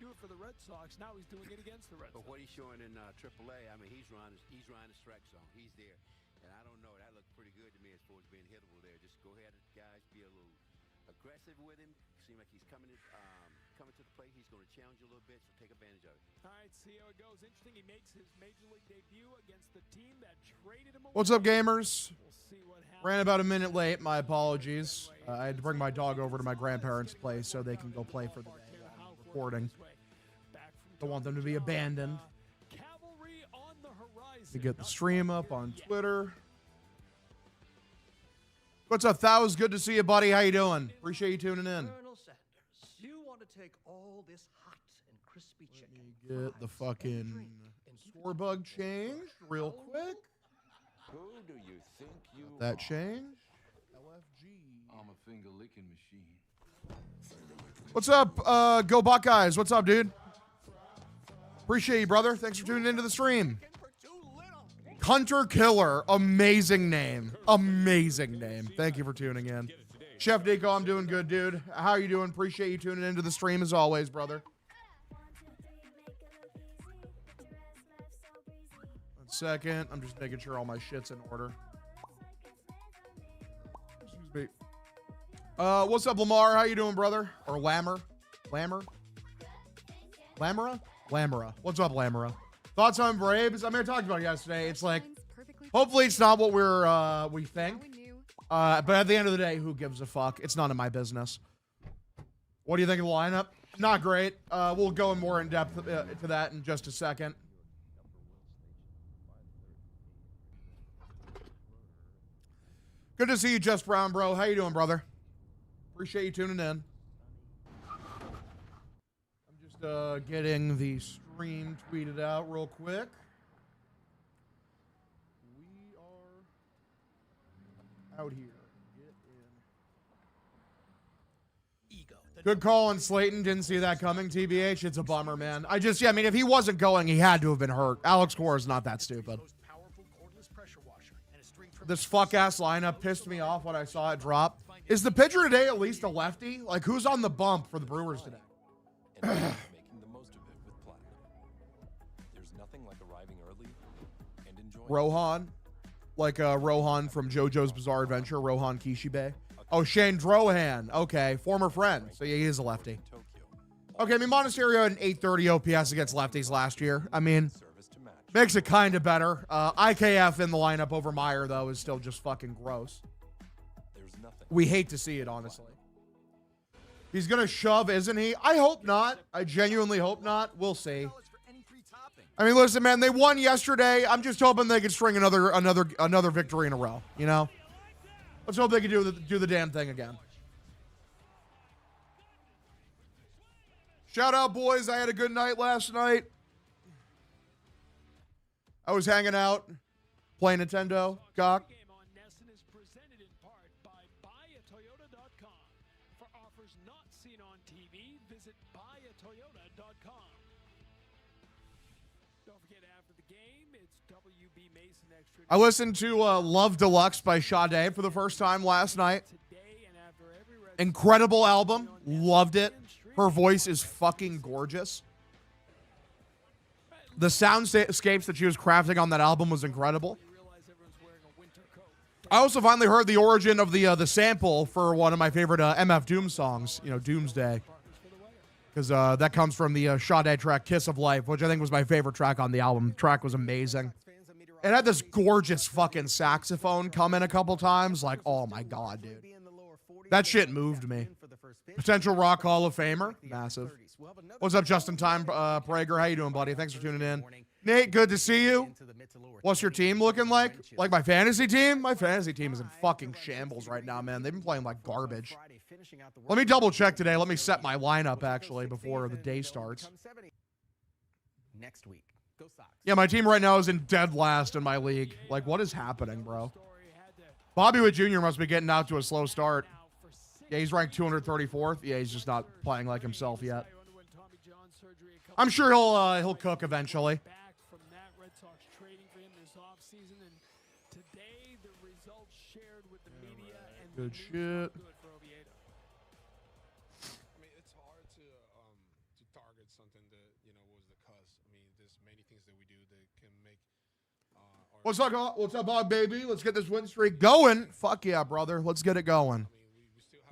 do it for the Red Sox. Now he's doing it against the Red Sox. But what he's showing in AAA, I mean, he's running the strike zone. He's there. And I don't know. That looked pretty good to me as far as being hittable there. Just go ahead, guys, be a little aggressive with him. Seems like he's coming to the plate. He's going to challenge you a little bit, so take advantage of it. All right, see how it goes. Interesting. He makes his major league debut against the team that traded him away. What's up, gamers? We'll see what happens. Ran about a minute late. My apologies. I had to bring my dog over to my grandparents' place so they can go play for the day while I'm recording. Don't want them to be abandoned. Cavalry on the horizon. To get the stream up on Twitter. What's up, Thous? Good to see you, buddy. How you doing? Appreciate you tuning in. Colonel Sanders, you want to take all this hot and crispy chicken. Get the fucking score bug changed real quick. Who do you think you That are? change. LFG. I'm a finger licking machine. What's up, Go Buckeyes? What's up, dude? Appreciate you, brother. Thanks for tuning into the stream. Hunter Killer. Amazing name. Amazing name. Thank you for tuning in. Chef Deco, I'm doing good, dude. How you doing? Appreciate you tuning into the stream as always, brother. 1 second. I'm just making sure all my shit's in order. Excuse me. What's up, Lamar? How you doing, brother? Or Lammer? Lammer? Lamera? What's up, Lamera? Thoughts on Braves? I mean, I talked about it yesterday. It's like, hopefully it's not what we think. But at the end of the day, who gives a fuck? It's none of my business. What do you think of the lineup? Not great. We'll go in more in depth to that in just a second. Good to see you, Just Brown, bro. How you doing, brother? Appreciate you tuning in. I'm just getting the stream tweeted out real quick. We are out here. Good call on Slayton. Didn't see that coming, TBH. It's a bummer, man. I mean, if he wasn't going, he had to have been hurt. Alex Cora is not that stupid. This fuck-ass lineup pissed me off when I saw it drop. Is the pitcher today at least a lefty? Like, who's on the bump for the Brewers today? Making the most of it with platinum. There's nothing like arriving early and enjoying Rohan. Like Rohan from JoJo's Bizarre Adventure. Rohan Kishibe. Oh, Shane Drohan. Okay, former friend. So yeah, he is a lefty. Okay, I mean, Monasterio had an 830 OPS against lefties last year. I mean, makes it kind of better. IKF in the lineup over Meyer, though, is still just fucking gross. We hate to see it, honestly. He's going to shove, isn't he? I hope not. I genuinely hope not. We'll see. I mean, listen, man, they won yesterday. I'm just hoping they can string another victory in a row, you know? Let's hope they can do the damn thing again. Shout out, boys. I had a good night last night. I was hanging out, playing Nintendo. Gawk. For offers not seen on TV, visit buyatoyota.com. Don't forget, after the game, it's WB Mason Extra. I listened to Love Deluxe by Sade for the first time last night. Incredible album. Loved it. Her voice is fucking gorgeous. The soundscapes that she was crafting on that album was incredible. I also finally heard the origin of the sample for one of my favorite MF Doom songs, you know, Doomsday. Because that comes from the Sade track, Kiss of Life, which I think was my favorite track on the album. The track was amazing. It had this gorgeous fucking saxophone come in a couple times. Like, oh my God, dude. That shit moved me. Potential Rock Hall of Famer. Massive. What's up, Justin Time Prager? How you doing, buddy? Thanks for tuning in. Nate, good to see you. What's your team looking like? Like my fantasy team? My fantasy team is in fucking shambles right now, man. They've been playing like garbage. Let me double check today. Let me set my lineup, actually, before the day starts. Next week. Go Sox. Yeah, my team right now is in dead last in my league. Like, what is happening, bro? Bobby Witt Jr. must be getting out to a slow start. Yeah, he's ranked 234th. Yeah, he's just not playing like himself yet. I'm sure he'll cook eventually. Good shit. I mean, it's hard to target something that was the cause. I mean, there's many things that we do that can make. What's up, Hog baby? Let's get this win streak going. Fuck yeah, brother. Let's get it going.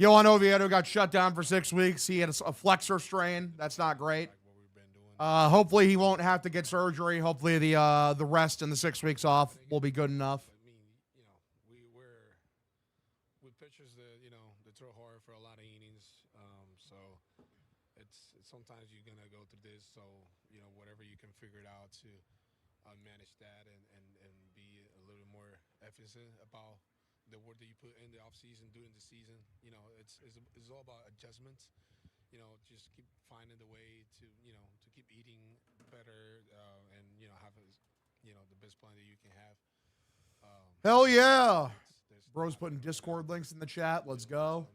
Yohan Oviedo got shut down for 6 weeks. He had a flexor strain. That's not great. Hopefully he won't have to get surgery. Hopefully the rest and the 6 weeks off will be good enough. I mean, we're with pitchers that they throw hard for a lot of innings. So it's sometimes you're gonna go through this. So whatever you can figure it out to manage that and be a little more efficient about the work that you put in the off season, during the season. It's all about adjustments. Just keep finding the way to keep eating better and have the best plan that you can have. Hell yeah. Bro's putting Discord links in the chat. Let's go.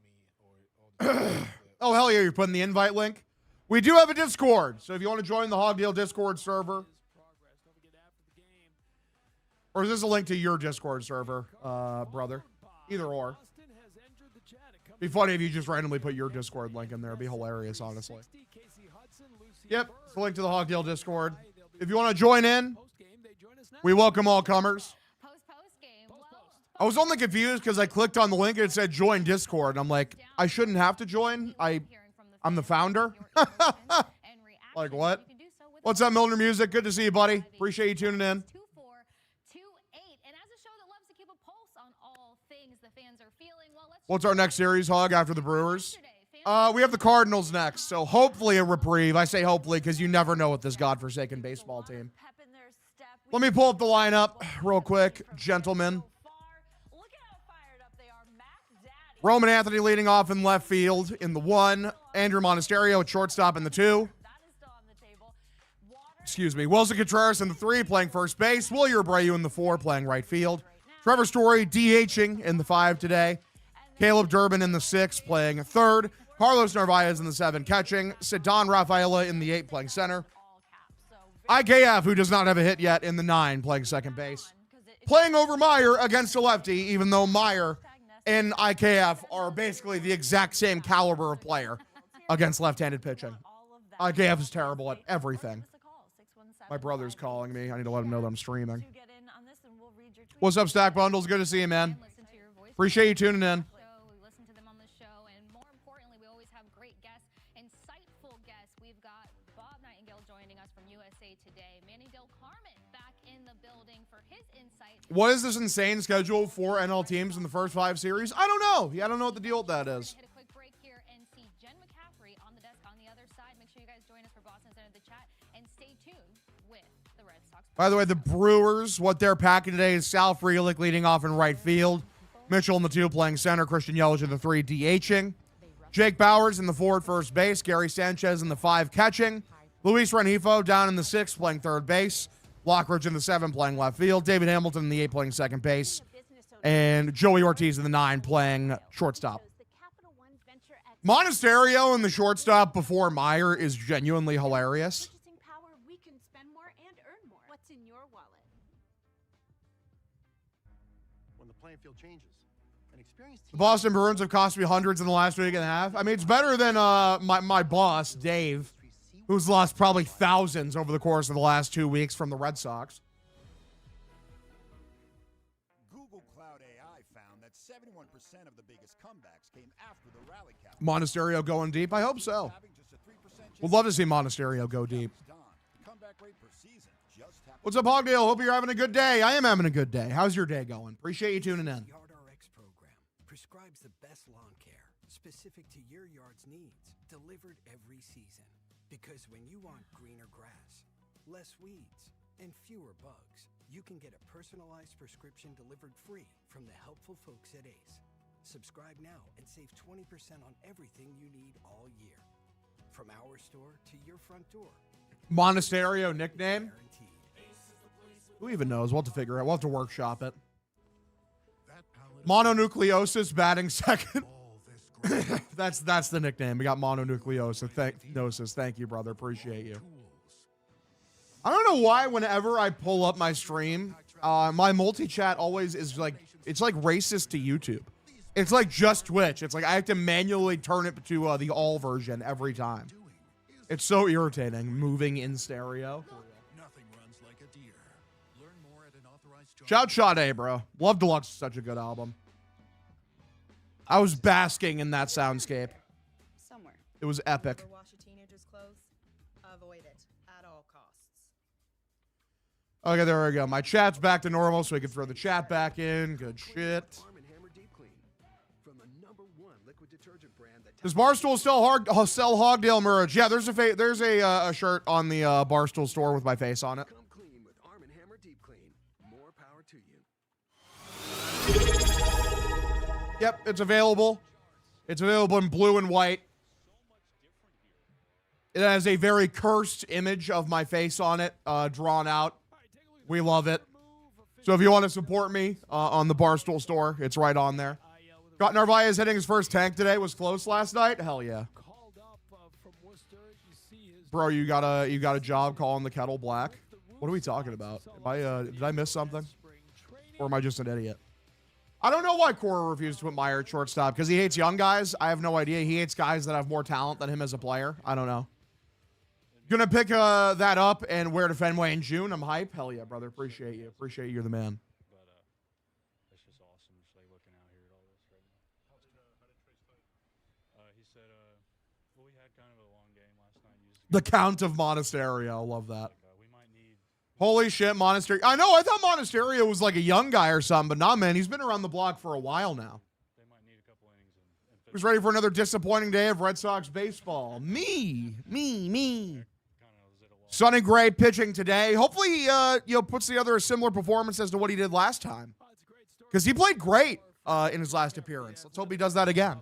Oh, hell yeah, you're putting the invite link. We do have a Discord, so if you want to join the Hog Deal Discord server, or is this a link to your Discord server, brother? Either or. Be funny if you just randomly put your Discord link in there. It'd be hilarious, honestly. Yep, it's a link to the Hog Deal Discord. If you want to join in, we welcome all comers. I was only confused because I clicked on the link and it said join Discord. And I'm like, I shouldn't have to join. I'm the founder. Like what? What's up, Milner Music? Good to see you, buddy. Appreciate you tuning in. What's our next series, Hog, after the Brewers? We have the Cardinals next, so hopefully a reprieve. I say hopefully because you never know with this godforsaken baseball team. Let me pull up the lineup real quick, gentlemen. Roman Anthony leading off in left field in the 1. Andrew Monasterio at shortstop in the 2. Excuse me. Wilson Contreras in the 3, playing first base. Wilyer Abreu in the 4, playing right field. Trevor Story DHing in the 5 today. Caleb Durbin in the 6, playing third. Carlos Narvaez in the 7, catching. Cedon Rafaela in the 8, playing center. IKF, who does not have a hit yet, in the 9, playing second base. Playing over Meyer against a lefty, even though Meyer and IKF are basically the exact same caliber of player against left-handed pitching. IKF is terrible at everything. My brother's calling me. I need to let him know that I'm streaming. What's up, Stack Bundles? Good to see you, man. Appreciate you tuning in. What is this insane schedule for NL teams in the first 5 series? I don't know. Yeah, I don't know what the deal with that is. Hit a quick break here and see Jen McCaffrey on the desk on the other side. Make sure you guys join us for Boston Center the chat and stay tuned with the Red Sox. By the way, the Brewers, what they're packing today is Sal Frelick leading off in right field. Mitchell in the 2 playing center. Christian Yelich in the 3 DHing. Jake Bowers in the 4 at first base. Gary Sanchez in the 5 catching. Luis Rengifo down in the 6 playing third base. Lockridge in the 7 playing left field. David Hamilton in the 8 playing second base. And Joey Ortiz in the 9 playing shortstop. Monasterio in the shortstop before Meyer is genuinely hilarious. The Boston Bruins have cost me hundreds in the last week and a half. I mean, it's better than my boss, Dave, who's lost probably thousands over the course of the last 2 weeks from the Red Sox. Google Cloud AI found that 71% of the biggest comebacks came after the rally cap. Monasterio going deep? I hope so. We'd love to see Monasterio go deep. What's up, Hogdale? Hope you're having a good day. I am having a good day. How's your day going? Appreciate you tuning in. YardRx program prescribes the best lawn care specific to your yard's needs, delivered every season. Because when you want greener grass, less weeds, and fewer bugs, you can get a personalized prescription delivered free from the helpful folks at Ace. Subscribe now and save 20% on everything you need all year. From our store to your front door. Monasterio nickname? Who even knows? We'll have to figure it out. We'll have to workshop it. Mononucleosis batting second. That's the nickname. We got mononucleosis. Thank you, brother. Appreciate you. I don't know why whenever I pull up my stream, my multi-chat always is like, it's like racist to YouTube. It's like just Twitch. It's like I have to manually turn it to the all version every time. It's so irritating moving in stereo. Nothing runs like a deer. Learn more at an authorized Shout Sade, bro. Love Deluxe is such a good album. I was basking in that soundscape. Somewhere. It was epic. Ever wash a teenager's clothes? Avoid it at all costs. Okay, there we go. My chat's back to normal, so we can throw the chat back in. Good shit. Does Barstool sell Hogdale merch? Yeah, there's a shirt on the Barstool store with my face on it. Come clean with Arm & Hammer Deep Clean. More power to you. Yep, it's available. It's available in blue and white. It has a very cursed image of my face on it, drawn out. We love it. So if you want to support me on the Barstool store, it's right on there. Got Narvaez hitting his first tank today. Was close last night. Hell yeah. Bro, you got a job calling the kettle black. What are we talking about? Did I miss something? Or am I just an idiot? I don't know why Cora refused to put Meyer at shortstop. Because he hates young guys? I have no idea. He hates guys that have more talent than him as a player. I don't know. Gonna pick that up and wear to Fenway in June. I'm hype. Hell yeah, brother. Appreciate you. Appreciate you're the man. It's just awesome, just like looking out here at all this right now. How did Trace fight? He said, well, we had kind of a long game last night. The Count of Monasterio. Love that. Holy shit, Monasterio. I know. I thought Monasterio was like a young guy or something, but nah, man. He's been around the block for a while now. He was ready for another disappointing day of Red Sox baseball. Me. Sonny Gray pitching today. Hopefully, he puts together a similar performance as to what he did last time. Because he played great in his last appearance. Let's hope he does that again.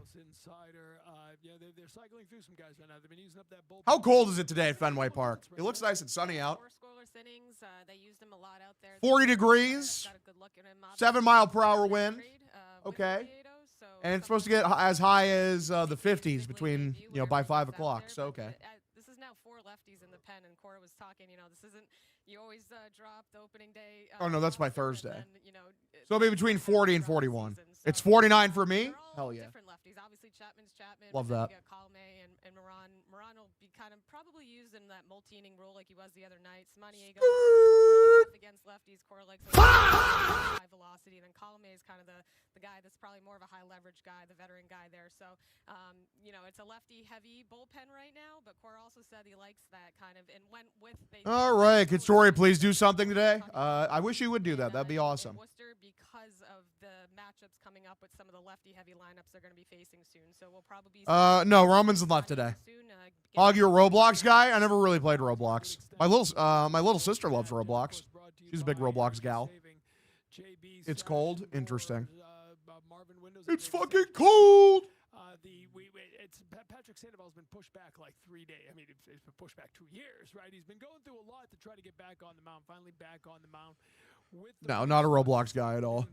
How cold is it today at Fenway Park? It looks nice and sunny out. 40 degrees. 7 mile per hour wind. Okay. And it's supposed to get as high as the 50s between, by 5 o'clock. So, okay. This is now 4 lefties in the pen, and Cora was talking, this isn't, you always drop the opening day. Oh, no, that's my Thursday. So it'll be between 40 and 41. It's 49 for me? Hell yeah. Different lefties. Obviously, Chapman. Love that. Colme and Moran. Moran will be kind of probably used in that multi-inning role like he was the other night. Samaniego against lefties. Cora likes high velocity. And then Colme is kind of the guy that's probably more of a high leverage guy, the veteran guy there. So, it's a lefty-heavy bullpen right now, but Cora also said he likes that kind of, and went with. All right, could Story please do something today? I wish he would do that. That'd be awesome. Worcester, because of the matchups coming up with some of the lefty-heavy lineups they're going to be facing soon, so we'll probably. No, Roman's left today. Hog, you a Roblox guy? I never really played Roblox. My little sister loves Roblox. She's a big Roblox gal. It's cold. Interesting. It's fucking cold. Patrick Sandoval's been pushed back like 3 days. I mean, it's been pushed back 2 years, right? He's been going through a lot to try to get back on the mound. Finally back on the mound. No, not a Roblox guy at all.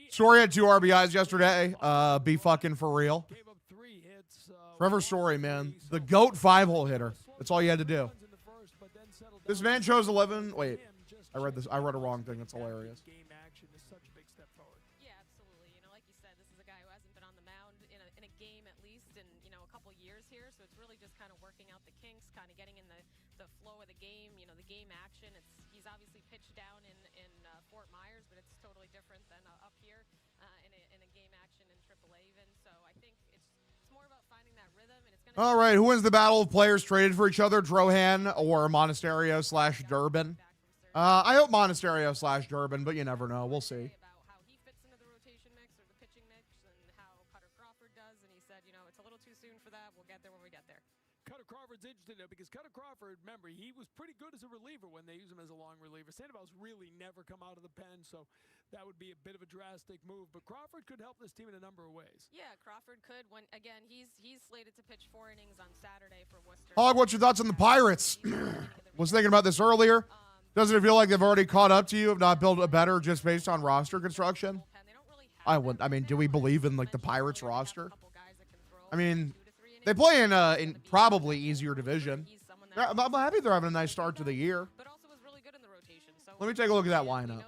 Story had 2 RBIs yesterday. Be fucking for real. Trevor Story, man. The GOAT 5-hole hitter. That's all you had to do. This man chose 11. Wait, I read this. I read a wrong thing. That's hilarious. Yeah, absolutely. Like you said, this is a guy who hasn't been on the mound in a game at least in, a couple years here. So it's really just kind of working out the kinks, kind of getting in the flow of the game, the game action. He's obviously pitched down in Fort Myers, but it's totally different than up here in a game action in AAA even. So I think it's more about finding that rhythm. And it's going to. All right, who wins the battle of players traded for each other, Drohan or Monasterio/Durbin? I hope Monasterio/Durbin, but you never know. We'll see. About how he fits into the rotation mix or the pitching mix, and how Cutter Crawford does. And he said, it's a little too soon for that. We'll get there when we get there. Cutter Crawford's interesting though, because Cutter Crawford, remember, he was pretty good as a reliever when they use him as a long reliever. Sandoval's really never come out of the pen, so that would be a bit of a drastic move. But Crawford could help this team in a number of ways. Yeah, Crawford could. When again, he's slated to pitch 4 innings on Saturday for Worcester. Hog, what's your thoughts on the Pirates? Was thinking about this earlier. Doesn't it feel like they've already caught up to you, if not built a better, just based on roster construction? I mean, do we believe in the Pirates roster? I mean, they play in probably easier division. I'm happy they're having a nice start to the year. Let me take a look at that lineup.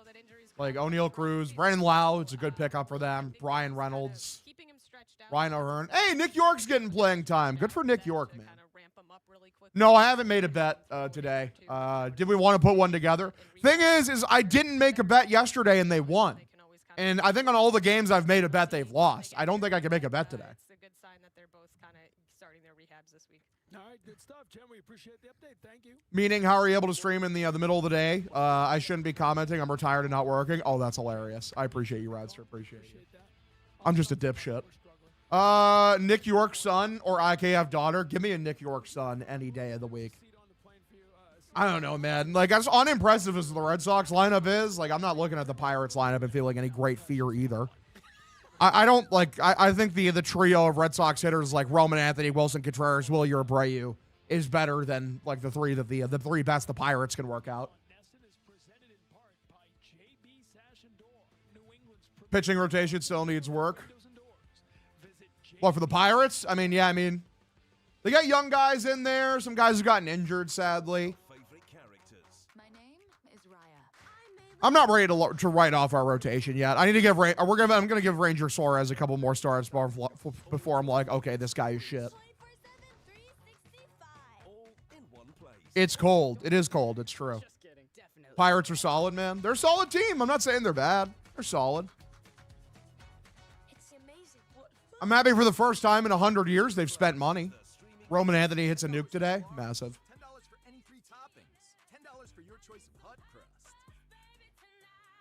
Like O'Neal Cruz, Brandon Lau, it's a good pickup for them. Brian Reynolds, Ryan O'Hearn. Hey, Nick York's getting playing time. Good for Nick York, man. really quickly. No, I haven't made a bet today. Did we want to put one together? Thing is I didn't make a bet yesterday and they won. And I think on all the games I've made a bet, they've lost. I don't think I can make a bet today. It's a good sign that they're both kind of starting their rehabs this week. All right, good stuff, Jen. We appreciate the update. Thank you. Meaning, how are you able to stream in the middle of the day? I shouldn't be commenting. I'm retired and not working. Oh, that's hilarious. I appreciate you, Radster. Appreciate you. I'm just a dipshit. Nick York's son or IKF daughter. Give me a Nick York son any day of the week. I don't know, man. Like, as unimpressive as the Red Sox lineup is, like, I'm not looking at the Pirates lineup and feeling any great fear either. I don't like. I think the trio of Red Sox hitters like Roman Anthony, Wilson Contreras, Willie Abreu is better than like the three that the three best the Pirates can work out. Pitching rotation still needs work. What, for the Pirates? I mean, yeah, they got young guys in there. Some guys have gotten injured, sadly. I'm not ready to write off our rotation yet. I need to give I'm gonna give Ranger Suarez a couple more starts before I'm like, okay, this guy is shit. It's cold. It is cold. It's true. Pirates are solid, man. They're a solid team. I'm not saying they're bad. They're solid. I'm happy for the first time in 100 years they've spent money. Roman Anthony hits a nuke today. Massive. $10 for any 3 toppings. $10 for your choice of hot crust.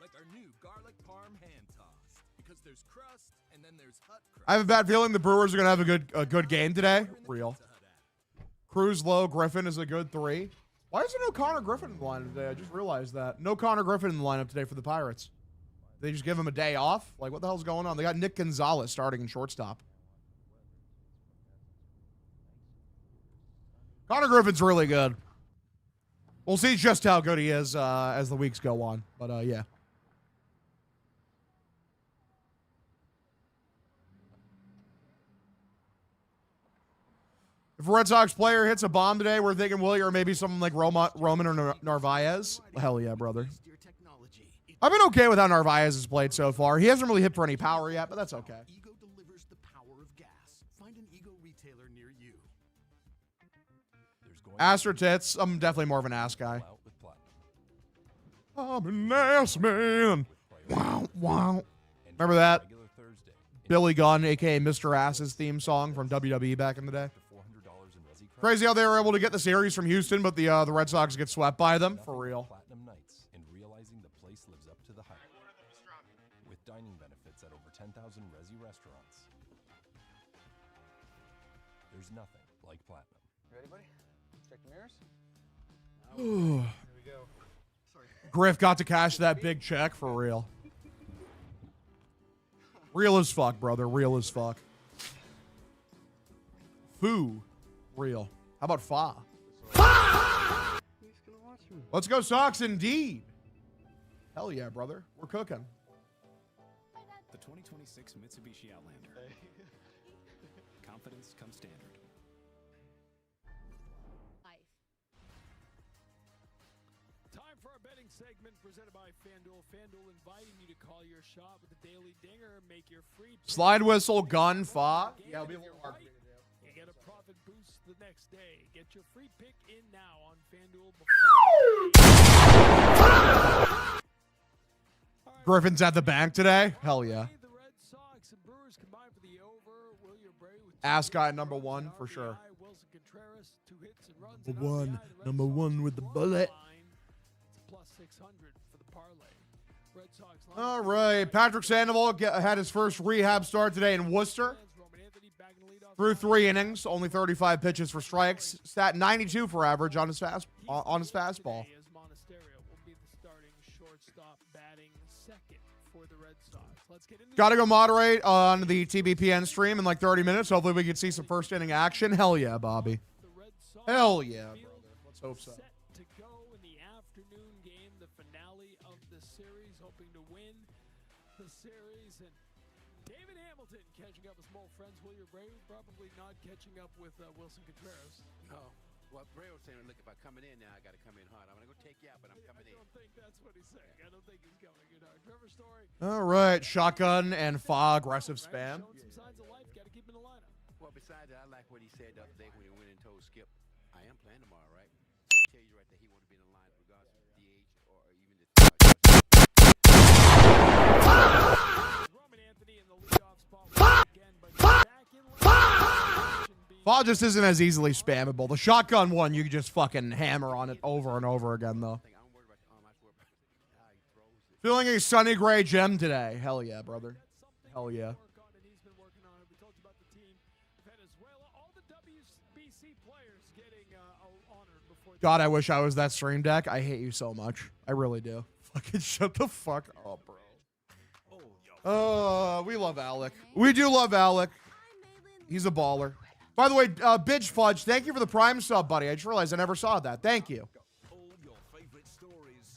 Like our new garlic parm hand tossed. Because there's crust and then there's hot crust. I have a bad feeling the Brewers are gonna have a good game today. Real. Cruz, Lowe, Griffin is a good 3. Why is there no Connor Griffin in the lineup today? I just realized that. No Connor Griffin in the lineup today for the Pirates. They just give him a day off? Like, what the hell's going on? They got Nick Gonzalez starting in shortstop. Connor Griffin's really good. We'll see just how good he is as the weeks go on. But, yeah. If a Red Sox player hits a bomb today, we're thinking Willie or maybe someone like Roman or Narvaez. Hell yeah, brother. I've been okay with how Narvaez has played so far. He hasn't really hit for any power yet, but that's okay. Ego delivers the power of gas. Find an Ego retailer near you. Ass or tits? I'm definitely more of an ass guy. I'm an ass man. Wow, wow. Remember that? Billy Gunn, a.k.a. Mr. Ass's theme song from WWE back in the day. Crazy how they were able to get the series from Houston, but the Red Sox get swept by them. For real. With dining benefits at over 10,000 Resi restaurants. There's nothing like Platinum. Ready, buddy? Check the mirrors. Here we go. Griff got to cash that big check for real. Real as fuck, brother. Real as fuck. Foo. Real. How about Fa? Let's go Sox indeed. Hell yeah, brother. We're cooking. The 2026 Mitsubishi Outlander. Confidence comes standard. Time for our betting segment presented by FanDuel. FanDuel inviting you to call your shot with the Daily Dinger. Make your free slide whistle, gun, Fa. Yeah, it'll be a little hard for me to do. You get a profit boost the next day. Get your free pick in now on FanDuel. Griffin's at the bank today. Hell yeah. The Red Sox and Brewers combined for the over. Willie Abreu with Ass guy number 1 for sure. Wilson Contreras, 2 hits and runs. Number one with the bullet. It's plus 600 for the parlay. Red Sox. All right, Patrick Sandoval had his first rehab start today in Worcester. Through 3 innings, only 35 pitches for strikes. Stat 92 for average on his fastball. Got to go moderate on the TBPN stream in like 30 minutes. Hopefully we can see some first inning action. Hell yeah, Bobby. Hell yeah, brother. Let's hope so. To go in the afternoon game, the finale of the series, hoping to win the series. And David Hamilton catching up with some old friends. Willie Abreu probably not catching up with Wilson Contreras. No. Well, Bray was saying, look, if I'm coming in now, I got to come in hard. I'm going to go take you out, but I'm coming in. I don't think that's what he's saying. I don't think he's coming in hard. Trevor Story. All right, shotgun and Fa aggressive spam. Showing some signs of life. Got to keep him in the lineup. Well, besides that, I like what he said the other day when he went and told Skip, I am playing tomorrow, right? So it tells you right there he want to be in the line regardless of DH or even the Roman Anthony in the leadoff spot again, but back in Ball just isn't as easily spammable. The shotgun one, you can just fucking hammer on it over and over again, though. Feeling a sunny gray gem today. Hell yeah, brother. Hell yeah. God, I wish I was that stream deck. I hate you so much. I really do. Fucking shut the fuck up, bro. We love Alec. We do love Alec. He's a baller. By the way, Bitch Fudge, thank you for the Prime sub, buddy. I just realized I never saw that. Thank you.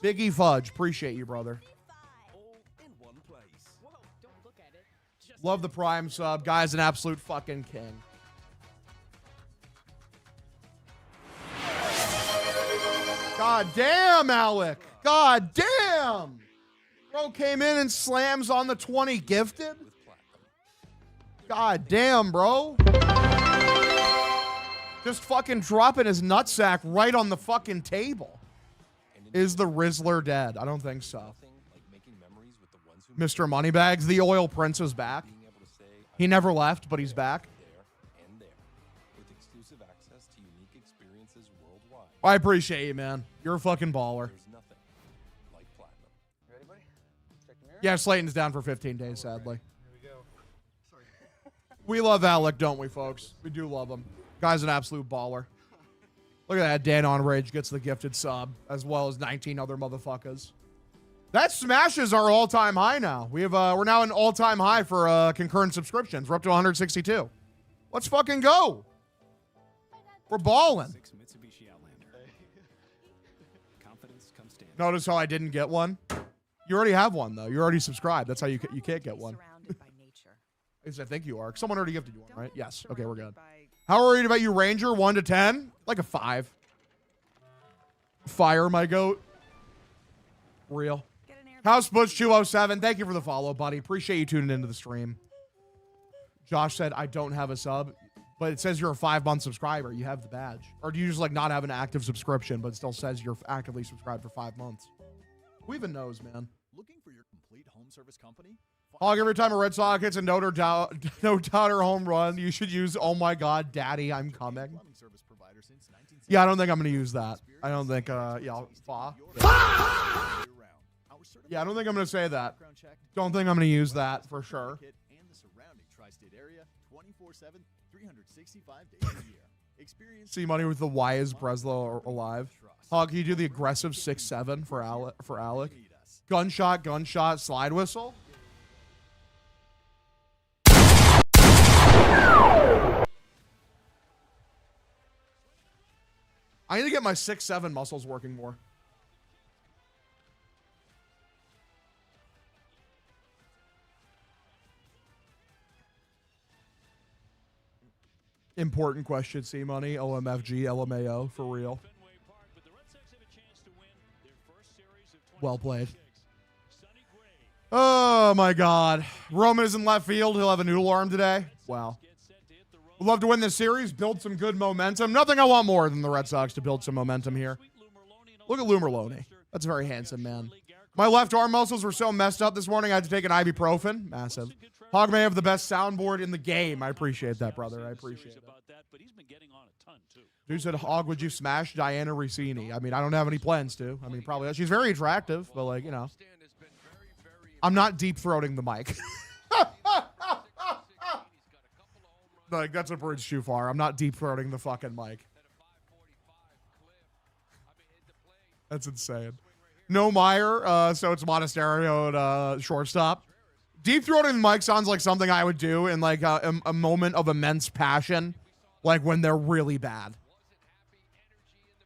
Biggie Fudge, appreciate you, brother. Love the Prime sub. Guy's an absolute fucking king. God damn, Alec. God damn. Bro came in and slams on the 20 gifted. God damn, bro. Just fucking dropping his nutsack right on the fucking table. Is the Rizzler dead? I don't think so. Mr. Moneybags, the oil prince is back. He never left, but he's back. I appreciate you, man. You're a fucking baller. Yeah, Slayton's down for 15 days, sadly. We love Alec, don't we, folks? We do love him. Guy's an absolute baller. Look at that. Dan on Rage gets the gifted sub, as well as 19 other motherfuckers. That smashes our all-time high now. We have we're now an all-time high for concurrent subscriptions. We're up to 162. Let's fucking go. We're balling. Notice how I didn't get one? You already have one, though. You already subscribed. That's how you can't get one. At least I think you are. Someone already gifted you one, right? Yes. Okay, we're good. How worried about you, Ranger? 1 to 10? Like a 5. Fire, my goat. Real. House Butch 207. Thank you for the follow, buddy. Appreciate you tuning into the stream. Josh said, I don't have a sub, but it says you're a 5-month subscriber. You have the badge. Or do you just like not have an active subscription, but it still says you're actively subscribed for 5 months? Who even knows, man? Looking for your complete home service company? Hog, every time a Red Sox hits a no doubter home run, you should use, oh my God, Daddy, I'm coming. Yeah, I don't think I'm going to use that. I don't think, yeah, yeah, I don't think I'm going to say that. Don't think I'm going to use that for sure. See money with the why is Breslow alive. Hog, can you do the aggressive 6-7 for Alec? Gunshot, slide whistle. I need to get my 6-7 muscles working more. Important question, C Money, OMFG, LMAO, for real. Well played. Oh my God. Roman is in left field. He'll have a noodle arm today. Wow. We'd love to win this series, build some good momentum. Nothing I want more than the Red Sox to build some momentum here. Look at Lumerlone. That's a very handsome man. My left arm muscles were so messed up this morning, I had to take an ibuprofen. Massive. Hog may have the best soundboard in the game. I appreciate that, brother. I appreciate it. Dude said, Hog, would you smash Diana Rossini? I mean, I don't have any plans to. I mean, probably. She's very attractive, but, like, you know. I'm not deep-throating the mic. Like, that's a bridge too far. I'm not deep-throating the fucking mic. That's insane. No Meyer, so it's Monasterio at shortstop. Deep-throating the mic sounds like something I would do in, like, a moment of immense passion, like when they're really bad.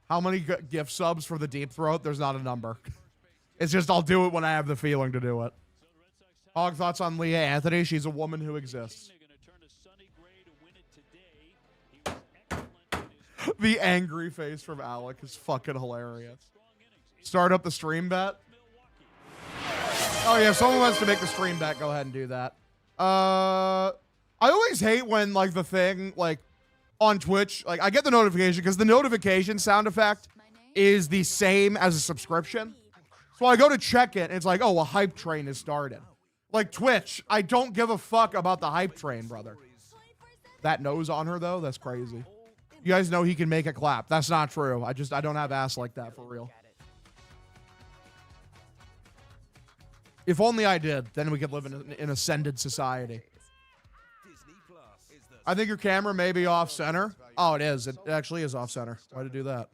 How many gift subs for the deep throat? There's not a number. It's just I'll do it when I have the feeling to do it. Hog, thoughts on Leah Anthony? She's a woman who exists. The angry face from Alec is fucking hilarious. Start up the stream bet. Oh yeah, if someone wants to make the stream bet, go ahead and do that. I always hate when like the thing like on Twitch, like I get the notification because the notification sound effect is the same as a subscription. So I go to check it and it's like, oh, a hype train has started. Like Twitch, I don't give a fuck about the hype train, brother. That nose on her though, that's crazy. You guys know he can make a clap. That's not true. I don't have ass like that for real. If only I did, then we could live in an ascended society. I think your camera may be off center. Oh, it is. It actually is off center. Why to do that?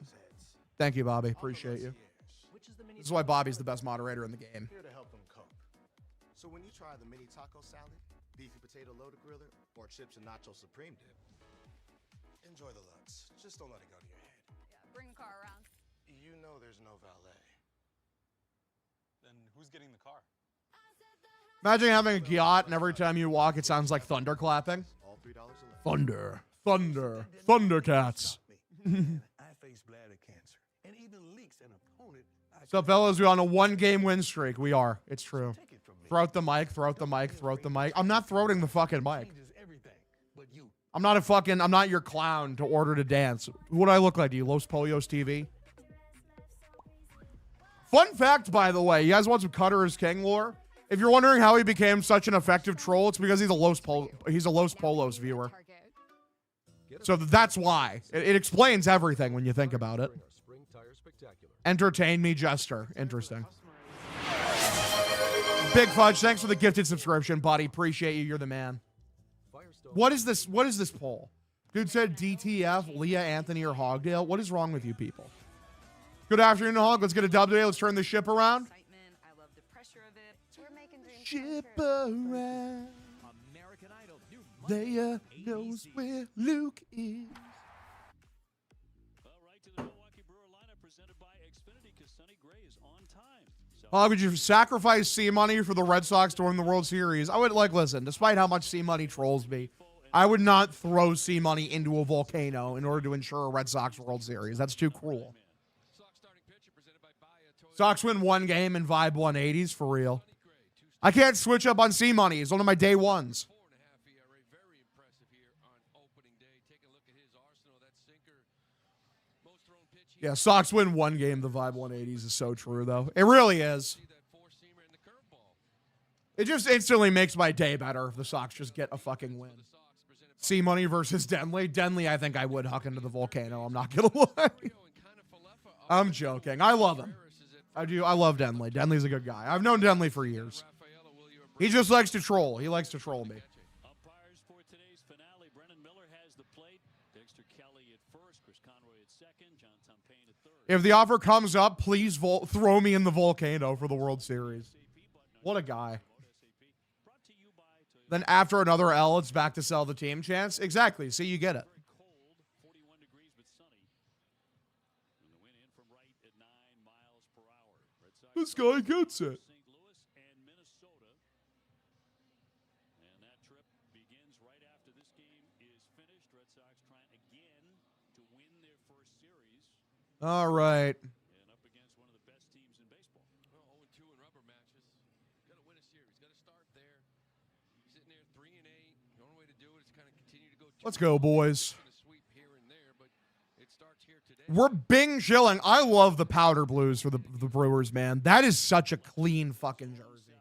Thank you, Bobby. Appreciate you. This is why Bobby's the best moderator in the game. Here to help them cope. So when you try the mini taco salad, beefy potato loaded griller, or chips and nacho supreme dip, enjoy the looks. Just don't let it go to your head. Yeah, bring the car around. You know there's no valet. Then who's getting the car? Imagine having a yacht and every time you walk it sounds like thunder clapping. All $3 left. Thunder. Thunder. Thundercats. I face bladder cancer and even leaks an opponent. So, fellas, we're on a 1-game win streak. We are. It's true. Throat the mic, throat the mic, throat the mic. I'm not throating the fucking mic. I'm not your clown to order to dance. What do I look like to you? Los Polios TV? Fun fact, by the way, you guys want some Cutter is King lore? If you're wondering how he became such an effective troll, it's because he's a Los Polos viewer. So that's why. It explains everything when you think about it. Entertain me, Jester. Interesting. Big Fudge, thanks for the gifted subscription, buddy. Appreciate you. You're the man. What is this? What is this poll? Dude said DTF, Leah, Anthony, or Hogdale. What is wrong with you people? Good afternoon, Hog. Let's get a dub today. Let's turn the ship around. Ship around. Leia knows where Luke is. Would you sacrifice C money for the Red Sox to win the World Series? I would listen, despite how much C money trolls me, I would not throw C money into a volcano in order to ensure a Red Sox World Series. That's too cruel. Sox win 1 game and vibe 180s for real. I can't switch up on C money. It's one of my day ones. Yeah, Sox win 1 game. The vibe 180s is so true, though. It really is. It just instantly makes my day better if the Sox just get a fucking win. C money versus Denley. Denley, I think I would huck into the volcano. I'm not gonna lie. I'm joking. I love him. I do. I love Denley. Denley's a good guy. I've known Denley for years. He just likes to troll. He likes to troll me. Umpires for today's finale. Brennan Miller has the plate. Dexter Kelly at first. Chris Conroy at second. John Tompane at third. If the offer comes up, please throw me in the volcano for the World Series. What a guy. Then after another L, it's back to sell the team chance. Exactly. See, you get it. This guy gets it. All right. And up against one of the best teams in baseball. Well, 0-2 in rubber matches. Got to win a series. Got to start there. Sitting there 3-8. The only way to do it is kind of continue to go. Let's go, boys. We're Bing chilling. I love the powder blues for the Brewers, man. That is such a clean fucking jersey.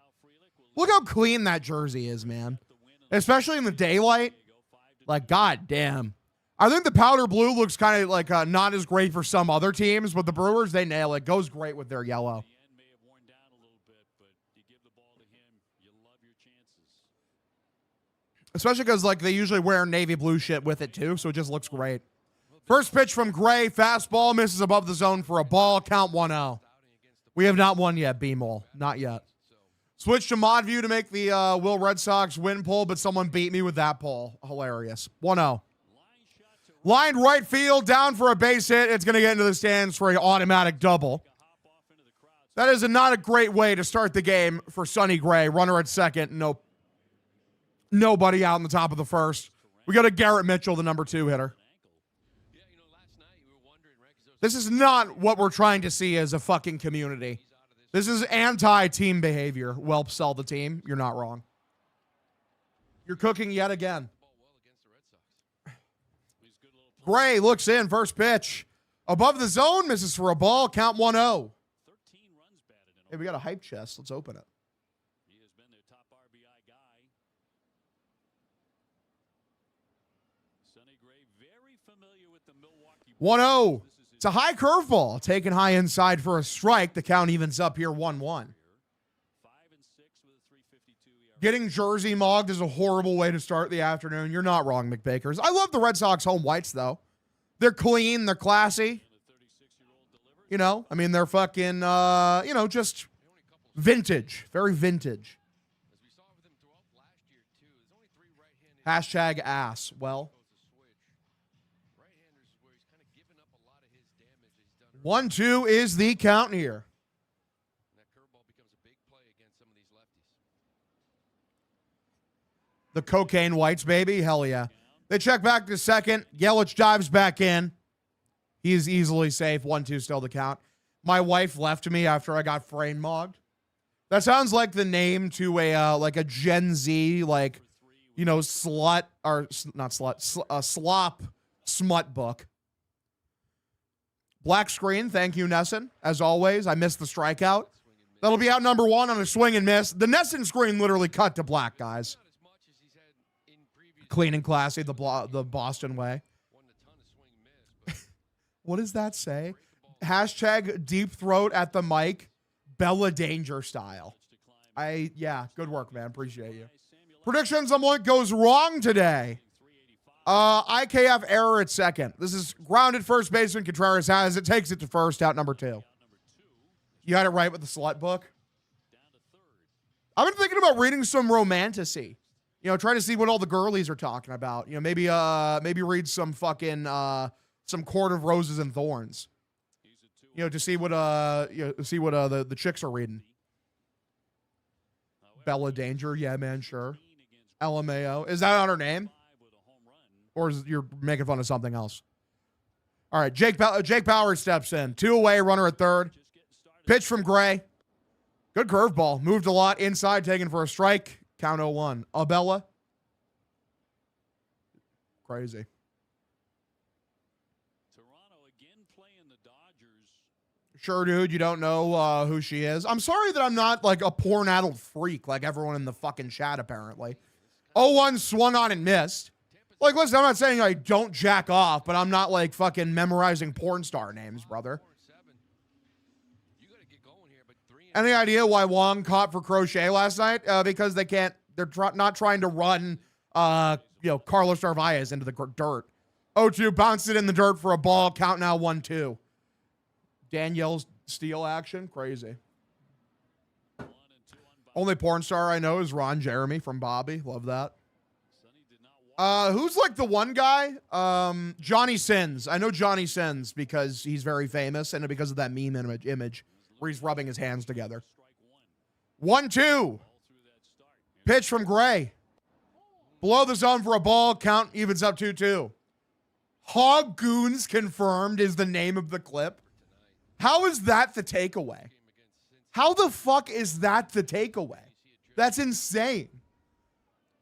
Look how clean that jersey is, man. Especially in the daylight. Like, goddamn. I think the powder blue looks kind of like not as great for some other teams, but the Brewers, they nail it. Goes great with their yellow. Especially because they usually wear navy blue shit with it too, so it just looks great. First pitch from Gray, fastball misses above the zone for a ball, count 1-0. We have not won yet, B-Mole. Not yet. Switch to mod view to make the Will Red Sox win poll, but someone beat me with that poll. Hilarious. 1-0. Lined right field, down for a base hit. It's going to get into the stands for an automatic double. That is not a great way to start the game for Sonny Gray. Runner at second. Nope. Nobody out in the top of the first. We got a Garrett Mitchell, the number 2 hitter. This is not what we're trying to see as a fucking community. This is anti-team behavior. Welp, sell the team. You're not wrong. You're cooking yet again. Gray looks in, first pitch. Above the zone, misses for a ball, count 1-0. Hey, we got a hype chest. Let's open it. 1-0. It's a high curveball. Taken high inside for a strike. The count evens up here 1-1. Getting jersey mogged is a horrible way to start the afternoon. You're not wrong, McBakers. I love the Red Sox home whites, though. They're clean. They're classy. You know, I mean, they're fucking, you know, just vintage. Very vintage. Hashtag ass. Well. 1-2 is the count here. The cocaine whites, baby. Hell yeah. They check back to second. Yelich dives back in. He's easily safe. 1-2 still the count. My wife left me after I got frame mogged. That sounds like the name to a like a Gen Z, like, you know, slut or not slut, slop smut book. Black screen. Thank you, Nesson. As always, I missed the strikeout. That'll be out number 1 on a swing and miss. The Nesson screen literally cut to black, guys. Clean and classy, the Boston way. What does that say? Hashtag deep throat at the mic, Bella Danger style. Yeah, good work, man. Appreciate you. Predictions on what goes wrong today. IKF error at second. This is grounded first baseman. Contreras has it, takes it to first, out number 2. You had it right with the slut book. I've been thinking about reading some romantasy. You know, trying to see what all the girlies are talking about. You know, maybe read some fucking some Court of Roses and Thorns. You know, to see what the chicks are reading. Bella Danger, yeah, man, sure. LMAO, is that on her name, or is you're making fun of something else? All right, Jake Powers steps in, 2 away, runner at third. Pitch from Gray, good curveball, moved a lot inside, taken for a strike. Count 0-1. Abella. Crazy. Toronto again playing the Dodgers. Sure, dude, you don't know who she is. I'm sorry that I'm not like a porn-addled freak like everyone in the fucking chat, apparently. 0-1 swung on and missed. Like, listen, I'm not saying I don't jack off, but I'm not like fucking memorizing porn star names, brother. Any idea why Wong caught for Crochet last night? Because they can't. They're not trying to run, Carlos Narvaez into the dirt. 0-2 bounced it in the dirt for a ball. Count now 1-2. Danielle's steal action, crazy. Only porn star I know is Ron Jeremy from Bobby. Love that. Who's like the one guy? Johnny Sins. I know Johnny Sins because he's very famous and because of that meme image. Where he's rubbing his hands together. 1-2. Pitch from Gray. Below the zone for a ball. Count evens up 2-2. Hog Goons confirmed is the name of the clip. How is that the takeaway? How the fuck is that the takeaway? That's insane.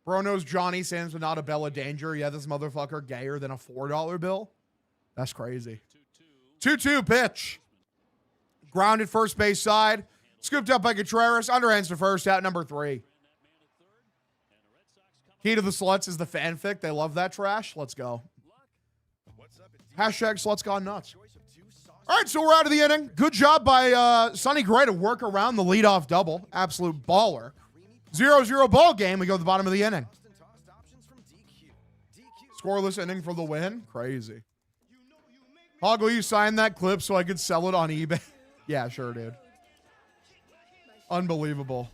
Bro knows Johnny Sins, but not a Bella Danger. Yeah, this motherfucker gayer than a $4 bill. That's crazy. 2-2 pitch. Grounded first base side. Scooped up by Contreras. Underhands to first, out number 3. Key to the sluts is the fanfic. They love that trash. Let's go. Hashtag sluts gone nuts. All right, so we're out of the inning. Good job by Sonny Gray to work around the leadoff double. Absolute baller. 0-0 ball game. We go to the bottom of the inning. Scoreless inning for the win. Crazy. Hog, will you sign that clip so I could sell it on eBay? Yeah, sure, dude. Unbelievable.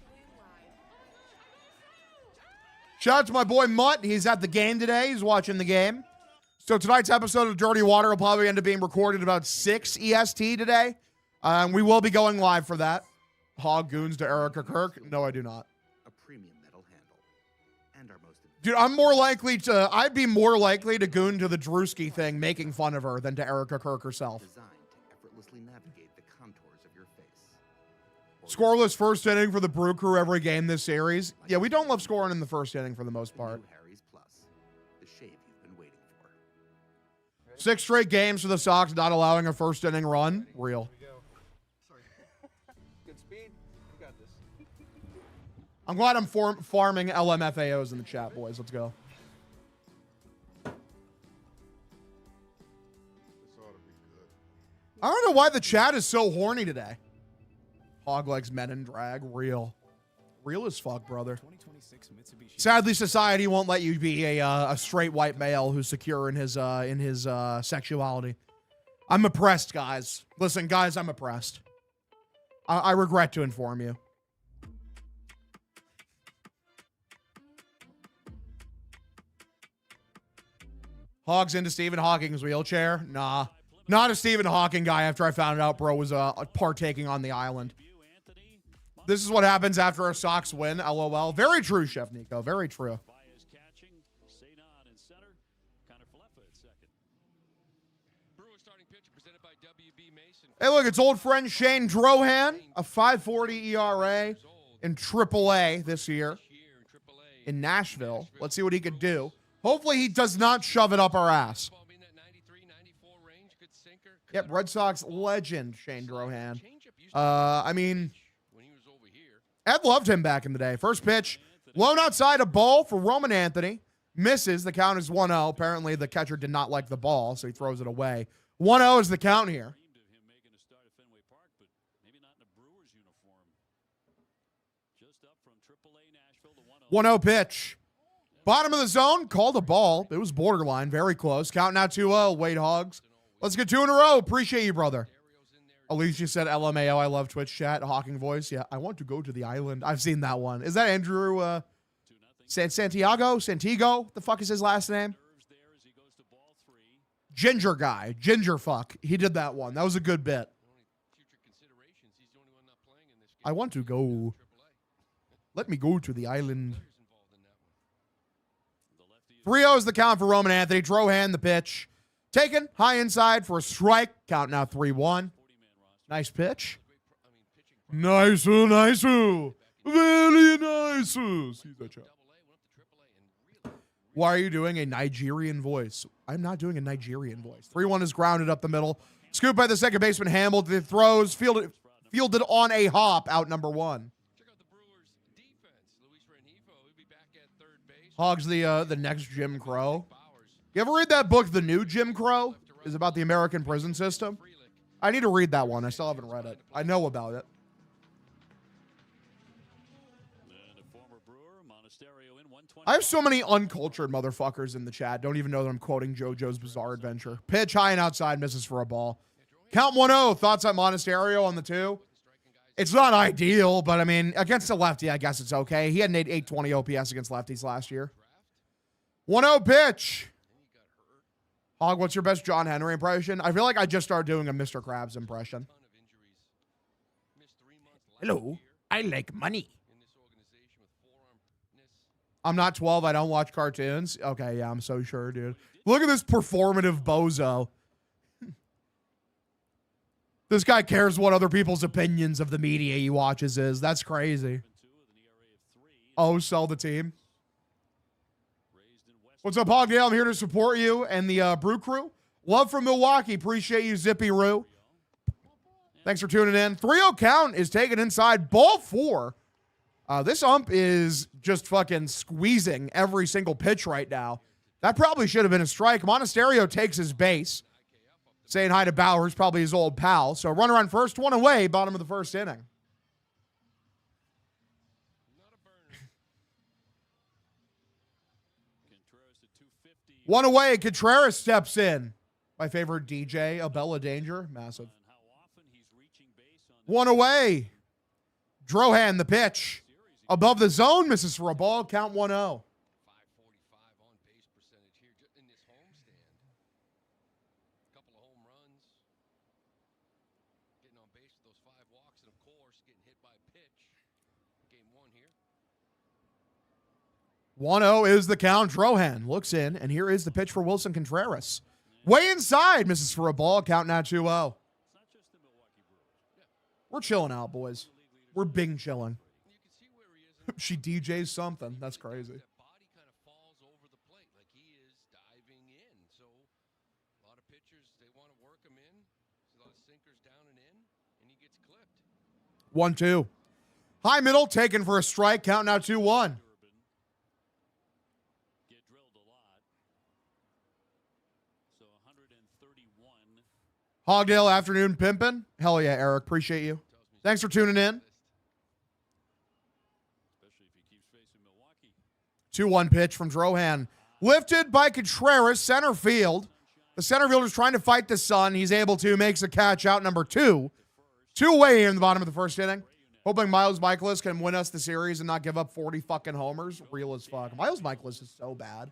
Shout out to my boy Mutt. He's at the game today. He's watching the game. So tonight's episode of Dirty Water will probably end up being recorded at about 6 EST today. We will be going live for that. Hog Goons to Erica Kirk. No, I do not. A premium that'll handle. And our most Dude, I'd be more likely to goon to the Drewski thing, making fun of her, than to Erica Kirk herself. designed to effortlessly navigate the contours of your face. Scoreless first inning for the Brew Crew every game this series. Yeah, we don't love scoring in the first inning for the most part. 6 straight games for the Sox not allowing a first inning run. Real. Sorry. Good speed. You got this. I'm glad I'm farming LMFAOs in the chat, boys. Let's go. I don't know why the chat is so horny today. Hoglegs men in drag. Real. Real as fuck, brother. Sadly, society won't let you be a straight white male who's secure in his sexuality. I'm oppressed, guys. Listen, guys, I'm oppressed. I regret to inform you. Hogs into Stephen Hawking's wheelchair? Nah. Not a Stephen Hawking guy after I found out bro was partaking on the island. This is what happens after a Sox win, LOL. Very true, Chef Nico. Very true. Hey, look, it's old friend Shane Drohan, a 5.40 ERA in AAA this year in Nashville. Let's see what he could do. Hopefully he does not shove it up our ass. Yep, Red Sox legend, Shane Drohan. I mean, Ed loved him back in the day. First pitch, blown outside a ball for Roman Anthony. Misses. The count is 1-0. Apparently the catcher did not like the ball, so he throws it away. 1-0 is the count here. 1-0 pitch. Bottom of the zone, called a ball. It was borderline, very close. Count now 2-0. Wade Hogs. Let's get 2 in a row. Appreciate you, brother. Alicia said LMAO. I love Twitch chat. Hawking voice. Yeah, I want to go to the island. I've seen that one. Is that Andrew Santiago? The fuck is his last name? Ginger guy. Ginger fuck. He did that one. That was a good bit. I want to go. Let me go to the island. 3-0 is the count for Roman Anthony. Drohan the pitch. Taken. High inside for a strike. Count now 3-1. Nice pitch. Nice. Very nice. Why are you doing a Nigerian voice? I'm not doing a Nigerian voice. 3-1 is grounded up the middle. Scooped by the second baseman Hamilton. Throws. Fielded on a hop. Out number 1. Hogs the next Jim Crow. You ever read that book, The New Jim Crow? It's about the American prison system. I need to read that one. I still haven't read it. I know about it. I have so many uncultured motherfuckers in the chat. Don't even know that I'm quoting JoJo's Bizarre Adventure. Pitch high and outside, misses for a ball. Count 1-0. Thoughts on Monasterio on the 2? It's not ideal, but I mean, against a lefty, I guess it's okay. He had an 820 OPS against lefties last year. 1-0 pitch. Hog, what's your best John Henry impression? I feel like I just started doing a Mr. Krabs impression. Hello, I like money. I'm not 12. I don't watch cartoons. Okay, yeah, I'm so sure, dude. Look at this performative bozo. This guy cares what other people's opinions of the media he watches is. That's crazy. Oh, sell the team. What's up, Hogdale? I'm here to support you and the Brew Crew. Love from Milwaukee. Appreciate you, Zippy Roo. Thanks for tuning in. 3-0 count is taken inside. Ball 4. This ump is just fucking squeezing every single pitch right now. That probably should have been a strike. Monasterio takes his base. Saying hi to Bowers, probably his old pal. So runner on first, 1 away, bottom of the first inning. One away, Contreras steps in. My favorite DJ, Abella Danger, massive. 1 away. Drohan, the pitch. Above the zone, misses for a ball, count 1-0. Game 1-0 is the count. Drohan looks in, and here is the pitch for Wilson Contreras. Way inside, misses for a ball. Count now 2-0. We're chilling out, boys. We're big chilling. She DJs something. That's crazy. 1-2. High middle taken for a strike. Count now 2-1. Hogdale afternoon pimpin'. Hell yeah, Eric. Appreciate you. Thanks for tuning in. 2-1 pitch from Drohan. Lifted by Contreras, center field. The center fielder's trying to fight the sun. He's able to, makes a catch out number 2. 2 away here in the bottom of the first inning. Hoping Miles Michaelis can win us the series and not give up 40 fucking homers. Real as fuck. Miles Michaelis is so bad.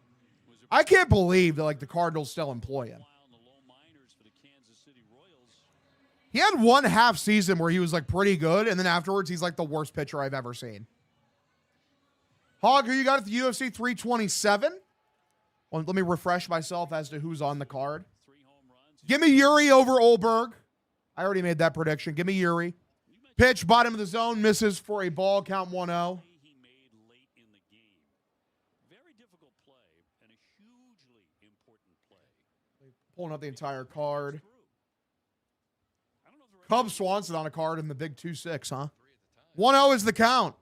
I can't believe that, like, the Cardinals still employ him. He had one half season where he was, like, pretty good, and then afterwards he's, like, the worst pitcher I've ever seen. Hog, who you got at the UFC 327? Well, let me refresh myself as to who's on the card. Give me Yuri over Olberg. I already made that prediction. Give me Yuri. Pitch, bottom of the zone, misses for a ball, count 1-0. Pulling up the entire card. Cub Swanson on a card in the big 2-6, huh? 1-0 is the count.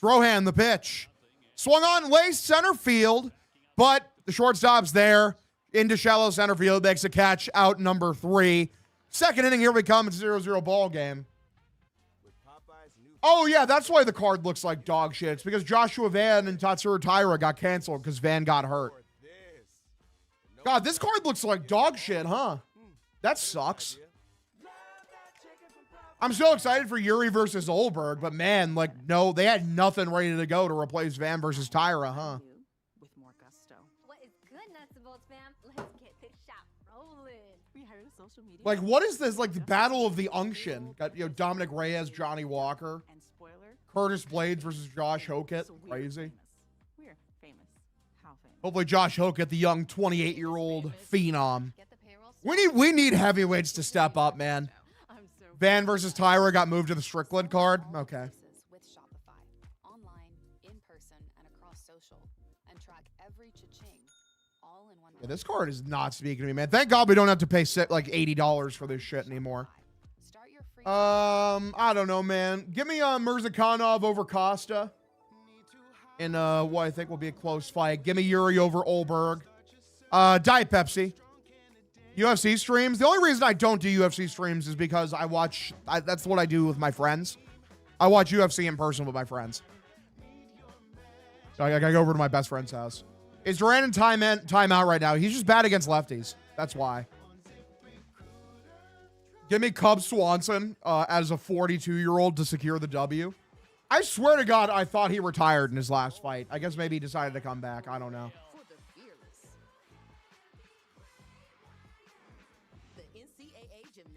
Drohan, the pitch. Swung on, laced center field, but the shortstop's there. Into shallow center field, makes a catch out number 3. Second inning, here we come. It's a 0-0 ball game. Oh, yeah, that's why the card looks like dog shit. It's because Joshua Van and Tatsuro Taira got canceled because Van got hurt. God, this card looks like dog shit, huh? That sucks. I'm so excited for Yuri versus Olberg, but man, like, no, they had nothing ready to go to replace Van versus Taira, huh? With more gusto. What is good, nuts and bolts, fam? Let's get this shop rolling. We hired a social media. Like, what is this? Like, the Battle of the Unction. Got, you know, Dominic Reyes, Johnny Walker. And spoiler. Curtis Blades versus Josh Hokett. Crazy. We're famous. How famous? Hopefully Josh Hokett, the young 28-year-old phenom. We need heavyweights to step up, man. Van versus Tyra got moved to the Strickland card. Okay. With Shopify, online, in person, and across social, and track every cha-ching, all in one. Yeah, this card is not speaking to me, man. Thank God we don't have to pay like $80 for this shit anymore. I don't know, man. Give me Mirzakhanov over Costa in what I think will be a close fight. Give me Yuri over Olberg. Diet Pepsi. UFC streams. The only reason I don't do UFC streams is because that's what I do with my friends. I watch UFC in person with my friends. So I gotta go over to my best friend's house. Is Duran in timeout right now? He's just bad against lefties. That's why. Give me Cub Swanson as a 42-year-old to secure the W. I swear to God, I thought he retired in his last fight. I guess maybe he decided to come back. I don't know.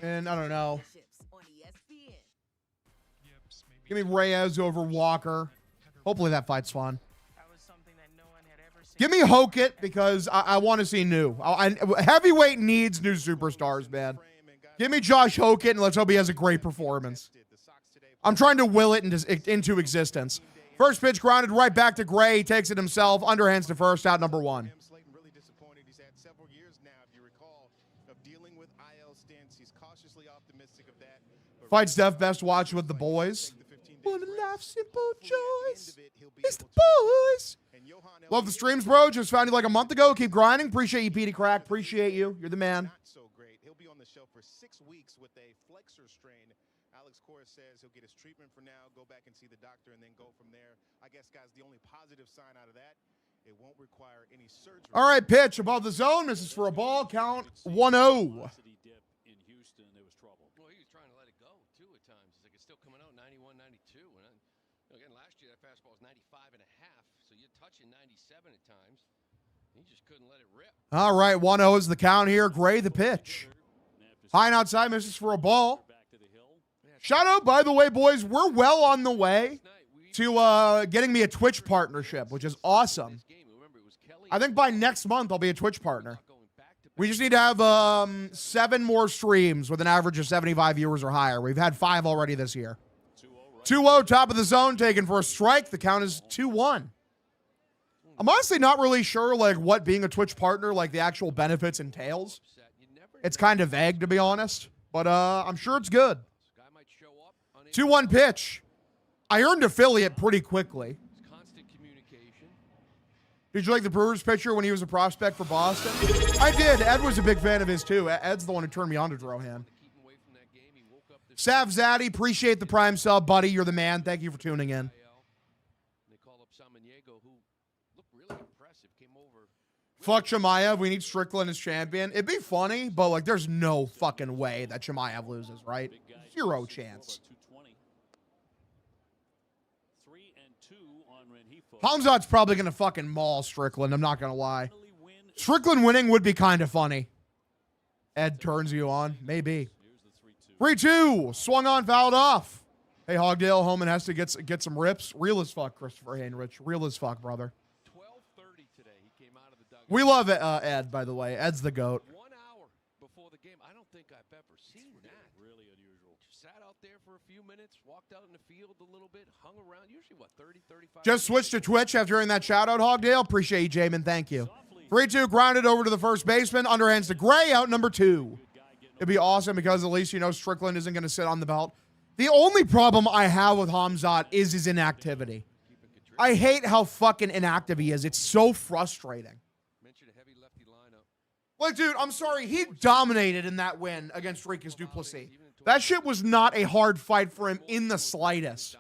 And I don't know. Give me Reyes over Walker. Hopefully that fight's fun. Give me Hokett because I want to see new. Heavyweight needs new superstars, man. Give me Josh Hokett and let's hope he has a great performance. I'm trying to will it into existence. First pitch grounded right back to Gray. He takes it himself. Underhands to first, out number 1. Fight Steph best watch with the boys. One of life's simple joys. It's the boys. Love the streams, bro. Just found you like a month ago. Keep grinding. Appreciate you, Petey Crack. Appreciate you. You're the man. He'll be on the show for 6 weeks with a flexor strain. Alex Cora says he'll get his treatment for now, go back and see the doctor, and then go from there. I guess, guys, the only positive sign out of that, it won't require any surgery. All right, pitch above the zone. This is for a ball. Count 1-0. Again, last year that fastball was 95.5, so you're touching 97 at times. He just couldn't let it rip. All right, 1-0 is the count here. Gray the pitch. High and outside, misses for a ball. Shout out, by the way, boys, we're well on the way to getting me a Twitch partnership, which is awesome. I think by next month I'll be a Twitch partner. We just need to have 7 more streams with an average of 75 viewers or higher. We've had 5 already this year. 2-0, top of the zone, taken for a strike. The count is 2-1. I'm honestly not really sure, like, what being a Twitch partner, like, the actual benefits entails. It's kind of vague, to be honest. But I'm sure it's good. 2-1 pitch. I earned affiliate pretty quickly. Constant communication. Did you like the Brewers pitcher when he was a prospect for Boston? I did. Ed was a big fan of his too. Ed's the one who turned me on to Drohan. Sav Zaddy, appreciate the prime sub, buddy. You're the man. Thank you for tuning in. They call up Samaniego, who looked really impressive. Came over. Fuck Chimaev. We need Strickland as champion. It'd be funny, but like, there's no fucking way that Chimaev loses, right? Zero chance. Hamzat's probably gonna fucking maul Strickland. I'm not gonna lie. Strickland winning would be kind of funny. Ed turns you on, maybe. 3-2, swung on, fouled off. Hey, Hogdale, Homan has to get some rips. Real as fuck, Christopher Heinrich. Real as fuck, brother. 12:30 today. He came out of the dugout. We love it, Ed, by the way. Ed's the GOAT. 1 hour before the game. I don't think I've ever seen that. Really unusual. Sat out there for a few minutes, walked out in the field a little bit, hung around. Usually, what, 30, 35 Just switched to Twitch after hearing that shout-out, Hogdale. Appreciate you, Jamin. Thank you. 3-2, grounded over to the first baseman. Underhands to Gray, out number 2. It'd be awesome because at least you know Strickland isn't going to sit on the belt. The only problem I have with Hamzat is his inactivity. I hate how fucking inactive he is. It's so frustrating. Like, dude, I'm sorry. He dominated in that win against Rikus Duplessis. That shit was not a hard fight for him in the slightest.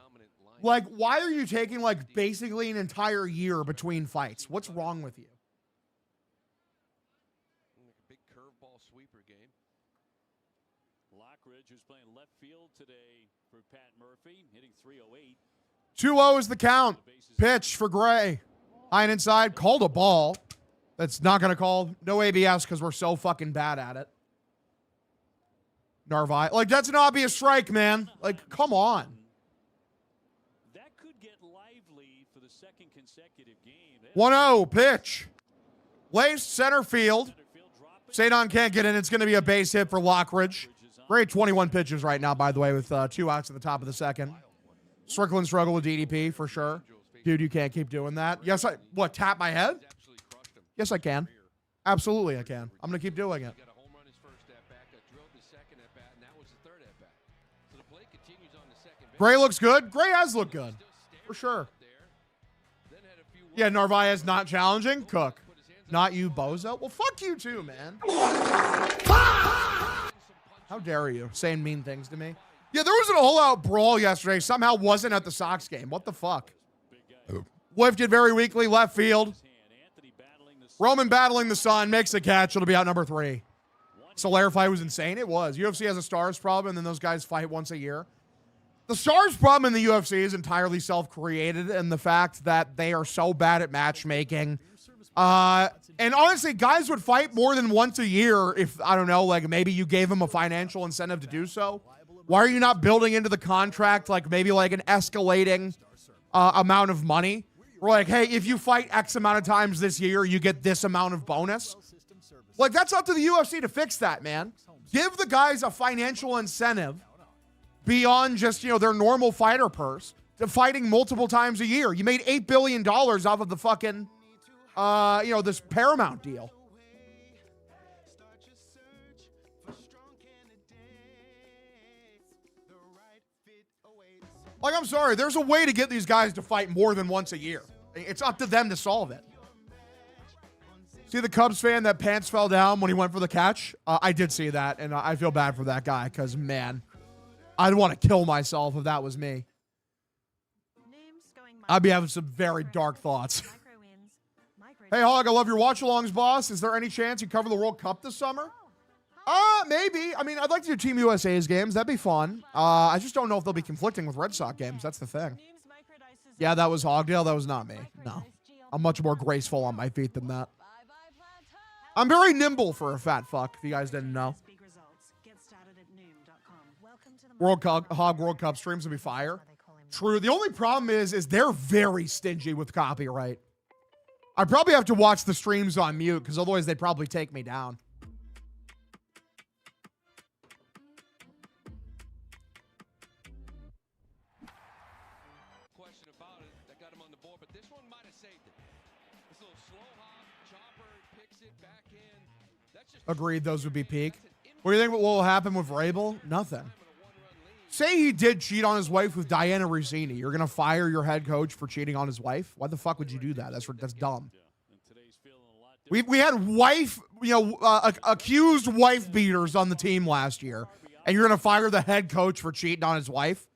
Like, why are you taking, like, basically an entire year between fights? What's wrong with you? Big curveball sweeper game. Lockridge, who's playing left field today for Pat Murphy, hitting 308. 2-0 is the count. Pitch for Gray. High and inside. Called a ball. That's not going to call. No ABS because we're so fucking bad at it. Narvaez. Like, that's an obvious strike, man. Like, come on. That could get lively for the second consecutive game. 1-0. Pitch. Laced center field. Sadon can't get in. It's going to be a base hit for Lockridge. Great 21 pitches right now, by the way, with 2 outs at the top of the second. Strickland struggle with DDP for sure. Dude, you can't keep doing that. Yes, what, tap my head? Yes, I can. Absolutely, I can. I'm going to keep doing it. Gray looks good. Gray has looked good. For sure. Yeah, Narvaez not challenging. Cook. Not you, bozo. Well, fuck you too, man. How dare you saying mean things to me? Yeah, there was an all-out brawl yesterday. Somehow wasn't at the Sox game. What the fuck? Lifted very weakly, left field. Roman battling the sun, makes the catch. It'll be out number 3. Solaire fight was insane. It was. UFC has a stars problem, and then those guys fight once a year. The stars problem in the UFC is entirely self-created, and the fact that they are so bad at matchmaking. And honestly, guys would fight more than once a year if, I don't know, like maybe you gave them a financial incentive to do so. Why are you not building into the contract like maybe like an escalating amount of money? We're like, hey, if you fight X amount of times this year, you get this amount of bonus. Like, that's up to the UFC to fix that, man. Give the guys a financial incentive beyond just, you know, their normal fighter purse to fighting multiple times a year. You made $8 billion off of the fucking, you know, this Paramount deal. Like, I'm sorry, there's a way to get these guys to fight more than once a year. It's up to them to solve it. See the Cubs fan that pants fell down when he went for the catch? I did see that, and I feel bad for that guy because, man, I'd want to kill myself if that was me. I'd be having some very dark thoughts. Hey, Hog, I love your watch-alongs, boss. Is there any chance you cover the World Cup this summer? Maybe. I mean, I'd like to do Team USA's games. That'd be fun. I just don't know if they'll be conflicting with Red Sox games. That's the thing. Yeah, that was Hogdale. That was not me. No. I'm much more graceful on my feet than that. I'm very nimble for a fat fuck, if you guys didn't know. Hog World Cup streams will be fire. True. The only problem is they're very stingy with copyright. I probably have to watch the streams on mute, because otherwise they'd probably take me down. Question about it that got him on the board, but this one might have saved it. This little slow hop, chopper, picks it back in. That's just Agreed, those would be peak. What do you think will happen with Vrabel? Nothing. say he did cheat on his wife with Diana Rossini. You're going to fire your head coach for cheating on his wife? Why the fuck would you do that? That's dumb. We had accused wife beaters on the team last year, and you're going to fire the head coach for cheating on his wife?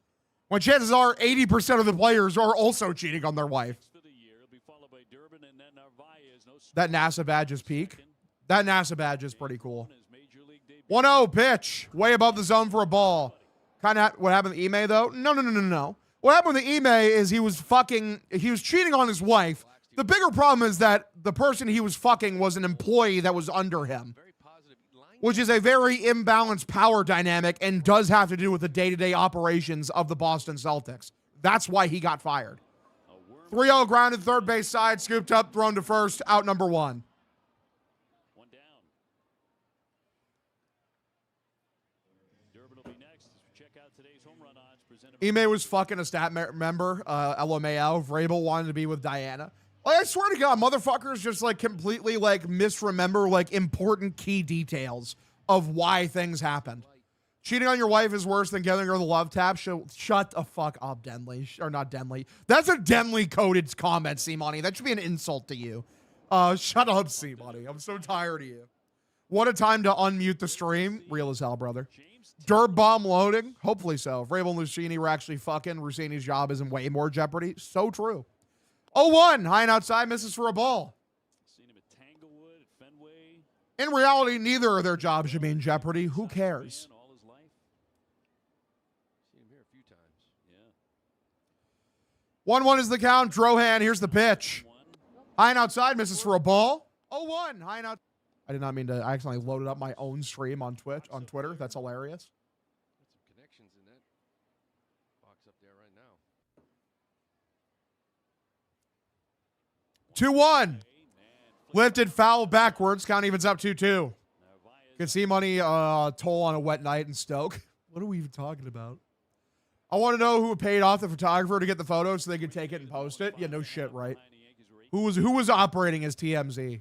When chances are 80% of the players are also cheating on their wife. That NASA badge is peak. That NASA badge is pretty cool. 1-0 pitch. Way above the zone for a ball. Kind of what happened to Ime, though? No. What happened to Ime is he was cheating on his wife. The bigger problem is that the person he was fucking was an employee that was under him, which is a very imbalanced power dynamic and does have to do with the day-to-day operations of the Boston Celtics. That's why he got fired. 3-0 grounded, third base side, scooped up, thrown to first, out number 1. Ime was fucking a stat member, LMAO. Vrabel wanted to be with Diana. Like, I swear to God, motherfuckers just like completely like misremember like important key details of why things happened. Cheating on your wife is worse than giving her the love tap. Shut the fuck up, Denley. Or not Denley. That's a Denley-coded comment, C-Money. That should be an insult to you. Shut up, C-Money. I'm so tired of you. What a time to unmute the stream. Real as hell, brother. Derb bomb loading? Hopefully so. If Vrabel and Lucchini were actually fucking, Rossini's job is in way more jeopardy. So true. 0-1. High and outside, misses for a ball. In reality, neither of their jobs should be in jeopardy. Who cares? 1-1 is the count. Drohan, here's the pitch. High and outside, misses for a ball. 0-1. High and out. I did not mean to. I accidentally loaded up my own stream on Twitter. That's hilarious. Got some connections in that box up there right now. 2-1. Lifted foul backwards. Count evens up 2-2. Can see money toll on a wet night in Stoke. What are we even talking about? I want to know who paid off the photographer to get the photo so they could take it and post it. Yeah, no shit, right? Who was operating as TMZ?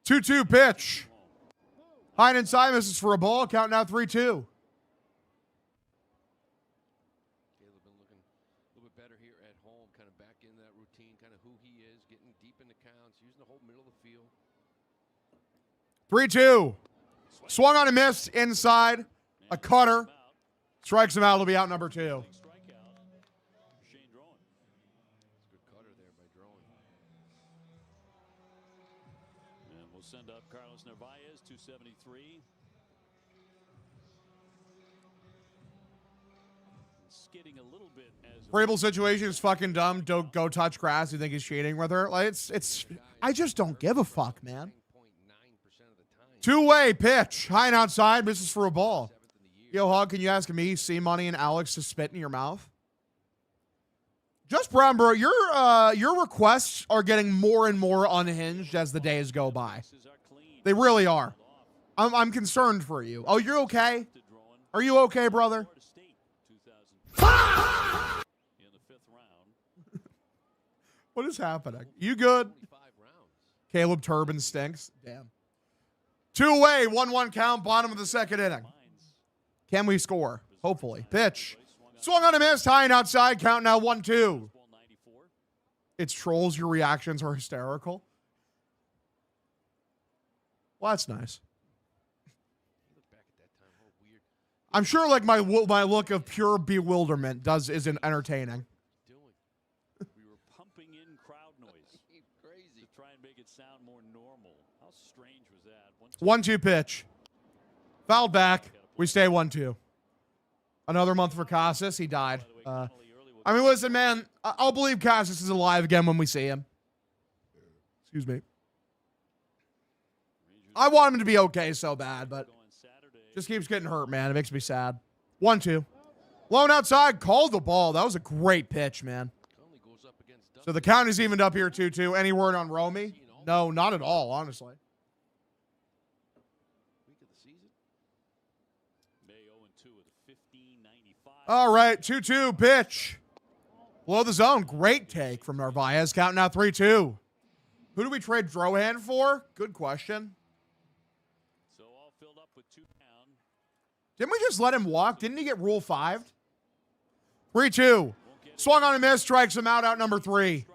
2-2 pitch. High and inside, misses for a ball. Count now 3-2. Caleb been looking a little bit better here at home, kind of back in that routine, kind of who he is, getting deep in the counts, using the whole middle of the field. 3-2. Swung on and missed inside. A cutter. Strikes him out. It'll be out number 2. Send up Carlos Narvaez, 273. Skidding a little bit as Vrabel's situation is fucking dumb. Don't go touch grass. You think he's cheating with her? Like it's. I just don't give a fuck, man. 2-way pitch, high and outside, misses for a ball. Yo, Hog, can you ask me, C-Money, and Alex to spit in your mouth? Just Brown, bro, your requests are getting more and more unhinged as the days go by. They really are. I'm concerned for you. Oh, you're okay? Are you okay, brother? What is happening? You good? Caleb Turbin stinks. Damn. 2-way, 1-1 count, bottom of the second inning. Can we score? Hopefully. Pitch. Swung on a miss, high and outside, count now 1-2. It's trolls, your reactions are hysterical. Well, that's nice. I'm sure like my look of pure bewilderment isn't entertaining. We were pumping in crowd noise to try and make it sound more normal. How strange was that? 1-2 pitch. Fouled back. We stay 1-2. Another month for Casas. He died. I mean, listen, man. I'll believe Casas is alive again when we see him. Excuse me. I want him to be okay so bad, but just keeps getting hurt, man. It makes me sad. 1-2. Lone outside. Called the ball. That was a great pitch, man. So the count is evened up here 2-2. Any word on Romy? No, not at all, honestly. All right, 2-2 pitch. Below the zone. Great take from Narvaez. Count now 3-2. Who do we trade Drohan for? Good question. So all filled up with 2 down. Didn't we just let him walk? Didn't he get Rule 5? 3-2. Swung on a miss, strikes him out number 3.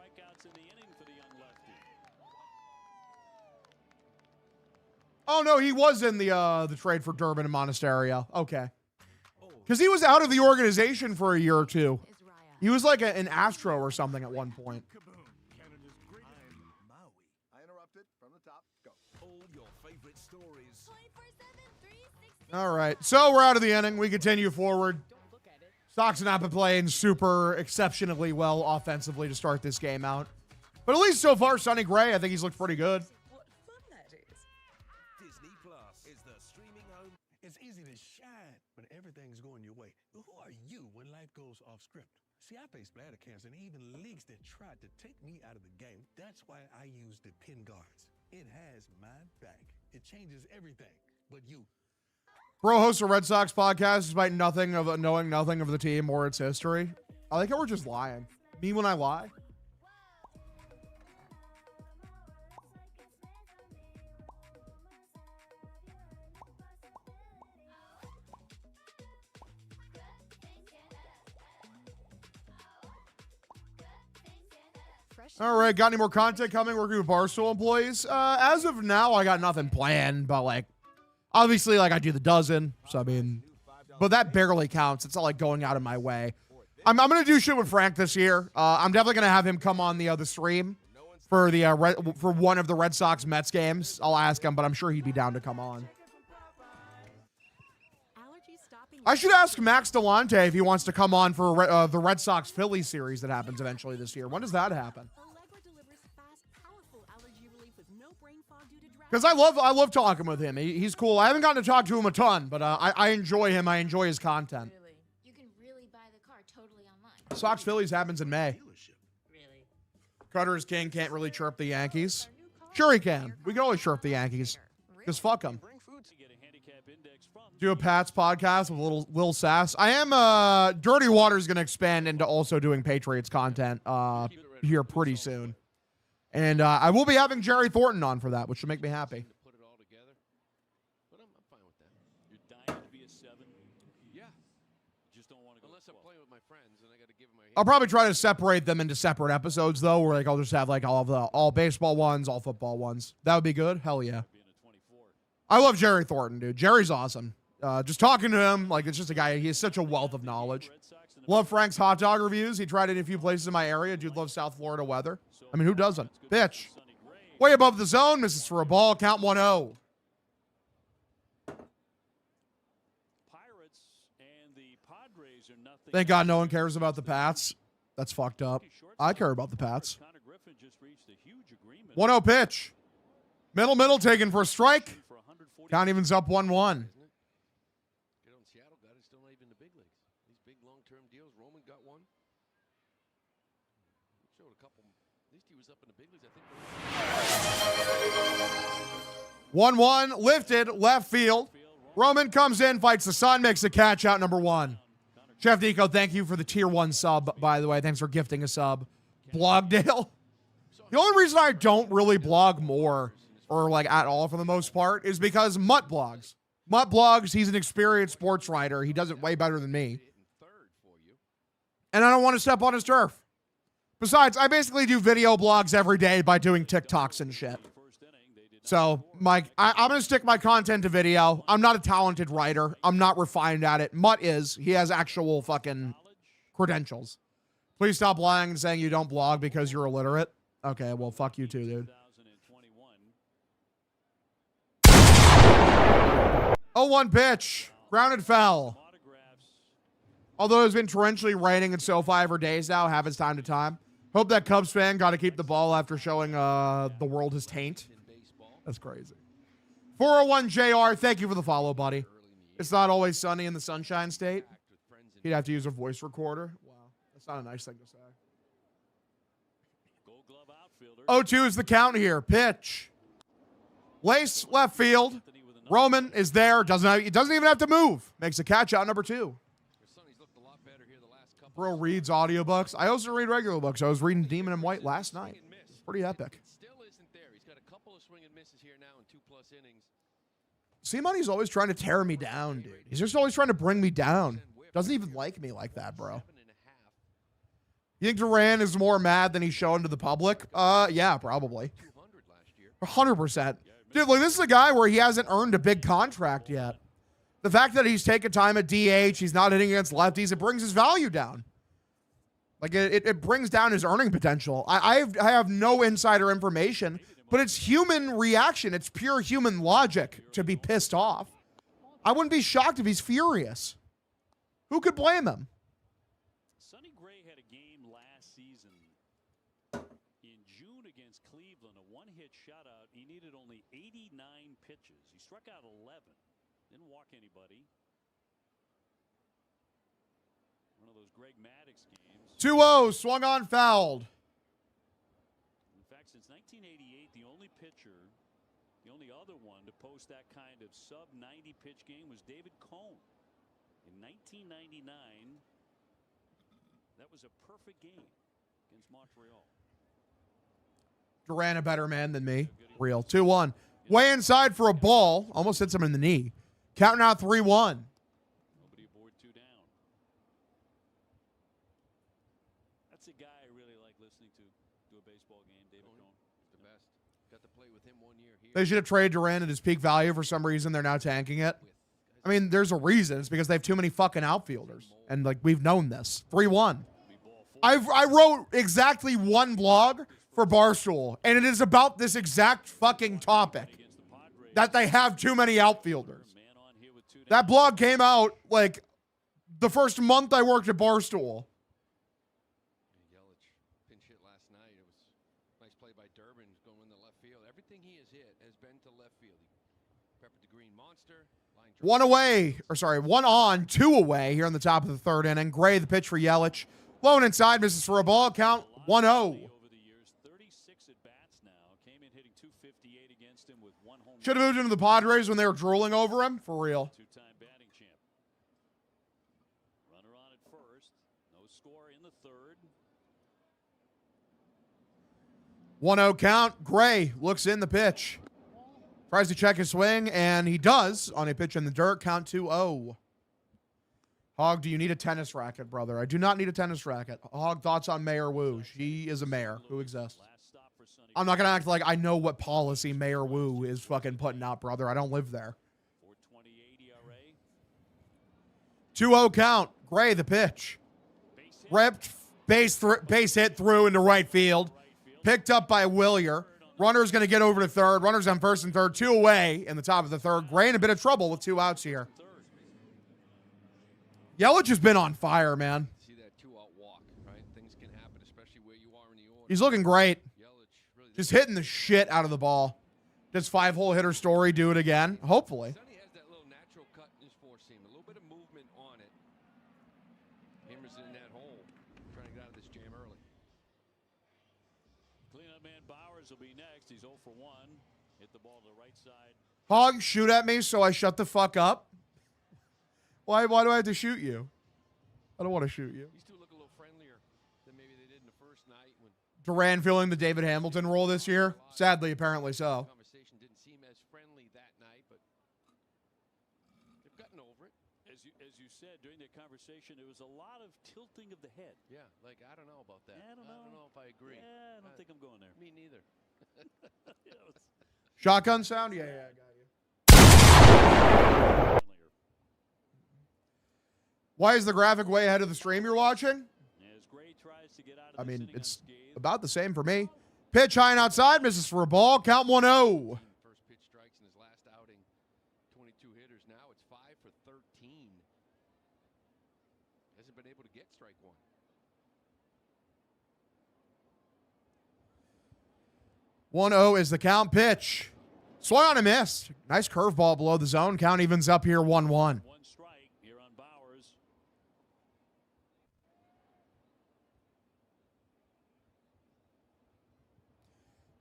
Oh, no, he was in the trade for Durbin and Monasterio. Okay. Because he was out of the organization for a year or two. He was like an Astro or something at one point. I interrupted from the top. Go. All your favorite stories. All right. So we're out of the inning. We continue forward. Sox have not been playing super exceptionally well offensively to start this game out. But at least so far, Sonny Gray, I think he's looked pretty good. Disney Plus is the streaming home. It's easy to shine when everything's going your way. Who are you when life goes off script? See, I face bladder cancer and even leagues that tried to take me out of the game. That's why I use the Pin Guards. It has my back. It changes everything. But you. Bro hosts a Red Sox podcast despite knowing nothing of the team or its history. I like how we're just lying. Me when I lie. All right, got any more content coming? Working with Barstool employees. As of now, I got nothing planned, but like, obviously, like I do the dozen. So I mean, but that barely counts. It's not like going out of my way. I'm gonna do shit with Frank this year. I'm definitely gonna have him come on the stream for the for one of the Red Sox Mets games. I'll ask him, but I'm sure he'd be down to come on. I should ask Max Delonte if he wants to come on for the Red Sox Phillies series that happens eventually this year. When does that happen? Because I love talking with him. He's cool. I haven't gotten to talk to him a ton, but I enjoy him. I enjoy his content. You can really buy the car totally online. Sox Phillies happens in May. Really? Cutter is king. Can't really chirp the Yankees. Sure he can. We can always chirp the Yankees. Because fuck them. Do a Pats podcast with a little sass. I am Dirty Water's going to expand into also doing Patriots content here pretty soon. And I will be having Jerry Thornton on for that, which should make me happy. Put it all together. But I'm fine with that. You're dying to be a 7. Yeah. You just don't want to go. Unless I'm playing with my friends and I got to give them my I'll probably try to separate them into separate episodes though, where like I'll just have like all baseball ones, all football ones. That would be good. Hell yeah. I love Jerry Thornton, dude. Jerry's awesome. Just talking to him, like it's just a guy. He has such a wealth of knowledge. Love Frank's hot dog reviews. He tried it in a few places in my area. Dude loves South Florida weather. I mean, who doesn't? Bitch. Way above the zone. Misses for a ball. Count 1-0. Pirates and the Padres are nothing. Thank God no one cares about the Pats. That's fucked up. I care about the Pats. 1-0 pitch. Middle taken for a strike. Count evens up 1-1. Good on Seattle. Got it. Still not even the big leagues. These big long-term deals. Roman got one. Showed a couple. At least he was up in the big leagues. I think. 1-1. Lifted. Left field. Roman comes in. Fights the sun. Makes a catch out number 1. Chef Nico, thank you for the tier 1 sub, by the way. Thanks for gifting a sub. Blogdale. The only reason I don't really blog more or like at all for the most part is because Mutt blogs. Mutt blogs, he's an experienced sports writer. He does it way better than me. And I don't want to step on his turf. Besides, I basically do video blogs every day by doing TikToks and shit. So, Mike, I'm going to stick my content to video. I'm not a talented writer. I'm not refined at it. Mutt is. He has actual fucking credentials. Please stop lying and saying you don't blog because you're illiterate. Okay, well, fuck you too, dude. 0-1 pitch. Grounded foul. Although it's been torrentially raining in SoFi for days now, happens time to time. Hope that Cubs fan got to keep the ball after showing the world his taint. That's crazy. 401 JR, thank you for the follow, buddy. It's not always sunny in the Sunshine State. He'd have to use a voice recorder. Wow, that's not a nice thing to say. 0-2 is the count here. Pitch. Lace left field. Roman is there. Doesn't even have to move. Makes a catch out number 2. Bro reads audiobooks. I also read regular books. I was reading Demon in White last night. It's pretty epic. C-Money's always trying to tear me down, dude. He's just always trying to bring me down. Doesn't even like me like that, bro. You think Duran is more mad than he's shown to the public? Yeah, probably. 100%. Dude, like, this is a guy where he hasn't earned a big contract yet. The fact that he's taking time at DH, he's not hitting against lefties, it brings his value down. Like, it brings down his earning potential. I have no insider information, but it's human reaction. It's pure human logic to be pissed off. I wouldn't be shocked if he's furious. Who could blame him? Sonny Gray had a game last season in June against Cleveland, a one-hit shutout. He needed only 89 pitches. He struck out 11. Didn't walk anybody. One of those Greg Maddux games. 2-0, swung on, fouled. In fact, since 1988, the only other one to post that kind of sub-90 pitch game was David Cone. In 1999, that was a perfect game against Montreal. Duran a better man than me. Real. 2-1. Way inside for a ball. Almost hits him in the knee. Counting out 3-1. Nobody aboard, 2 down. That's a guy I really like listening to a baseball game, David Cone. The best. Got to play with him 1 year here. They should have traded Duran at his peak value. For some reason, they're now tanking it. I mean, there's a reason. It's because they have too many fucking outfielders. And, like, we've known this. 3-1. I wrote exactly one blog for Barstool, and it is about this exact fucking topic. That they have too many outfielders. That blog came out, like, the first month I worked at Barstool. Yelich pinch hit last night. It was a nice play by Durbin going in the left field. Everything he has hit has been to left field. He peppered the green monster. One on, 2 away here in the top of the 3rd inning. Gray, the pitch for Yelich. Blown inside, misses for a ball. Count 1-0. Over the years, 36 at bats now. Came in hitting .258 against him with 1 home. Should have moved into the Padres when they were drooling over him. For real. 2-time batting champ. Runner on at first. No score in the 3rd. 1-0 count. Gray looks in the pitch. Tries to check his swing, and he does on a pitch in the dirt. Count 2-0. Hog, do you need a tennis racket, brother? I do not need a tennis racket. Hog, thoughts on Mayor Wu? She is a mayor who exists. I'm not going to act like I know what policy Mayor Wu is fucking putting out, brother. I don't live there. 2-0 count. Gray, the pitch. Ripped, base hit through into right field. Picked up by Willier. Runner's going to get over to 3rd. Runner's on 1st and 3rd. 2 away in the top of the 3rd. Gray in a bit of trouble with 2 outs here. Yelich has been on fire, man. See that 2-out walk, right? Things can happen, especially where you are in the order. He's looking great. Just hitting the shit out of the ball. Does 5-hole hitter Story do it again? Hopefully. Sonny has that little natural cut in his 4-seam. A little bit of movement on it. Hammers in that hole. Trying to get out of this jam early. Cleanup man Bowers will be next. He's 0 for 1. Hit the ball to the right side. Hog, shoot at me so I shut the fuck up. Why do I have to shoot you? I don't want to shoot you. These two look a little friendlier than maybe they did in the first night. When Duran filling the David Hamilton role this year? Sadly, apparently so. conversation didn't seem as friendly that night, but they've gotten over it. As you said during the conversation, there was a lot of tilting of the head. Yeah, like, I don't know about that. I don't know if I agree. Yeah, I don't think I'm going there. Me neither. Shotgun sound? Yeah, I got you. Why is the graphic way ahead of the stream you're watching? I mean, it's about the same for me. Pitch high and outside, misses for a ball. Count 1-0. First pitch strikes in his last outing. 22 hitters now. It's 5 for 13. Hasn't been able to get strike 1. 1-0 is the count. Pitch. Swung on a miss. Nice curveball below the zone. Count evens up here 1-1. 1 strike here on Bowers.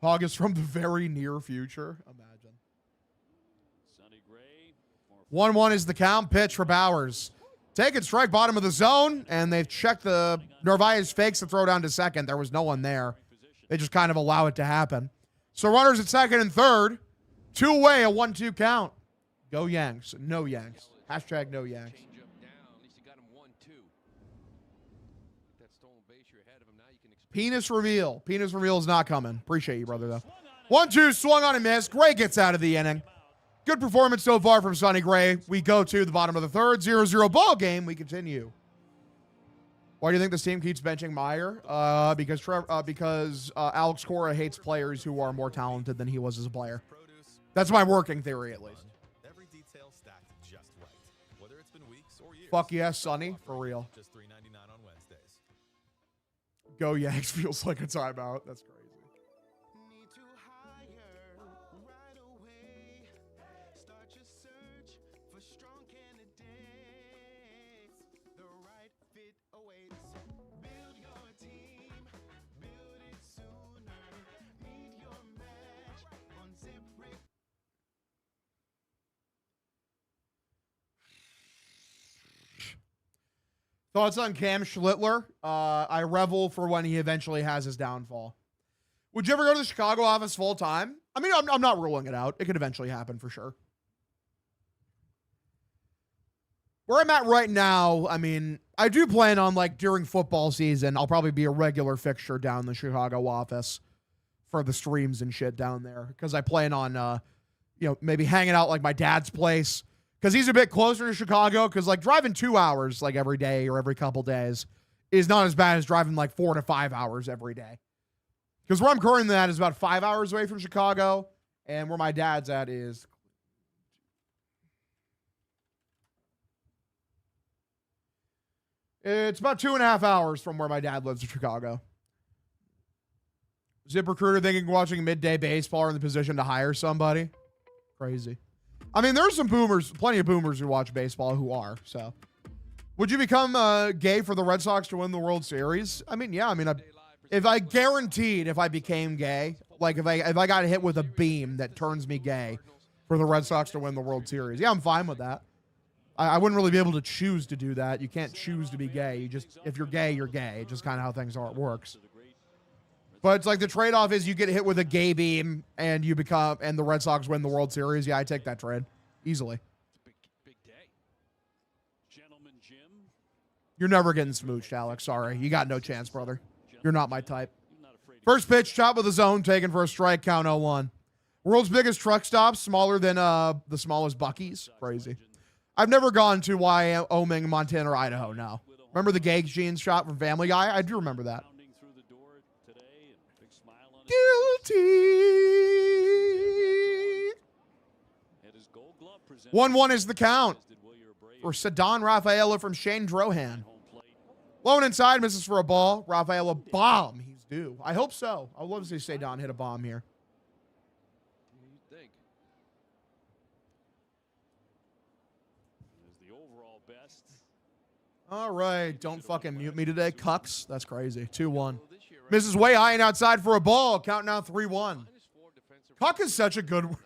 Hog is from the very near future. Imagine. Sonny Gray. 1-1 is the count. Pitch for Bowers. Taking strike, bottom of the zone, and they've checked the Narvaez fakes the throw down to 2nd. There was no one there. They just kind of allow it to happen. So runners at 2nd and 3rd. 2 away, a 1-2 count. Go Yanks. No Yanks. Hashtag no Yanks. Change up down. At least you got him 1-2. That stolen base, you're ahead of him. Now you can expect Penis reveal. Penis reveal is not coming. Appreciate you, brother, though. 1-2, swung on and missed. Gray gets out of the inning. Good performance so far from Sonny Gray. We go to the bottom of the third. 0-0 ball game. We continue. Why do you think this team keeps benching Meyer? Because Alex Cora hates players who are more talented than he was as a player. That's my working theory, at least. Every detail stacked just right. Whether it's been weeks or years. Fuck yes, Sonny. For real. Just $3.99 on Wednesdays. Go Yanks feels like a timeout. That's crazy. Thoughts on Cam Schlittler? I revel for when he eventually has his downfall. Would you ever go to the Chicago office full time? I mean, I'm not ruling it out. It could eventually happen for sure. Where I'm at right now, I mean, I do plan on, like, during football season, I'll probably be a regular fixture down in the Chicago office for the streams and shit down there. Because I plan on, maybe hanging out, like, my dad's place. Because he's a bit closer to Chicago. Because, like, driving 2 hours, like, every day or every couple days is not as bad as driving, like, 4 to 5 hours every day. Because where I'm currently at is about 5 hours away from Chicago. And where my dad's at is... It's about 2.5 hours from where my dad lives in Chicago. ZipRecruiter thinking watching midday baseball are in the position to hire somebody. Crazy. I mean, there's some boomers, plenty of boomers who watch baseball who are, so. Would you become gay for the Red Sox to win the World Series? I mean, yeah. I mean, if I became gay, like if I got hit with a beam that turns me gay for the Red Sox to win the World Series, yeah, I'm fine with that. I wouldn't really be able to choose to do that. You can't choose to be gay. You just, if you're gay, you're gay. Just kind of how things are. It works. But it's like the trade-off is you get hit with a gay beam and the Red Sox win the World Series. Yeah, I take that trade easily. big day. Gentleman Jim. You're never getting smooched, Alex. Sorry. You got no chance, brother. You're not my type. First pitch, chop with a zone, taken for a strike, count 0-1. World's biggest truck stop, smaller than the smallest Buc-ee's. Crazy. I've never gone to Wyoming, Montana, or Idaho, no. Remember the gay jeans shot from Family Guy? I do remember that. Guilty. 1-1 is the count for Ceddanne Rafaela from Shane Drohan. Low and inside, misses for a ball. Rafaela bomb. He's due. I hope so. I would love to see Ceddanne hit a bomb here. All right, don't fucking mute me today, cucks. That's crazy. 2-1. Misses way high and outside for a ball. Count now 3-1. Cuck is such a good one.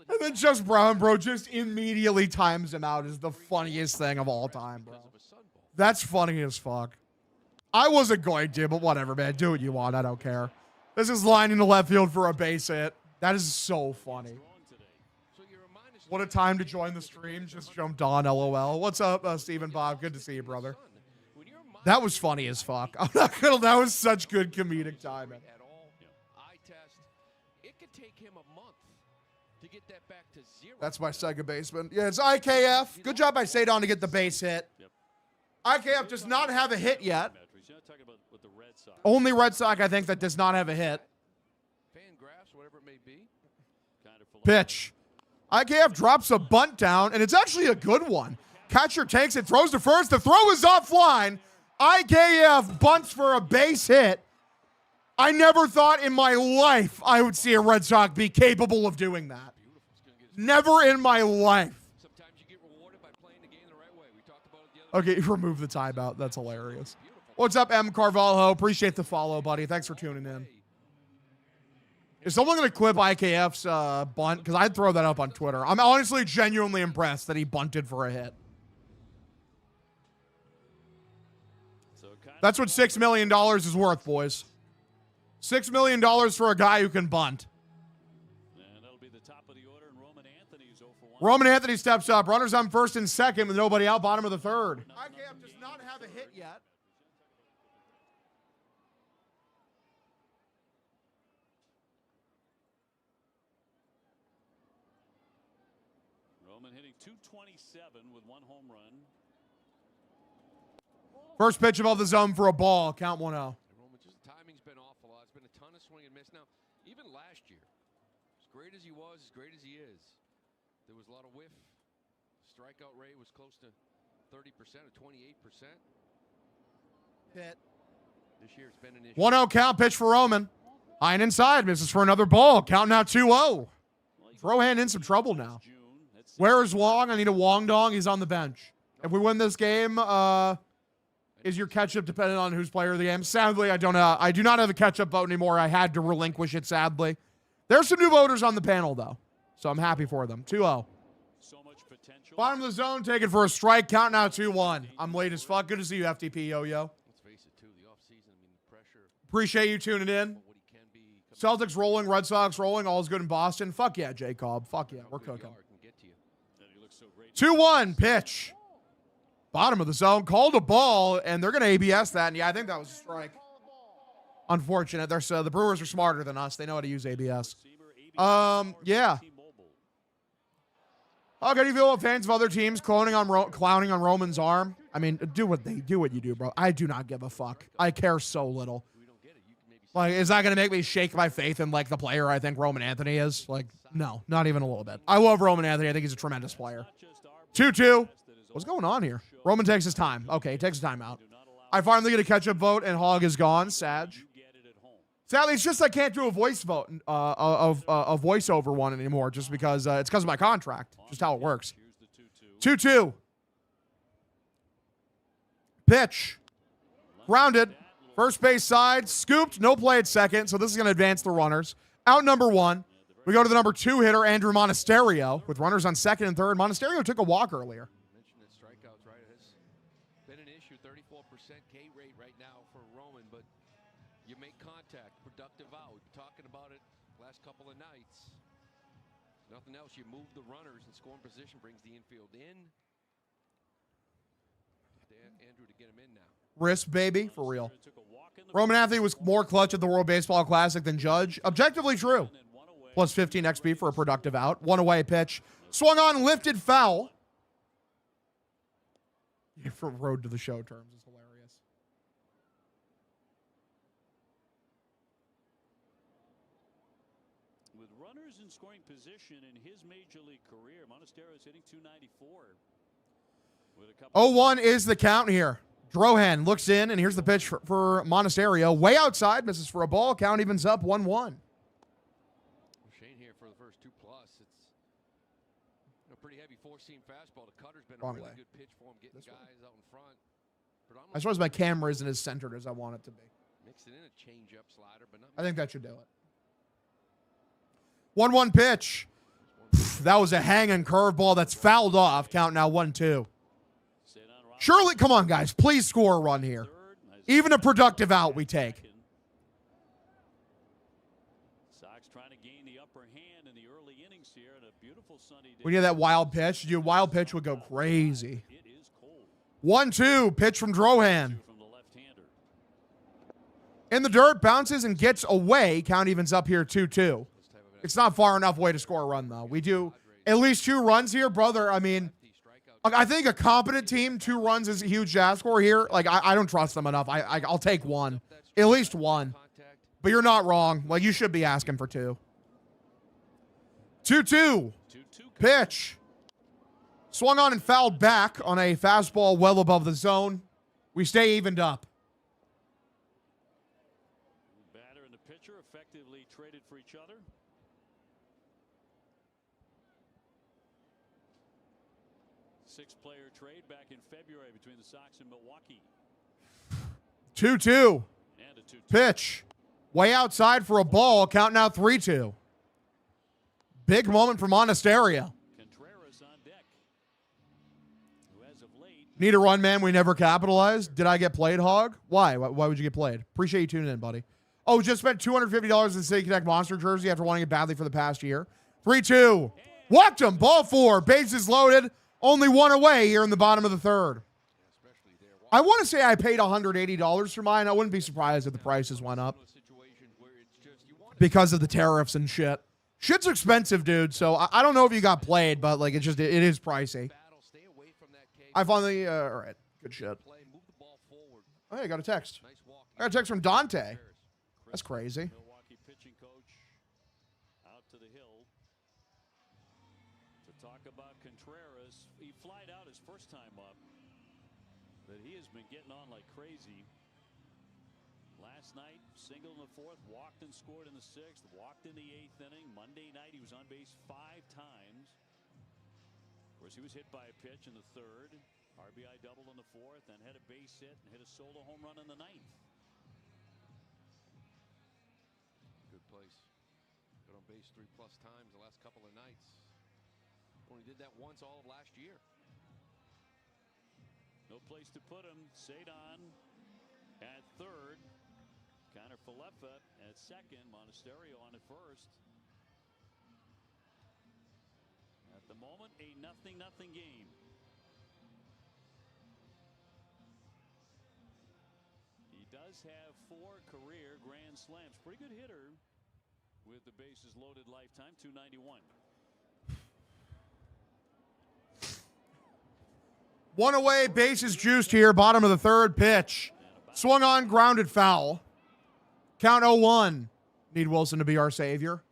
And then just Brown, bro, just immediately times him out is the funniest thing of all time, bro. That's funny as fuck. I wasn't going to, but whatever, man. Do what you want. I don't care. This is lining the left field for a base hit. That is so funny. What a time to join the stream. Just jumped on, LOL. What's up, Stephen Bob? Good to see you, brother. That was funny as fuck. I'm not gonna. That was such good comedic timing. It could take him a month to get that back to 0. That's my second baseman. Yeah, it's IKF. Good job by Ceddanne to get the base hit. IKF does not have a hit yet. Only Red Sox, I think, that does not have a hit. Fangraphs, whatever it may be. Pitch. IKF drops a bunt down, and it's actually a good one. Catcher takes it, throws to first. The throw is offline. IKF bunts for a base hit. I never thought in my life I would see a Red Sox be capable of doing that. Never in my life. Okay, remove the timeout. That's hilarious. What's up, M. Carvalho? Appreciate the follow, buddy. Thanks for tuning in. Is someone going to clip IKF's bunt? Because I'd throw that up on Twitter. I'm honestly genuinely impressed that he bunted for a hit. That's what $6 million is worth, boys. $6 million for a guy who can bunt. And that'll be the top Top of the order, and Roman Anthony's 0 for 1. Roman Anthony steps up. Runners on first and second with nobody out, bottom of the third. IKF does not have a hit yet. Roman hitting .227 with 1 home run. First pitch above the zone for a ball. Count 1-0. Roman, just timing's been off a lot. It's been a ton of swing and miss. Now, even last year, as great as he was, as great as he is, there was a lot of whiff. Strikeout rate was close to 30% or 28%. Hit. This year it's been an issue. 1-0 count, pitch for Roman. High and inside, misses for another ball. Count now 2-0. Rohan in some trouble now. Where is Wong? I need a Wong dong. He's on the bench. If we win this game, is your catch-up dependent on who's player of the game? Sadly, I do not have a catch-up vote anymore. I had to relinquish it, sadly. There's some new voters on the panel, though, so I'm happy for them. 2-0. Bottom of the zone, taken for a strike. Count now 2-1. I'm late as fuck. Good to see you, FTP Yo-Yo. Let's face it, too, the offseason, I mean, the pressure. Appreciate you tuning in. Celtics rolling, Red Sox rolling. All's good in Boston. Fuck yeah, Jacob. Fuck yeah, we're cooking. 2-1 pitch. Bottom of the zone, called a ball, and they're going to ABS that. And yeah, I think that was a strike. Unfortunate. The Brewers are smarter than us. They know how to use ABS. Yeah. How do you feel about fans of other teams clowning on Roman's arm? I mean, do what you do, bro. I do not give a fuck. I care so little. Like, is that going to make me shake my faith in, like, the player I think Roman Anthony is? Like, no, not even a little bit. I love Roman Anthony. I think he's a tremendous player. 2-2. What's going on here? Roman takes his time. Okay, he takes his time out. I finally get a catch-up vote, and Hog is gone. Sadly, it's just I can't do a voice vote, a voiceover one anymore, just because it's because of my contract. Just how it works. 2-2. Pitch. Grounded. First base side. Scooped. No play at second, so this is going to advance the runners. Out number 1. We go to the number 2 hitter, Andrew Monasterio, with runners on second and third. Monasterio took a walk earlier. Mentioned that strikeouts, right? It has been an issue. 34% K rate right now for Roman, but you make contact, productive out. We've been talking about it last couple of nights. Nothing else. You move the runners and scoring position brings the infield in. Andrew to get him in now. Wrist, baby, for real. Roman Anthony was more clutch at the World Baseball Classic than Judge. Objectively true. Plus 15 XP for a productive out. One away pitch. Swung on, lifted, foul. Yeah, for road to the show terms is hilarious. With runners in scoring position in his major league career, Monasterio is hitting .294. 0-1 is the count here. Drohan looks in, and here's the pitch for Monasterio. Way outside, misses for a ball. Count evens up 1-1. Shane here for the first 2+. It's a pretty heavy four-seam fastball. The cutter's been Wrong a really way. good pitch for him, getting guys out in front. I suppose my camera isn't as centered as I want it to be. Mixed it in a change-up slider, but not. I think that should do it. 1-1 pitch. That was a hanging curveball that's fouled off. Count now 1-2. Surely, come on, guys. Please score a run here. Even a productive out we take. Sox trying to gain the upper hand in the early innings here, and a beautiful sunny day. We need that wild pitch. Dude, wild pitch would go crazy. 1-2, pitch from Drohan. In the dirt, bounces and gets away. Count evens up here 2-2. It's not far enough away to score a run, though. We do at least 2 runs here, brother. I mean, I think a competent team, 2 runs is a huge ask for here. Like, I don't trust them enough. I'll take 1. At least 1. But you're not wrong. Like, you should be asking for 2. 2-2. Pitch. Swung on and fouled back on a fastball well above the zone. We stay evened up. Batter and the pitcher effectively traded for each other. Six-player trade back in February between the Sox and Milwaukee. 2-2. Pitch. Way outside for a ball. Count now 3-2. Big moment for Monasterio. Contreras on deck. Who as of late Need a run, man. We never capitalized. Did I get played, Hog? Why? Why would you get played? Appreciate you tuning in, buddy. Oh, just spent $250 in City Connect Monster jersey after wanting it badly for the past year. 3-2. Walked him. Ball 4. Bases loaded. Only one away here in the bottom of the third. I want to say I paid $180 for mine. I wouldn't be surprised if the prices went up because of the tariffs and shit. Shit's expensive, dude. So I don't know if you got played, but like it is pricey. I finally all right, good shit. Oh, hey, I got a text. I got a text from Dante. That's crazy. Milwaukee pitching coach out to the hill to talk about Contreras. He flied out his first time up, but he has been getting on like crazy. Last night, single in the 4th, walked and scored in the 6th, walked in the 8th inning. Monday night, he was on base 5 times. Of course, he was hit by a pitch in the 3rd, RBI double in the 4th, then had a base hit and hit a solo home run in the 9th. Good place. Got on base 3+ times the last couple of nights. Only did that once all of last year. No place to put him. Cedon at 3rd. Connor Falefa at 2nd. Monasterio on at 1st. At the moment, a 0-0 game. He does have 4 career grand slams. Pretty good hitter with the bases loaded lifetime, 291. One away, bases juiced here, bottom of the 3rd pitch. Swung on, grounded foul. Count 0-1. Need Wilson to be our savior.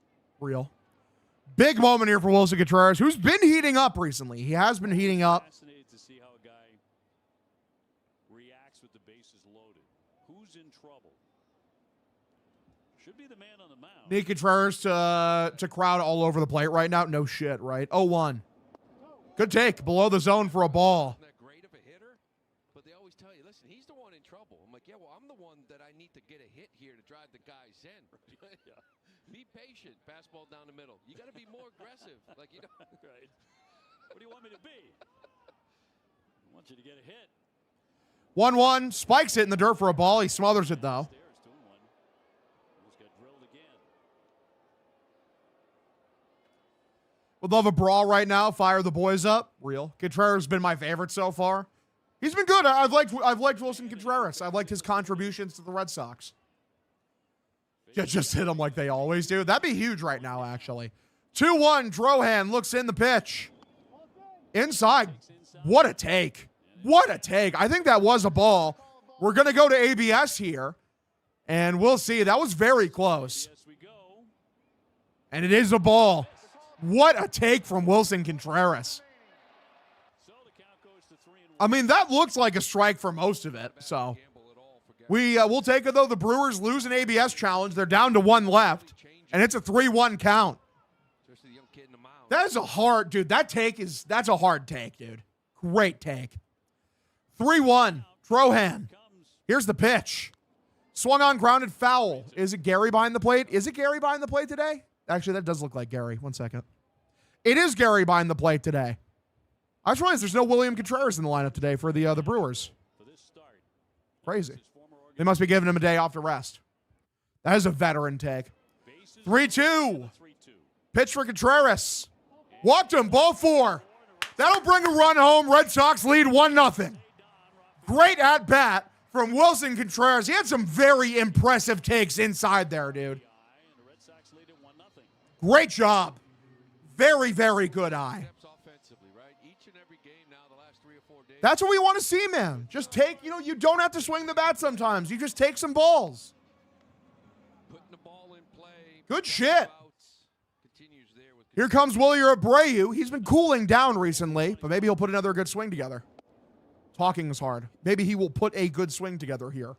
Real. Big moment here for Wilson Contreras, who's been heating up recently. He has been heating up. Fascinated to see how a guy reacts with the bases loaded. Who's in trouble? Should be the man on the mound. Need Contreras to crowd all over the plate right now. No shit, right? 0-1. Good take. Below the zone for a ball. Not that great of a hitter, but they always tell you, listen, he's the one in trouble. I'm like, yeah, well, I'm the one that I need to get a hit here to drive the guys in. Be patient. Fastball down the middle. You got to be more aggressive. Like, you know. Right. What do you want me to be? I want you to get a hit. 1-1. Spikes it in the dirt for a ball. He smothers it, though. Just got drilled again. Would love a brawl right now. Fire the boys up. Real. Contreras has been my favorite so far. He's been good. I've liked Wilson Contreras. I've liked his contributions to the Red Sox. Yeah, just hit them like they always do. That'd be huge right now, actually. 2-1. Drohan looks in the pitch. Inside. What a take. What a take. I think that was a ball. We're going to go to ABS here, and we'll see. That was very close. And it is a ball. What a take from Wilson Contreras. I mean, that looks like a strike for most of it, so... We'll take it, though. The Brewers lose an ABS challenge. They're down to 1 left, and it's a 3-1 count. That is a hard, dude. That's a hard take, dude. Great take. 3-1. Drohan. Here's the pitch. Swung on, grounded foul. Is it Gary behind the plate? Is it Gary behind the plate today? Actually, that does look like Gary. 1 second. It is Gary behind the plate today. I just realized there's no William Contreras in the lineup today for the Brewers. Crazy. They must be giving him a day off to rest. That is a veteran take. 3-2. Pitch for Contreras. Walked him. Ball 4. That'll bring a run home. Red Sox lead 1-0. Great at-bat from Wilson Contreras. He had some very impressive takes inside there, dude. Great job. Very, very good eye. That's what we want to see, man. Just take, you don't have to swing the bat sometimes. You just take some balls. Good shit. Here comes Wilyer Abreu. He's been cooling down recently, but maybe he'll put another good swing together. Talking is hard. Maybe he will put a good swing together here.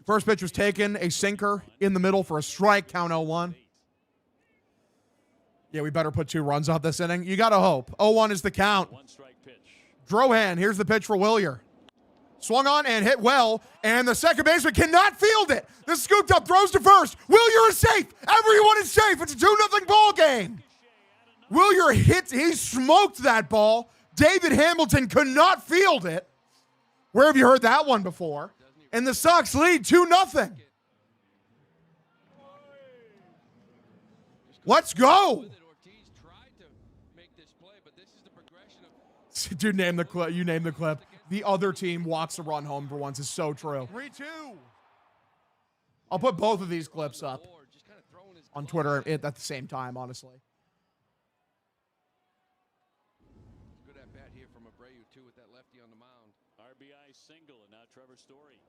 First pitch was taken, a sinker in the middle for a strike, count 0-1. Yeah, we better put 2 runs off this inning. You got to hope. 0-1 is the count. Drohan, here's the pitch for Wilyer. Swung on and hit well, and the second baseman cannot field it. This scooped up, throws to first. Wilyer is safe. Everyone is safe. It's a 2-0 ball game. Wilyer he smoked that ball. David Hamilton could not field it. Where have you heard that one before? And the Sox lead 2-0. Let's go. Dude, name the clip. You name the clip. The other team walks the run home for once is so true. 3-2. I'll put both of these clips up on Twitter at the same time, honestly. Good at bat here from Abreu, too, with that lefty on the mound. RBI single, and now Trevor Story.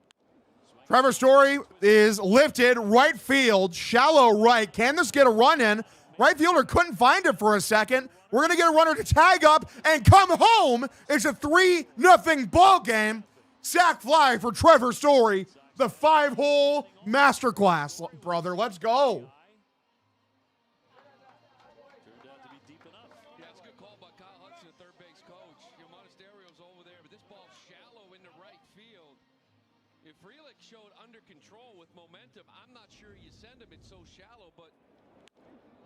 Trevor Story is lifted right field, shallow right. Can this get a run in? Right fielder couldn't find it for a second. We're going to get a runner to tag up and come home. It's a 3-0 ball game. Sack fly for Trevor Story. The 5-hole masterclass, brother. Let's go. Turned out to be deep enough. Yeah, it's a good call by Kyle Hudson, the third base coach. Monasterio's over there, but this ball's shallow into right field. If Frelick showed under control with momentum, I'm not sure you send him. It's so shallow, but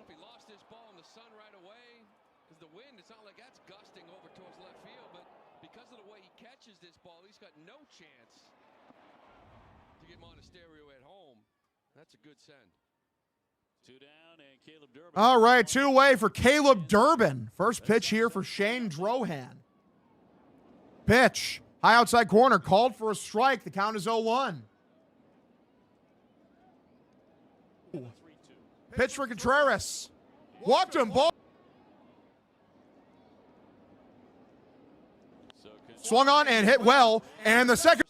if he lost this ball in the sun right away, because the wind, it's not like that's gusting over towards left field, but because of the way he catches this ball, he's got no chance to get Monasterio at home. That's a good send. 2 down, and Caleb Durbin. All right, 2 away for Caleb Durbin. First pitch here for Shane Drohan. Pitch. High outside corner, called for a strike. The count is 0-1. Pitch for Contreras. Walked him. Ball. Swung on and hit well. And the second.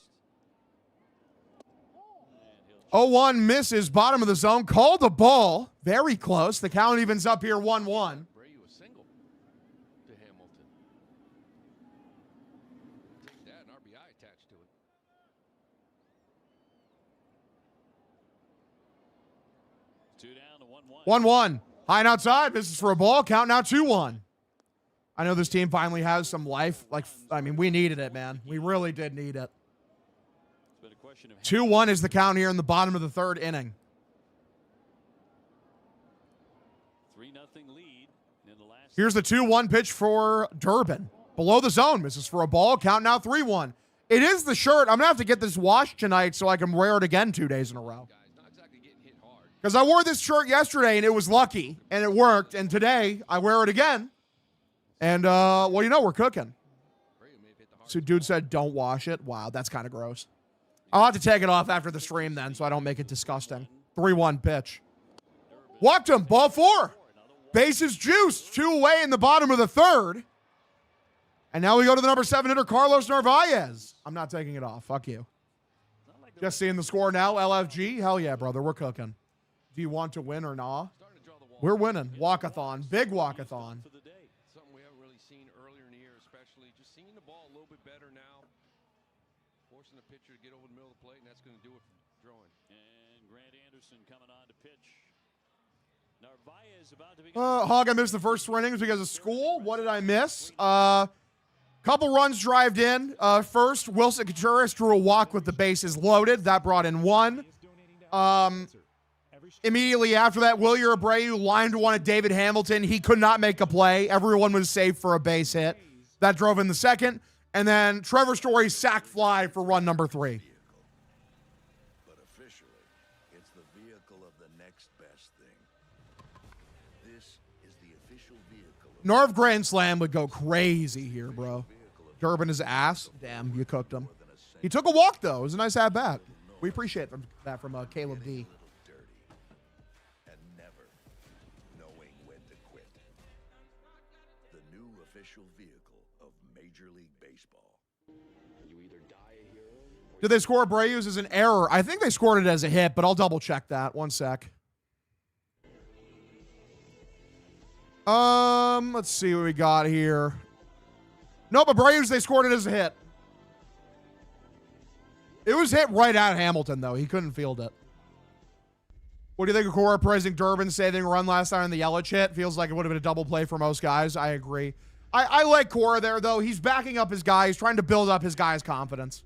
0-1 misses. Bottom of the zone. Called the ball. Very close. The count evens up here 1-1. Abreu a single to Hamilton. Take that, an RBI attached to it. 2 down to 1-1. 1-1. High and outside. This is for a ball. Count now 2-1. I know this team finally has some life. We needed it, man. We really did need it. 2-1 is the count here in the bottom of the third inning. 3-0 lead in the last. Here's the 2-1 pitch for Durbin. Below the zone. Misses for a ball. Count now 3-1. It is the shirt. I'm going to have to get this washed tonight so I can wear it again 2 days in a row. Because I wore this shirt yesterday and it was lucky and it worked. And today I wear it again. And, we're cooking. So dude said don't wash it. Wow, that's kind of gross. I'll have to take it off after the stream then so I don't make it disgusting. 3-1 pitch. Walked him. Ball 4. Bases juiced. 2 away in the bottom of the third. And now we go to the number 7 hitter, Carlos Narvaez. I'm not taking it off. Fuck you. Just seeing the score now. LFG. Hell yeah, brother. We're cooking. Do you want to win or not? We're winning. Walkathon. Big walkathon. Something we haven't really seen earlier in the year, especially. Just seeing the ball a little bit better now. Forcing the pitcher to get over the middle of the plate, and that's going to do it for drawing. And Grant Anderson coming on to pitch. Narvaez about to be. Hog, I missed the first 4 innings because of school. What did I miss? Couple runs drived in. First, Wilson Contreras drew a walk with the bases loaded. That brought in 1. Immediately after that, Wilyer Abreu lined one at David Hamilton. He could not make a play. Everyone was safe for a base hit. That drove in the second. And then Trevor Story sack fly for run number 3. But officially, it's the vehicle of the next best thing. This is the official vehicle. Narv Grand Slam would go crazy here, bro. Durbin is ass. Damn, you cooked him. He took a walk, though. It was a nice at-bat. We appreciate that from Caleb D. Of Major League Baseball. You either die a hero. Did they score Abreu's as an error? I think they scored it as a hit, but I'll double check that. 1 sec. Let's see what we got here. Nope, Abreu's, they scored it as a hit. It was hit right at Hamilton, though. He couldn't field it. What do you think of Cora praising Durbin saving a run last time in the Yelich hit? Feels like it would have been a double play for most guys. I agree. I like Cora there, though. He's backing up his guy. He's trying to build up his guy's confidence.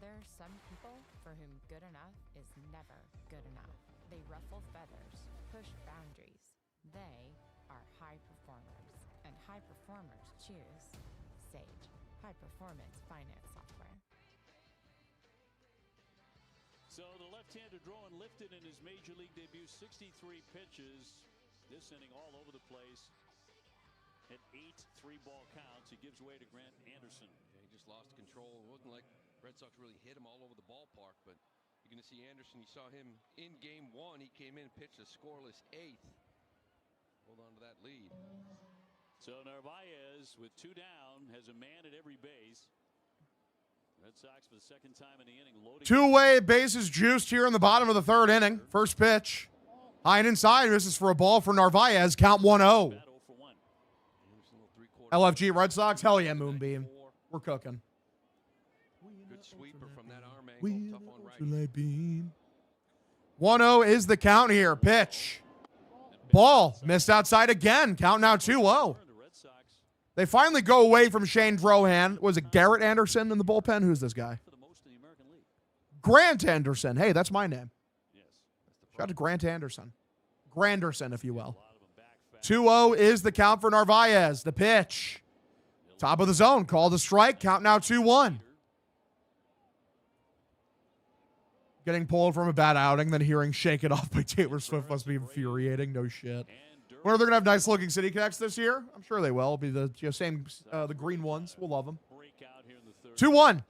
There are some people for whom good enough is never good enough. They ruffle feathers, push boundaries. They are high performers, and high performers choose Sage, high performance finance software. So the left-hander drawing lifted in his major league debut, 63 pitches. This inning all over the place. At 8 3-ball counts, he gives way to Grant Anderson. Yeah, he just lost control. It wasn't like Red Sox really hit him all over the ballpark, but you're going to see Anderson. You saw him in game 1. He came in and pitched a scoreless 8th. Hold on to that lead. So Narvaez, with 2 down, has a man at every base. Red Sox for the second time in the inning loading. Two-way bases juiced here in the bottom of the 3rd inning. First pitch. High and inside. This is for a ball for Narvaez. Count 1-0. LFG Red Sox. Hell yeah, Moonbeam. We're cooking. Good sweeper from that arm angle. Tough on right. 1-0 is the count here. Pitch. Ball. Missed outside again. Count now 2-0. They finally go away from Shane Drohan. Was it Garrett Anderson in the bullpen? Who's this guy? Grant Anderson. Hey, that's my name. Shout out to Grant Anderson. Granderson, if you will. 2-0 is the count for Narvaez. The pitch. Top of the zone. Called a strike. Count now 2-1. Getting pulled from a bad outing, then hearing Shake It Off by Taylor Swift must be infuriating. No shit. When are they going to have nice looking city connects this year? I'm sure they will. It'll be the same, the green ones. We'll love them. 2-1.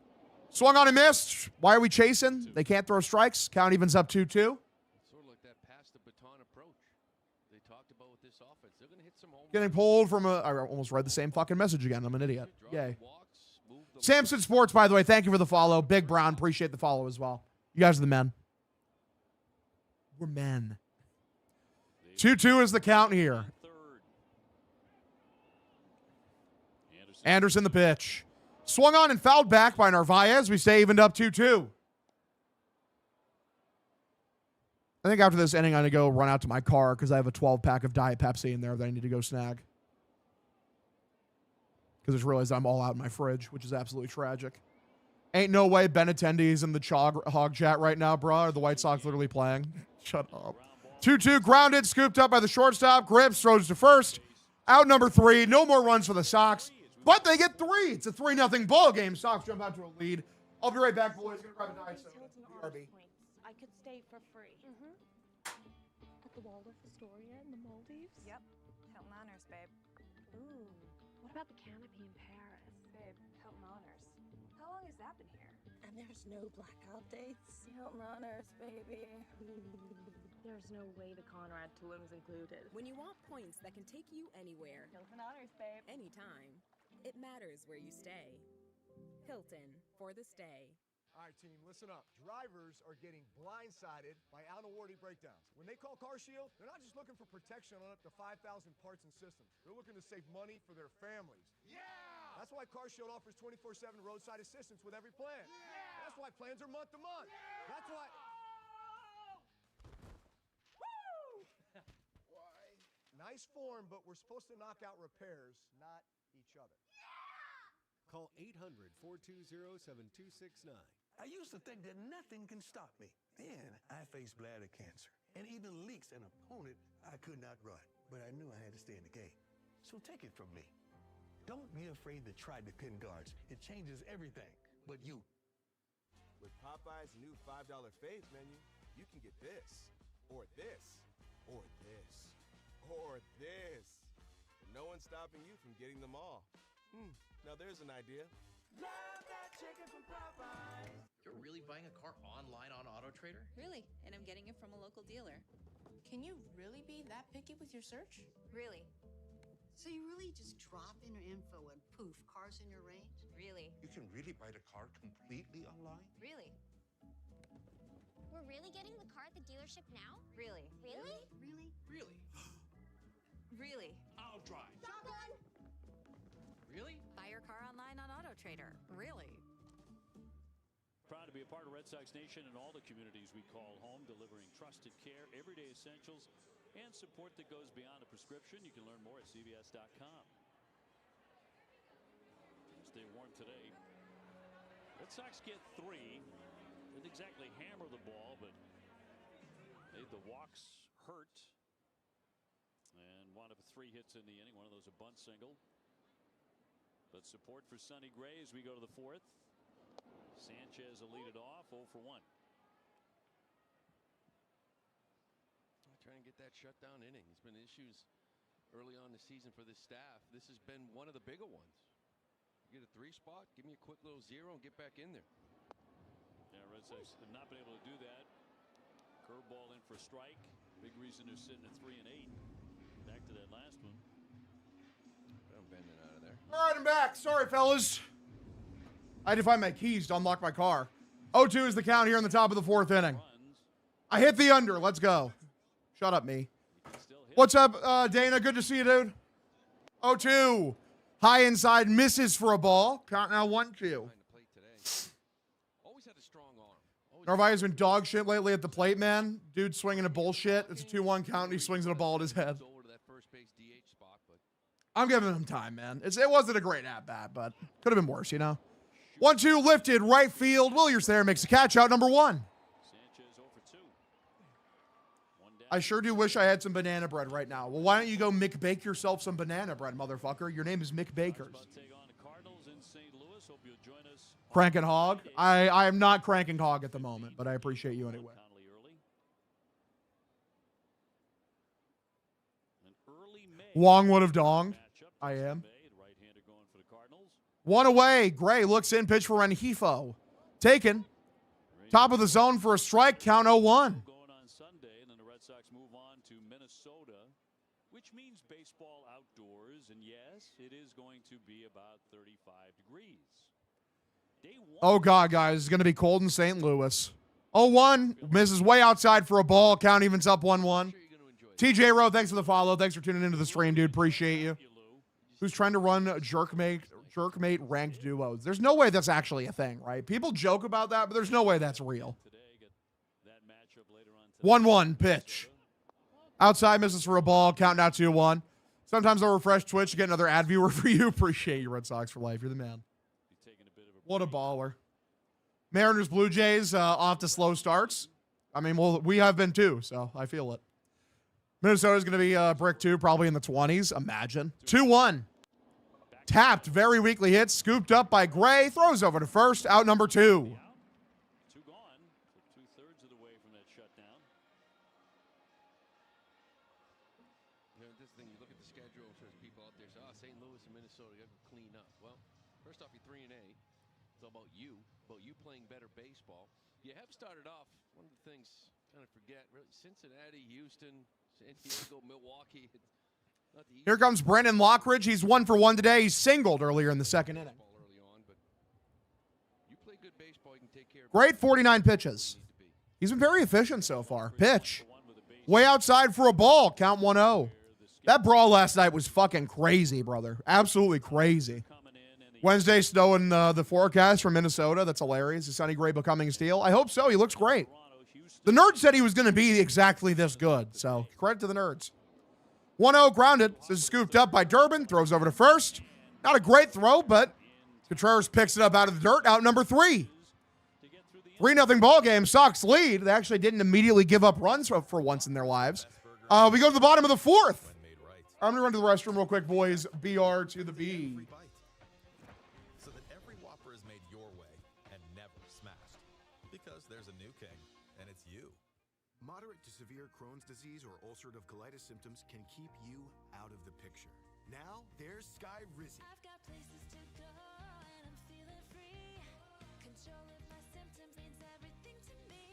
Swung on and missed. Why are we chasing? They can't throw strikes. Count evens up 2-2. Sort of like that pass the baton approach they talked about with this offense. They're going to hit some home. Getting pulled from a... I almost read the same fucking message again. I'm an idiot. Yay. Samson Sports, by the way, thank you for the follow. Big Brown, appreciate the follow as well. You guys are the men. We're men. 2-2 is the count here. Anderson the pitch. Swung on and fouled back by Narvaez. We stay evened up 2-2. I think after this inning, I'm going to go run out to my car because I have a 12-pack of Diet Pepsi in there that I need to go snag. Because I just realized I'm all out in my fridge, which is absolutely tragic. Ain't no way Ben attendees in the hog chat right now, bro. Are the White Sox literally playing? Shut up. 2-2 grounded, scooped up by the shortstop. Grips throws to first. Out number 3. No more runs for the Sox. But they get 3. It's a 3-0 ball game. Sox jump out to a lead. I'll be right back, boys. Gonna grab a Diet soda. BRB. I could stay for free. At the Waldorf Astoria in the Maldives? Yep. Hilton Honors, babe. Ooh. What about the canopy in Paris? Babe, Hilton Honors. How long has that been here? And there's no blackout dates? Hilton Honors, baby. There's no way the Conrad Tulum's included. When you want points that can take you anywhere, Hilton Honors, babe. anytime, it matters where you stay. Hilton, for the stay. All right, team, listen up. Drivers are getting blindsided by out-of-warranty breakdowns. When they call CarShield, they're not just looking for protection on up to 5,000 parts and systems. They're looking to save money for their families. Yeah! That's why CarShield offers 24/7 roadside assistance with every plan. Yeah! That's why plans are month to month. Yeah! That's why... Woo! Why? Nice form, but we're supposed to knock out repairs, not each other. Call 800-420-7269. I used to think that nothing can stop me. Then I faced bladder cancer and even leaks an opponent I could not run. But I knew I had to stay in the game. So take it from me. Don't be afraid to try Depend Guards. It changes everything but you. With Popeye's new $5 fave menu, you can get this, or this, or this, or this. And no one's stopping you from getting them all. Now there's an idea. Love that chicken from Popeyes. You're really buying a car online on AutoTrader? Really, and I'm getting it from a local dealer. Can you really be that picky with your search? Really. So you really just drop in your info and poof, cars in your range? Really. You can really buy the car completely online? Really. We're really getting the car at the dealership now? Really. Really? Really? Really? Really. I'll drive. Shotgun! Really? Buy your car online on AutoTrader. Really? Proud to be a part of Red Sox Nation and all the communities we call home, delivering trusted care, everyday essentials, and support that goes beyond a prescription. You can learn more at CVS.com. Stay warm today. Red Sox get 3. Didn't exactly hammer the ball, but made the walks hurt. And wound up with 3 hits in the inning. One of those a bunt single. But support for Sonny Gray as we go to the 4th. Sanchez will lead it off, 0 for 1. that shutdown inning. There's been issues early on the season for this staff. This has been one of the bigger ones. You get a 3 spot, give me a quick little 0 and get back in there. Yeah, Red Sox have not been able to do that. Curveball in for strike. Big reason they're sitting at 3 and 8. Back to that last one. I'm bending out of there. All right, I'm back. Sorry, fellas. I had to find my keys to unlock my car. 0-2 is the count here in the top of the 4th inning. I hit the under. Let's go. Shut up, me. What's up, Dana? Good to see you, dude. 0-2. High inside, misses for a ball. Count now 1-2. Narvaez's been dog shit lately at the plate, man. Dude swinging a bullshit. It's a 2-1 count, and he swings at a ball at his head. I'm giving him time, man. It wasn't a great at-bat, but could have been worse, you know? 1-2 lifted, right field. Williers there makes a catch out, number 1. I sure do wish I had some banana bread right now. Well, why don't you go McBake yourself some banana bread, motherfucker? Your name is Mick Bakers. Cranking hog? I am not cranking hog at the moment, but I appreciate you anyway. Wong would have donged. I am. 1 away. Gray looks in, pitch for Rengifo. Taken. Top of the zone for a strike. Count 0-1. Going on Sunday, and then the Red Sox move on to Minnesota, which means baseball outdoors. And yes, it is going to be about 35 degrees. Oh, God, guys. It's going to be cold in St. Louis. 0-1. Misses way outside for a ball. Count evens up 1-1. TJ Rowe, thanks for the follow. Thanks for tuning into the stream, dude. Appreciate you. Who's trying to run jerkmate ranked duos? There's no way that's actually a thing, right? People joke about that, but there's no way that's real. 1-1 pitch. Outside misses for a ball. Count now 2-1. Sometimes I'll refresh Twitch to get another ad viewer for you. Appreciate you, Red Sox for life. You're the man. What a baller. Mariners, Blue Jays off to slow starts. I mean, well, we have been too, so I feel it. Minnesota's going to be brick 2, probably in the 20s. Imagine. 2-1. Tapped, very weakly hit, scooped up by Gray, throws over to first, out number 2. 2 gone, so 2/3 of the way from that shutdown. You know, this thing, you look at the schedule, so there's people out there say, St. Louis and Minnesota, you got to clean up. Well, first off, you're 3 and 8. It's all about you playing better baseball. You have started off, one of the things kind of forget, really, Cincinnati, Houston, San Diego, Milwaukee. Here comes Brendan Lockridge. He's 1 for 1 today. He's singled earlier in the 2nd inning. Great 49 pitches. He's been very efficient so far. Pitch. Way outside for a ball. Count 1-0. That brawl last night was fucking crazy, brother. Absolutely crazy. Wednesday, snow in the forecast from Minnesota. That's hilarious. Is Sonny Gray becoming a steal? I hope so. He looks great. The Nerds said he was going to be exactly this good, so credit to the Nerds. 1-0 grounded. This is scooped up by Durbin. Throws over to first. Not a great throw, but Contreras picks it up out of the dirt. Out number 3. 3-0 ball game. Sox lead. They actually didn't immediately give up runs for once in their lives. We go to the bottom of the 4th. I'm going to run to the restroom real quick, boys. BR to the B. So that every Whopper is made your way and never smashed. Because there's a new king, and it's you. Moderate to severe Crohn's disease or ulcerative colitis symptoms can keep you out of the picture. Now, there's Sky Rizzy. I've got places to go and I'm feeling free. Control of my symptoms means everything to me.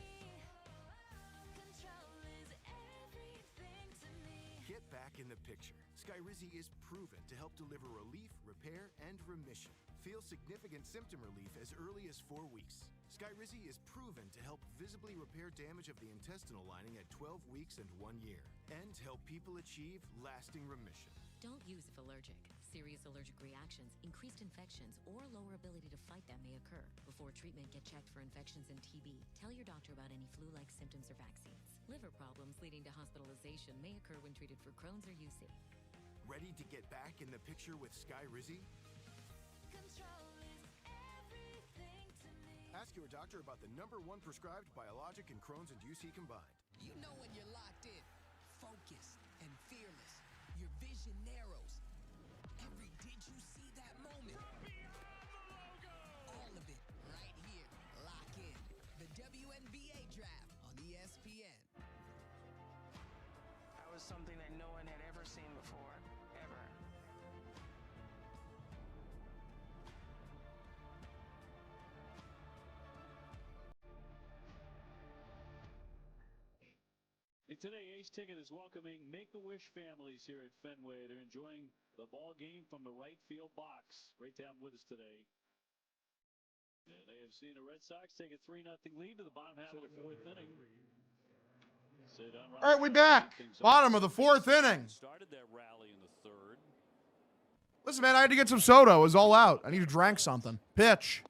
Control is everything to me. Get back in the picture. Sky Rizzy is proven to help deliver relief, repair, and remission. Feel significant symptom relief as early as 4 weeks. Sky Rizzy is proven to help visibly repair damage of the intestinal lining at 12 weeks and 1 year, and help people achieve lasting remission. Don't use if allergic. Serious allergic reactions, increased infections, or lower ability to fight them may occur. Before treatment, get checked for infections and TB. Tell your doctor about any flu-like symptoms or vaccines. Liver problems leading to hospitalization may occur when treated for Crohn's or UC. Ready to get back in the picture with Sky Rizzy? Control is everything to me. Ask your doctor about the #1 prescribed biologic in Crohn's and UC combined. You know when you're locked in, focused, and fearless. Your vision narrows. Did you see that moment? All of it right here. Lock in. The WNBA draft on ESPN. was something that no one had ever seen before, ever. And today, Ace Ticket is welcoming Make-A-Wish families here at Fenway. They're enjoying the ball game from the right field box. Great to have them with us today. And they have seen the Red Sox take a 3-0 lead to the bottom half of the fourth inning. All right, we back. Bottom of the fourth inning. Started that rally in the third. Listen, man, I had to get some soda. It was all out. I need to drink something. Pitch.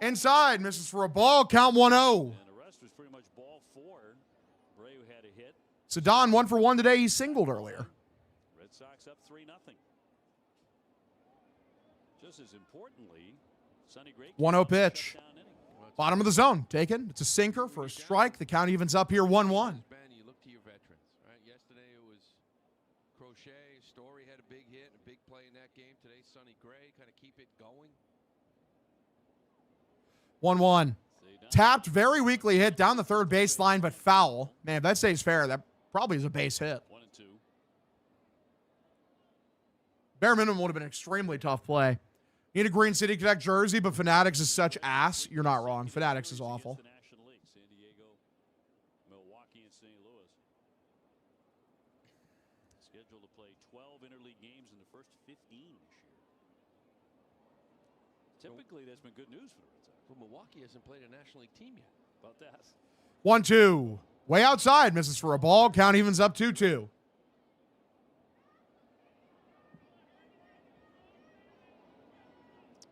Inside. Misses for a ball. Count 1-0. And the rest was pretty much ball four. Bray had a hit. Sedon 1 for 1 today. He singled earlier. Red Sox up 3-0. Just as importantly, Sonny Gray 1-0 pitch. Bottom of the zone. Taken. It's a sinker for a strike. The count evens up here 1-1. You look to your veterans, right? Yesterday it was Crochet. Story had a big hit, a big play in that game. Today, Sonny Gray kind of keep it going. 1-1. Tapped, very weakly hit down the third baseline, but foul. Man, if that stays fair, that probably is a base hit. 1-2. Bare minimum would have been an extremely tough play. Need a Green City Connect jersey, but Fanatics is such ass. You're not wrong. Fanatics is awful. The National League, San Diego, Milwaukee, and St. Louis. Scheduled to play 12 interleague games in the first 15 this year. Typically, that's been good news for the Red Sox. Well, Milwaukee hasn't played a National League team yet. About that. 1-2. Way outside. Misses for a ball. Count evens up 2-2.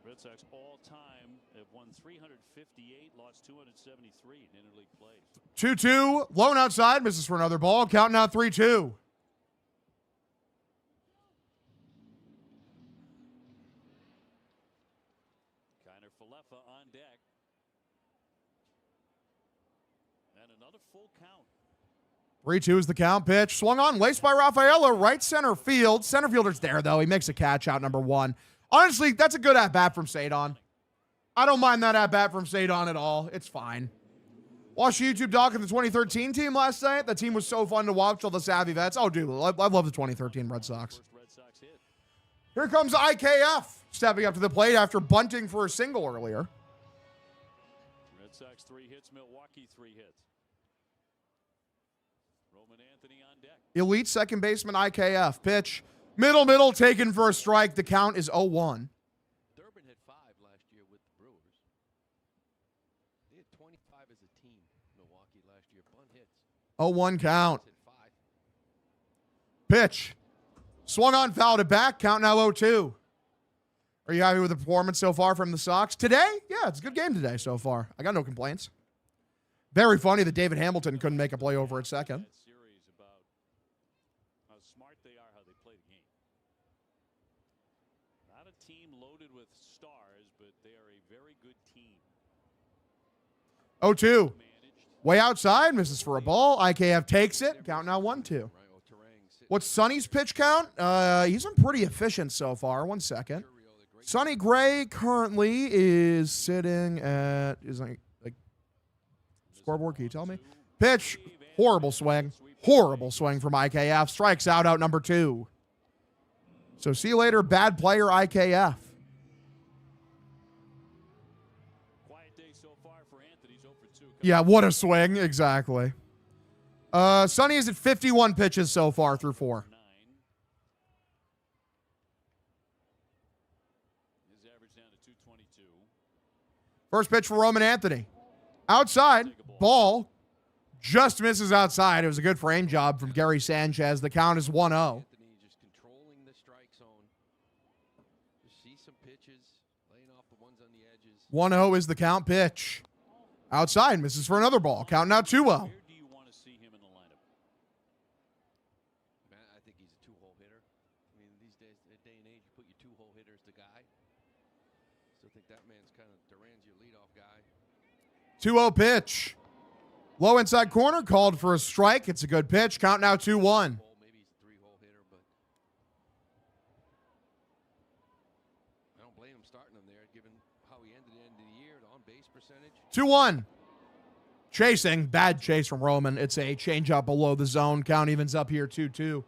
Red Sox all-time have won 358, lost 273 in interleague plays. 2-2. Lone outside. Misses for another ball. Count now 3-2. Kiner Falefa on deck. And another full count. 3-2 is the count. Pitch. Swung on. Laced by Rafaela. Right center field. Center fielder's there, though. He makes a catch out number 1. Honestly, that's a good at-bat from Sadon. I don't mind that at-bat from Sadon at all. It's fine. Watched the YouTube doc of the 2013 team last night. That team was so fun to watch, all the savvy vets. Oh, dude, I love the 2013 Red Sox. Here comes IKF stepping up to the plate after bunting for a single earlier. Red Sox 3 hits, Milwaukee 3 hits. Roman Anthony on deck. Elite second baseman IKF. Pitch. Middle, taken for a strike. The count is 0-1. Durbin hit 5 last year with the Brewers. They had 25 as a team, Milwaukee, last year. Bunt hits. 0-1 count. Pitch. Swung on, fouled it back. Count now 0-2. Are you happy with the performance so far from the Sox? Today? Yeah, it's a good game today so far. I got no complaints. Very funny that David Hamilton couldn't make a play over at second. Team loaded with stars, but they are a very good team. 0-2. Way outside, misses for a ball. IKF takes it. Count now 1-2. What's Sonny's pitch count? He's been pretty efficient so far. 1 second. Sonny Gray currently is sitting at scoreboard. Can you tell me? Pitch. Horrible swing. Horrible swing from IKF. Strikes out number 2. So see you later, bad player IKF. Quiet day so far for Anthony. 0 for 2. Yeah, what a swing. Exactly. Sonny is at 51 pitches so far through 4. His average down to 222. First pitch for Roman Anthony. Outside. Ball. Just misses outside. It was a good frame job from Gary Sanchez. The count is 1-0. 1-0 is the count. Pitch. Outside. Misses for another ball. Count now 2-0. Where do you want to see him in the lineup? Man, I think he's a 2-hole hitter. I mean, these days, day and age, you put your 2-hole hitters the guy. Still think that man's kind of Duran's your leadoff guy. 2-0 pitch. Low inside corner. Called for a strike. It's a good pitch. Count now 2-1. Maybe he's a 3-hole hitter, but I don't blame him starting him there, given how he ended the end of the year, the on-base percentage. 2-1. Chasing. Bad chase from Roman. It's a changeup below the zone. Count evens up here 2-2.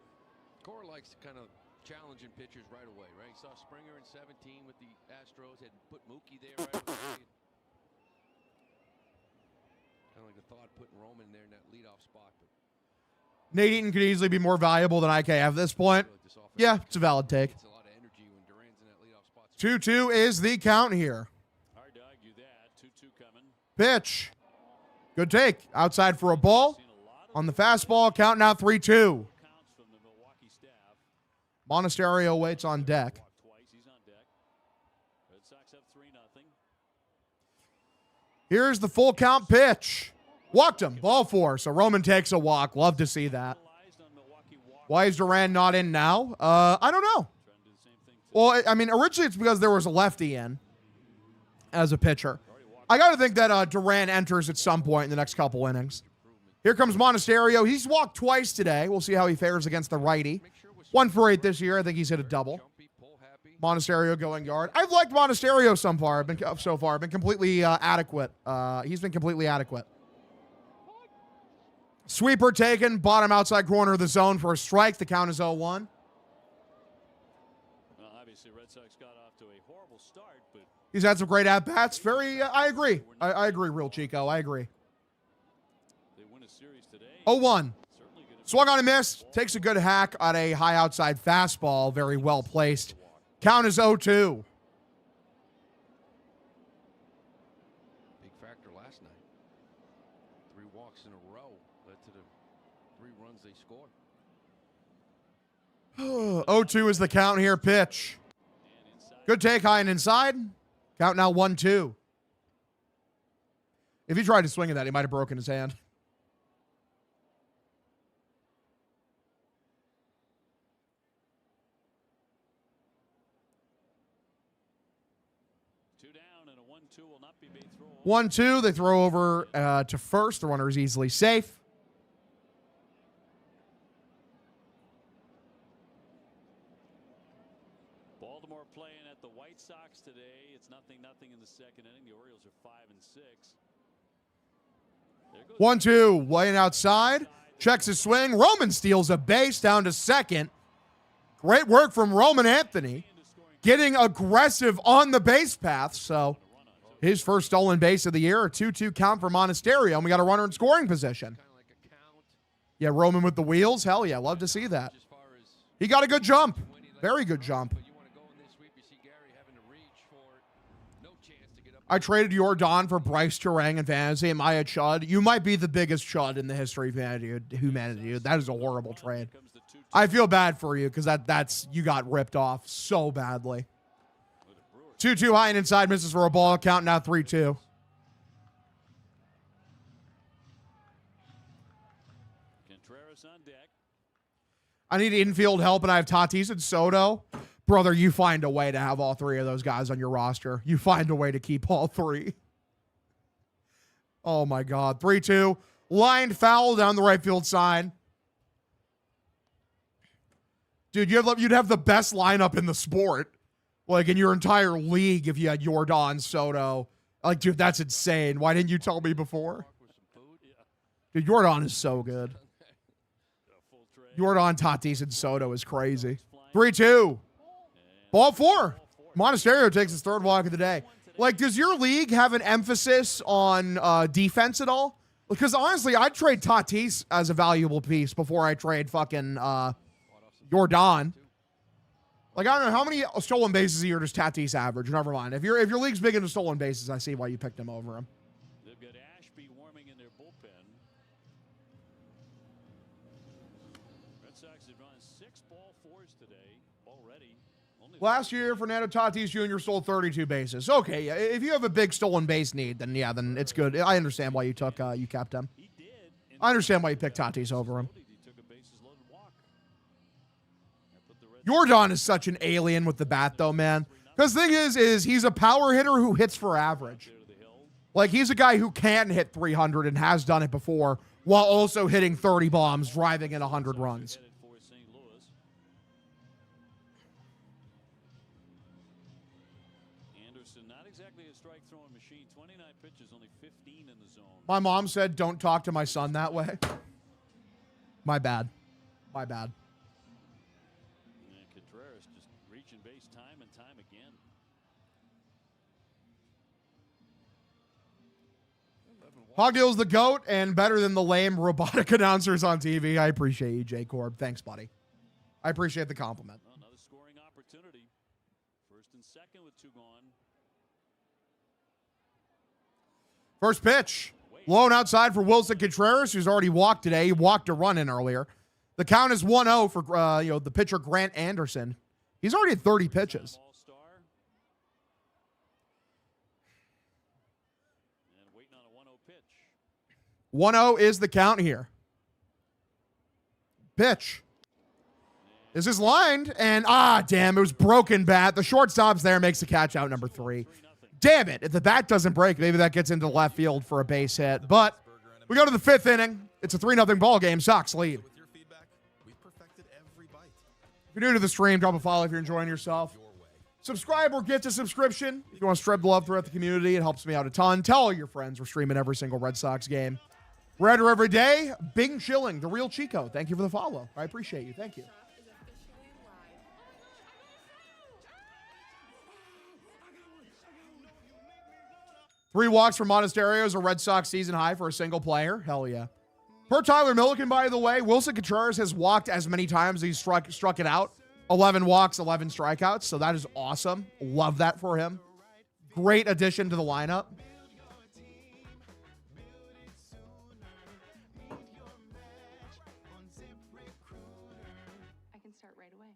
Cora likes to kind of challenging pitchers right away, right? Saw Springer in 17 with the Astros. Had put Mookie there right away. Kind of like the thought of putting Roman there in that leadoff spot. But Nate Eaton could easily be more valuable than IKF at this point. Yeah, it's a valid take. 2-2 is the count here. Hard to argue that. 2-2 coming. Pitch. Good take. Outside for a ball. On the fastball, count now 3-2. Monasterio waits on deck. Red Sox up 3-0. Here's the full count pitch. Walked him. Ball four. So Roman takes a walk. Love to see that. Why is Duran not in now? I don't know. Well, I mean, originally it's because there was a lefty in as a pitcher. I got to think that Duran enters at some point in the next couple innings. Here comes Monasterio. He's walked twice today. We'll see how he fares against the righty. 1 for 8 this year. I think he's hit a double. Monasterio going yard. I've liked Monasterio so far. Been completely adequate. He's been completely adequate. Sweeper taken. Bottom outside corner of the zone for a strike. The count is 0-1. Well, obviously, Red Sox got off to a horrible start, but He's had some great at-bats. I agree. I agree, Real Chico. I agree. they win a series today. 0-1. Swung on a miss. Takes a good hack on a high outside fastball. Very well placed. Count is 0-2. big factor last night. 3 walks in a row led to the 3 runs they scored. 0-2 is the count here. Pitch. Good take, high and inside. Count now 1-2. If he tried to swing at that, he might have broken his hand. Two down and a 1-2 will not be base throw. 1-2. They throw over to first. The runner is easily safe. Baltimore playing at the White Sox today. It's 0-0 in the second inning. The Orioles are 5-6. 1-2. Laying outside. Checks his swing. Roman steals a base down to second. Great work from Roman Anthony. Getting aggressive on the base path. So his first stolen base of the year. A 2-2 count for Monasterio. And we got a runner in scoring position. Yeah, Roman with the wheels. Hell yeah. Love to see that. He got a good jump. Very good jump. I traded Jordan for Bryce Turang in fantasy. Am I a chud? You might be the biggest chud in the history of humanity. That is a horrible trade. I feel bad for you because that's you got ripped off so badly. 2-2 high and inside, misses for a ball. Count now 3-2. Contreras on deck. I need infield help, and I have Tatis and Soto. Brother, you find a way to have all 3 of those guys on your roster. You find a way to keep all 3. Oh, my God. 3-2. Lined foul down the right field side. Dude, you'd have the best lineup in the sport. Like, in your entire league if you had Jordan, Soto. Like, dude, that's insane. Why didn't you tell me before? Dude, Jordan is so good. Jordan, Tatis, and Soto is crazy. 3-2. Ball 4. Monasterio takes his 3rd walk of the day. Like, does your league have an emphasis on defense at all? Because honestly, I'd trade Tatis as a valuable piece before I trade fucking Jordan. Like, I don't know how many stolen bases a year does Tatis average. Never mind. If your league's big into stolen bases, I see why you picked him over him. They've got Ashby warming in their bullpen. Red Sox have run 6 ball 4s today already. Last year, Fernando Tatis Jr. stole 32 bases. Okay, yeah, if you have a big stolen base need, then yeah, then it's good. I understand why you kept him. I understand why you picked Tatis over him. Jordan is such an alien with the bat, though, man. Because the thing is he's a power hitter who hits for average. Like, he's a guy who can hit 300 and has done it before, while also hitting 30 bombs, driving in 100 runs. Anderson, not exactly a strike throwing machine. 29 pitches, only 15 in the zone. My mom said, don't talk to my son that way. My bad. My bad. And Contreras just reaching base time and time again. Hog Deal's the GOAT and better than the lame robotic announcers on TV. I appreciate you, J. Corb. Thanks, buddy. I appreciate the compliment. Well, another scoring opportunity. First and second with 2 gone. First pitch. Low and outside for Wilson Contreras, who's already walked today. He walked a run in earlier. The count is 1-0 for the pitcher Grant Anderson. He's already at 30 pitches. 1-0 is the count here. Pitch. This is lined, and damn, it was broken bat. The shortstop's there, makes the catch out, number 3. Damn it, if the bat doesn't break, maybe that gets into left field for a base hit. But we go to the 5th inning. It's a 3-0 ball game. Sox lead. If you're new to the stream, drop a follow if you're enjoying yourself. Subscribe or get a subscription. If you want to spread the love throughout the community, it helps me out a ton. Tell all your friends we're streaming every single Red Sox game. We're at her every day. Bing Chilling, the real Chico. Thank you for the follow. I appreciate you. Thank you. Three walks for Monasterio is a Red Sox season high for a single player. Hell yeah. Per Tyler Milliken, by the way, Wilson Contreras has walked as many times as he's struck it out. 11 walks, 11 strikeouts. So that is awesome. Love that for him. Great addition to the lineup. I can start right away.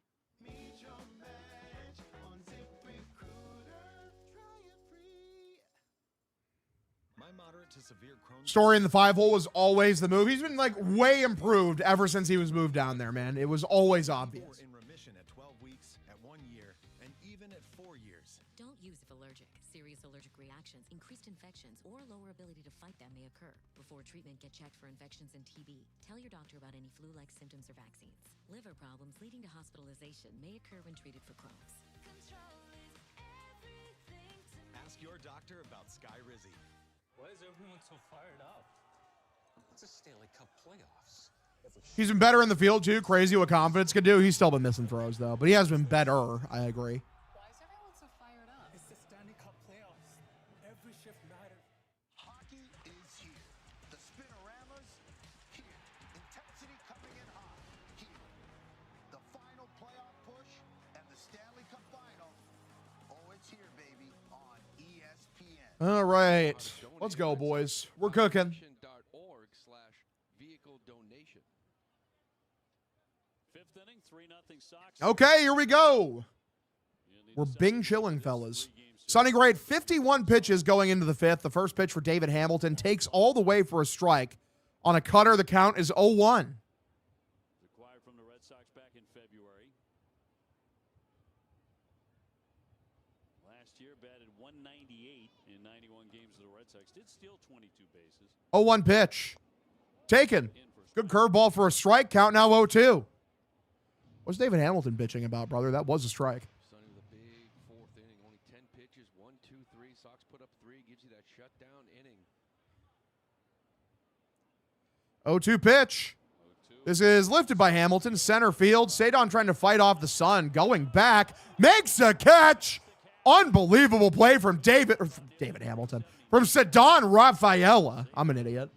Story in the 5-hole was always the move. He's been like way improved ever since he was moved down there, man. It was always obvious. In remission at 12 weeks, at 1 year, and even at 4 years. Don't use if allergic. Serious allergic reactions, increased infections, or lower ability to fight them may occur. Before treatment, get checked for infections and TB. Tell your doctor about any flu-like symptoms or vaccines. Liver problems leading to hospitalization may occur when treated for Crohn's. Ask your doctor about Sky Rizzy. Why is everyone so fired up? It's a Stanley Cup playoffs. He's been better in the field, too. Crazy what confidence can do. He's still been missing throws, though. But he has been better, I agree. Why is everyone so fired up? It's the Stanley Cup playoffs. Every shift matters. Hockey is here. The Spinoramas, here. Intensity coming in hot, here. The final playoff push and the Stanley Cup final. Oh, it's here, baby, on ESPN. All right. Let's go, boys. We're cooking. Okay, here we go. We're Bing Chilling, fellas. Sonny Gray, 51 pitches going into the 5th. The first pitch for David Hamilton takes all the way for a strike. On a cutter, the count is 0-1. Acquired from the Red Sox back in February. Last year batted 198 in 91 games of the Red Sox. Did steal 22 bases. 0-1 pitch. Taken. Good curveball for a strike. Count now 0-2. What's David Hamilton bitching about, brother? That was a strike. Sonny with a big 4th inning. Only 10 pitches. 1, 2, 3. Sox put up 3. Gives you that shutdown inning. 0-2 pitch. This is lifted by Hamilton. Center field. Sadon trying to fight off the sun. Going back. Makes a catch. Unbelievable play from David Hamilton. From Cedon Rafaela. I'm an idiot.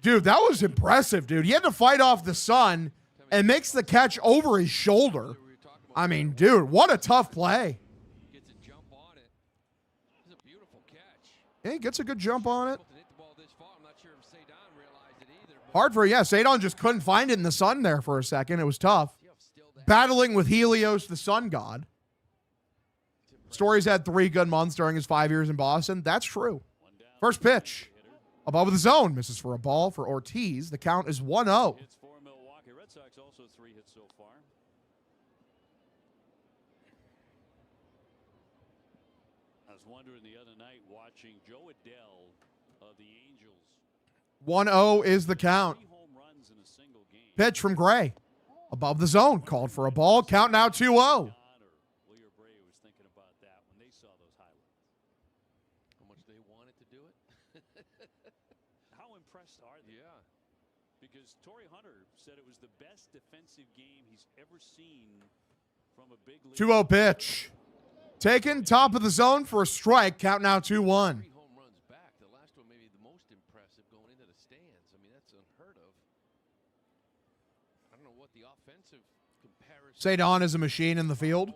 Dude, that was impressive, dude. He had to fight off the sun and makes the catch over his shoulder. I mean, dude, what a tough play. Gets a jump on it. It's a beautiful catch. Yeah, he gets a good jump on it. Hit the ball this far. I'm not sure if Sadon realized it either. Hard for, Sadon just couldn't find it in the sun there for a second. It was tough. Battling with Helios, the sun god. Story's had 3 good months during his 5 years in Boston. That's true. First pitch. Above the zone. Misses for a ball for Ortiz. The count is 1-0. Hits for Milwaukee. Red Sox also 3 hits so far. I was wondering the other night watching Joe Adele of the Angels. 1-0 is the count. 3 home runs in a single game. Pitch from Gray. Above the zone. Called for a ball. Count now 2-0. John or Lee or Bray was thinking about that when they saw those highlights. because Torrey Hunter said it was the best defensive game he's ever seen from a big league. 2-0 pitch. Taken top of the zone for a strike. Count now 2-1. 3 home runs back. The last one maybe the most impressive going into the stands. I mean, that's unheard of. I don't know what the offensive comparison. Cedon is a machine in the field.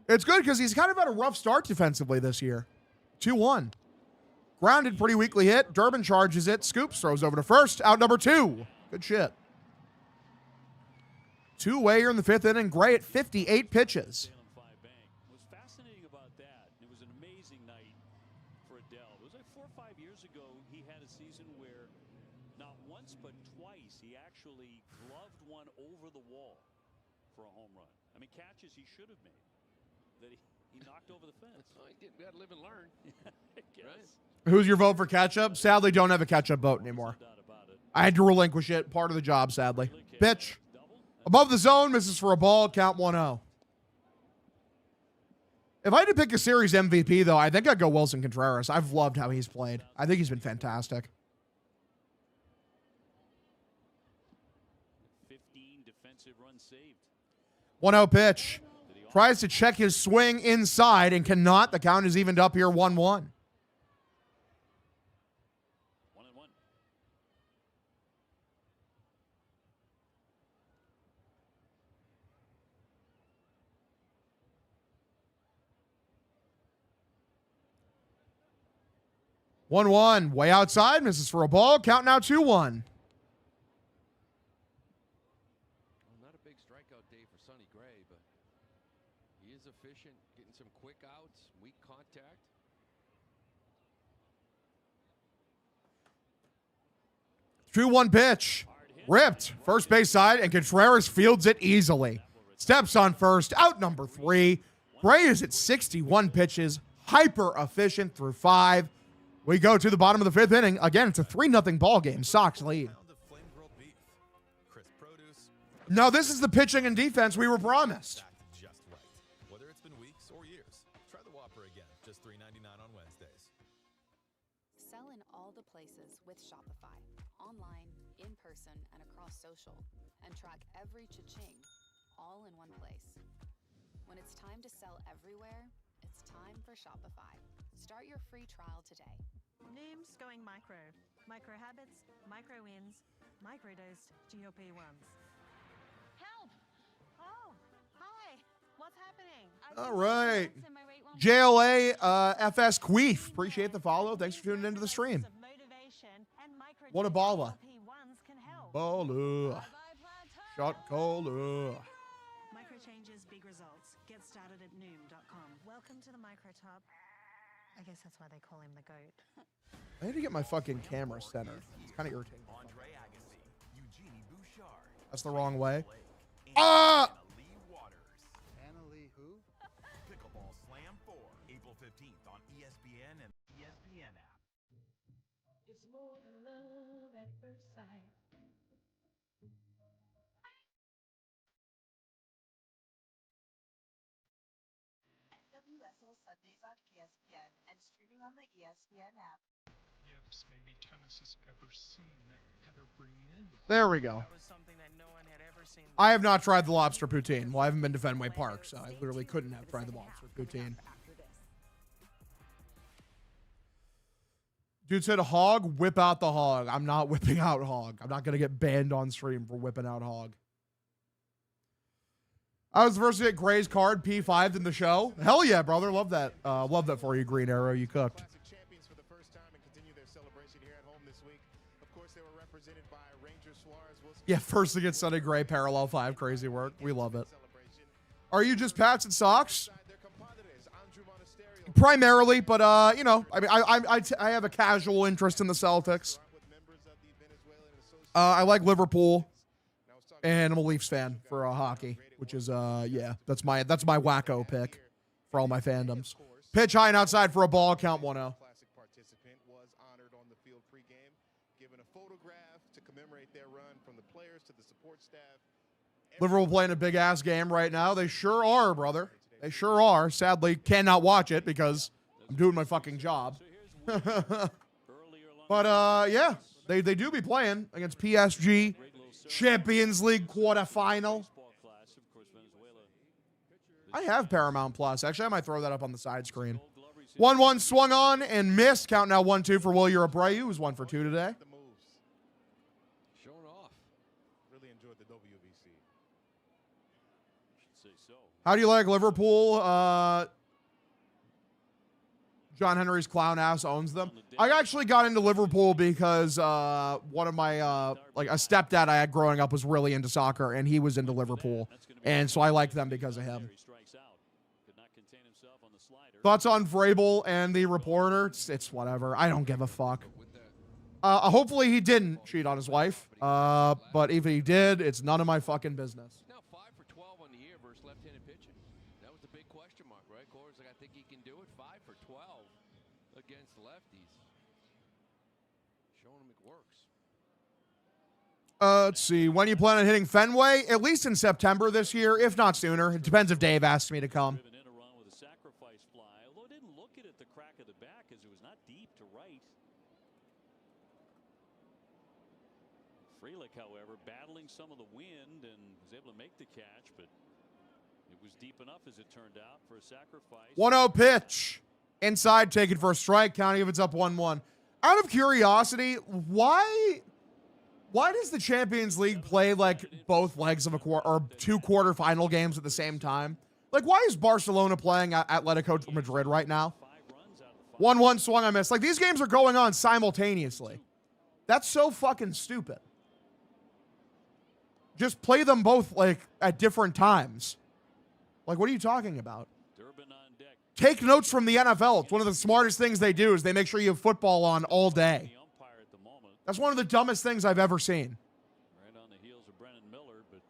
It's good because he's kind of had a rough start defensively this year. 2-1. Grounded, pretty weakly hit. Durbin charges it. Scoops, throws over to first. Out number 2. Good shit. Two-way here in the 5th inning. Gray at 58 pitches. What's fascinating about that, it was an amazing night for Adele. It was like 4 or 5 years ago, he had a season where not once but twice he actually gloved one over the wall for a home run. I mean, catches he should have made that he knocked over the fence. Oh, he did. We got to live and learn. I guess. Right? Who's your vote for catch-up? Sadly, don't have a catch-up vote anymore. I had to relinquish it. Part of the job, sadly. Pitch. Above the zone, misses for a ball. Count 1-0. If I had to pick a series MVP, though, I think I'd go Wilson Contreras. I've loved how he's played. I think he's been fantastic. 15 defensive runs saved. 1-0 pitch. Tries to check his swing inside and cannot. The count is evened up here 1-1. 1-1. Way outside. Misses for a ball. Count now 2-1. Well, not a big strikeout day for Sonny Gray, but he is efficient, getting some quick outs, weak contact. True 1 pitch. Ripped. First base side, and Contreras fields it easily. Steps on first. Out number 3. Gray is at 61 pitches. Hyper efficient through 5. We go to the bottom of the 5th inning. Again, it's a 3-0 ball game. Sox lead. No, this is the pitching and defense we were promised. Just right. Whether it's been weeks or years, try the Whopper again. Just $3.99 on Wednesdays. Sell in all the places with Shopify. Online, in person, and across social. And track every cha-ching, all in one place. When it's time to sell everywhere, it's time for Shopify. Start your free trial today. Noom's going micro. Micro habits, micro wins, microdosed GLP-1s. Help! Oh, hi. What's happening? All right. JLA FS Queef. Appreciate the follow. Thanks for tuning into the stream. What a balla. Balla. Shot caller. Micro changes, big results. Get started at Noom.com. Welcome to the Microtop. I guess that's why they call him the GOAT. I need to get my fucking camera centered. It's kind of irritating. That's the wrong way. Ah! Annalie who? Pickleball Slam 4, April 15th on ESPN and ESPN app. It's more than love at first sight. WSL Sundays on ESPN and streaming on the ESPN app. Yes, maybe tennis has ever seen Heather Breen. There we go. That was something that no one had ever seen. I have not tried the lobster poutine. Well, I haven't been to Fenway Park, so I literally couldn't have tried the lobster poutine. Dude said hog, whip out the hog. I'm not whipping out hog. I'm not going to get banned on stream for whipping out hog. I was the first to get Gray's card, P5 in the show. Hell yeah, brother. Love that. Love that for you, Green Arrow. You cooked. Yeah, first to get Sunday Gray, Parallel 5. Crazy work. We love it. Are you just Pats and Sox? Primarily, but, you know, I mean, I have a casual interest in the Celtics. I like Liverpool. And I'm a Leafs fan for hockey, which is, yeah, that's my wacko pick for all my fandoms. Pitch high and outside for a ball, count 1-0. Classic participant was honored on the field pregame, given a photograph to commemorate their run from the players to the support staff. Liverpool playing a big-ass game right now. They sure are, brother. They sure are. Sadly, cannot watch it because I'm doing my fucking job. But, yeah, they do be playing against PSG Champions League quarterfinal. I have Paramount Plus. Actually, I might throw that up on the side screen. 1-1 swung on and missed. Count now 1-2 for Will Abreu, who's 1 for 2 today. Showing off. Really enjoyed the WBC. Should say so. How do you like Liverpool? John Henry's clown ass owns them. I actually got into Liverpool because one of my like a stepdad I had growing up was really into soccer, and he was into Liverpool, and so I liked them because of him. Thoughts on Vrabel and the reporter? It's whatever. I don't give a fuck. Hopefully he didn't cheat on his wife, but if he did, it's none of my fucking business. Now 5 for 12 on the year versus left-handed pitching. That was the big question mark, right? Core's like, I think he can do it. 5 for 12 against lefties. Showing him it works. Let's see. When you plan on hitting Fenway? At least in September this year, if not sooner. It depends if Dave asks me to come. Frelick, however, battling some of the wind and was able to make the catch, but it was deep enough as it turned out for a sacrifice. 1-0 pitch. Inside, taken for a strike. Counting if it's up 1-1. Out of curiosity, why does the Champions League play like both legs of a quarter or 2 quarterfinal games at the same time? Like, why is Barcelona playing at Atletico Madrid right now? 1-1 swung, I missed. Like, these games are going on simultaneously. That's so fucking stupid. Just play them both, like, at different times. Like, what are you talking about? Take notes from the NFL. It's one of the smartest things they do is they make sure you have football on all day. That's one of the dumbest things I've ever seen. Right on the heels of Brennan Miller, but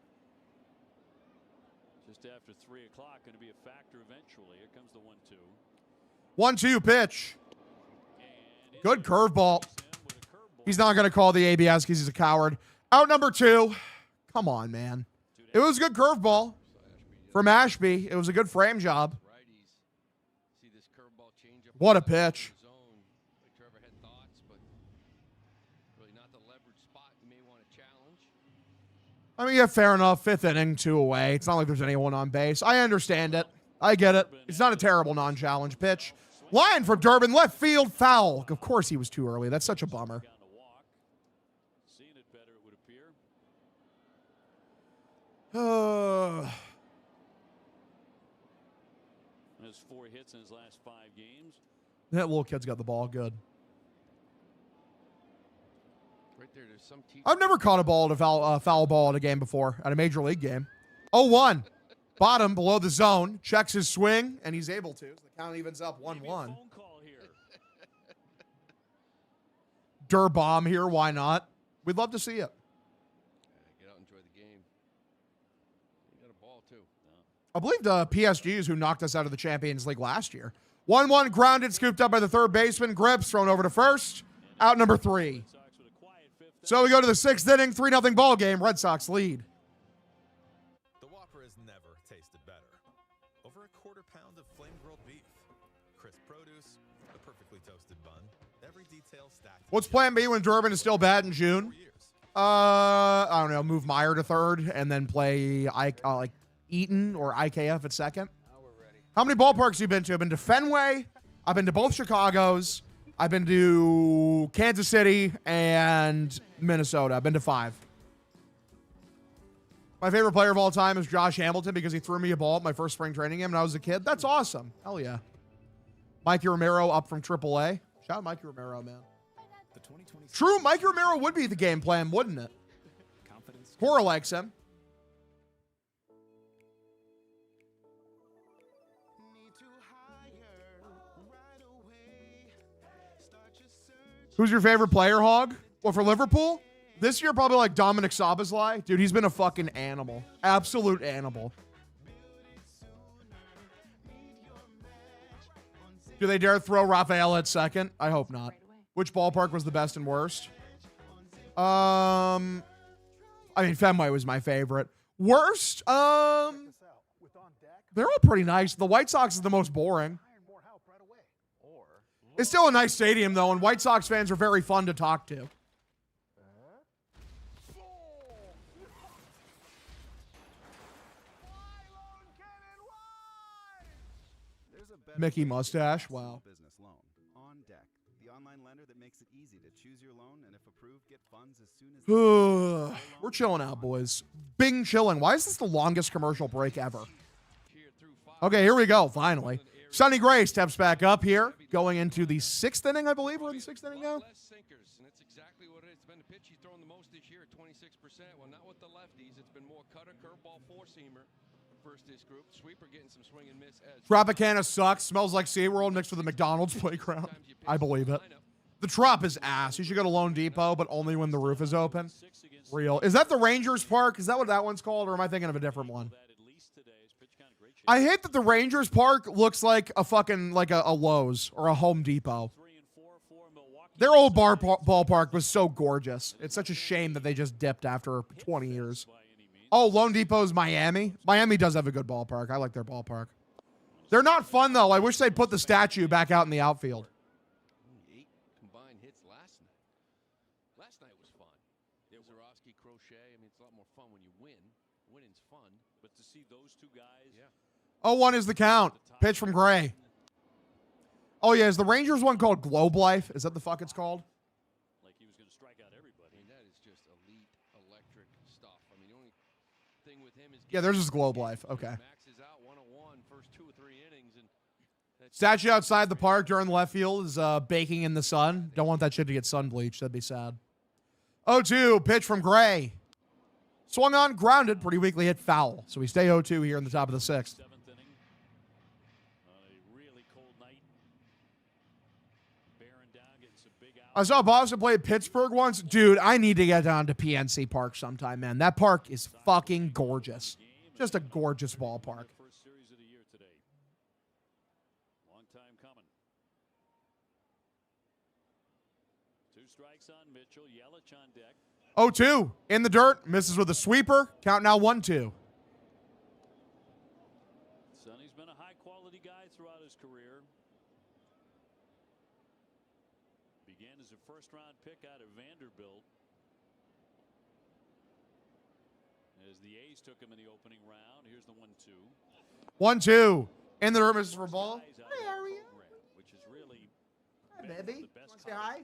just after 3 o'clock, going to be a factor eventually. Here comes the 1-2. 1-2 pitch. Good curveball. He's not going to call the ABS because he's a coward. Out number 2. Come on, man. It was a good curveball from Ashby. It was a good frame job. What a pitch. I mean, yeah, fair enough. 5th inning, 2 away. It's not like there's anyone on base. I understand it. I get it. It's not a terrible non-challenge pitch. Line from Durbin, left field, foul. Of course he was too early. That's such a bummer. Has 4 hits in his last 5 games. That little kid's got the ball good. Right there, there's some I've never caught a ball at a foul ball at a game before, at a major league game. 0-1. Bottom, below the zone. Checks his swing, and he's able to. So the count evens up 1-1. Dur bomb here. Why not? We'd love to see it. Get out and enjoy the game. You got a ball, too. I believe the PSG is who knocked us out of the Champions League last year. 1-1 grounded, scooped up by the third baseman. Grips thrown over to first. Out number 3. So we go to the 6th inning, 3-0 ball game. Red Sox lead. The Whopper has never tasted better. Over a quarter pound of flame-grilled beef, crisp produce, a perfectly toasted bun, every detail stacked. What's plan B when Durbin is still bad in June? I don't know. Move Meyer to third and then play like Eaton or IKF at second. How many ballparks have you been to? I've been to Fenway. I've been to both Chicago's. I've been to Kansas City and Minnesota. I've been to 5. My favorite player of all time is Josh Hamilton because he threw me a ball at my first spring training game when I was a kid. That's awesome. Hell yeah. Mikey Romero up from AAA. Shout out Mikey Romero, man. True, Mikey Romero would be the game plan, wouldn't it? Cora likes him. Who's your favorite player, Hog? Well, for Liverpool? This year, probably like Dominic Szoboszlai. Dude, he's been a fucking animal. Absolute animal. Do they dare throw Rafael at second? I hope not. Which ballpark was the best and worst? I mean, Fenway was my favorite. Worst? They're all pretty nice. The White Sox is the most boring. It's still a nice stadium, though, and White Sox fans are very fun to talk to. Mickey mustache. Wow. Business loan. On Deck, the online lender that makes it easy to choose your loan and if approved, get funds as soon as We're chilling out, boys. Bing chilling. Why is this the longest commercial break ever? Okay, here we go, finally. Sonny Gray steps back up here, going into the 6th inning, I believe. We're in the 6th inning now. Less sinkers, and that's exactly what it is. It's been the pitch he's thrown the most this year, 26%. Well, not with the lefties. It's been more cutter, curveball, four-seamer versus this group. Sweeper getting some swing and miss. Tropicana sucks. Smells like SeaWorld mixed with a McDonald's playground. I believe it. The Trop is ass. You should go to Lone Depot, but only when the roof is open. Real. Is that the Rangers Park? Is that what that one's called, or am I thinking of a different one? I hate that the Rangers Park looks like a fucking, like a Lowe's or a Home Depot. Their old ballpark was so gorgeous. It's such a shame that they just dipped after 20 years. Oh, Lone Depot's Miami? Miami does have a good ballpark. I like their ballpark. They're not fun, though. I wish they'd put the statue back out in the outfield. 8 combined hits last night. Last night was fun. Zarowski, Crochet. I mean, it's a lot more fun when you win. Winning's fun. But to see those two guys. Yeah. 0-1 is the count. Pitch from Gray. Oh, yeah. Is the Rangers one called Globe Life? Is that the fuck it's called? Like he was going to strike out everybody. I mean, that is just elite electric stuff. I mean, the only thing with him is... Yeah, there's just Globe Life. Okay. Maxes out 101 first 2 or 3 innings. And Statue outside the park during the left field is baking in the sun. Don't want that shit to get sun bleached. That'd be sad. 0-2. Pitch from Gray. Swung on, grounded, pretty weakly hit foul. So we stay 0-2 here in the top of the 6th. I saw Boston play at Pittsburgh once. Dude, I need to get down to PNC Park sometime, man. That park is fucking gorgeous. Just a gorgeous ballpark. First series of the year today. Long time coming. 2 strikes on Mitchell. Yelich on deck. 0-2 in the dirt. Misses with a sweeper. Count now 1-2. Sonny's been a high-quality guy throughout his career. Began as a first-round pick out of Vanderbilt. As the A's took him in the opening round. Here's the 1-2. 1-2 in the dirt. Misses for a ball. Hey, how are you? Which is really hi, baby. Want to say hi?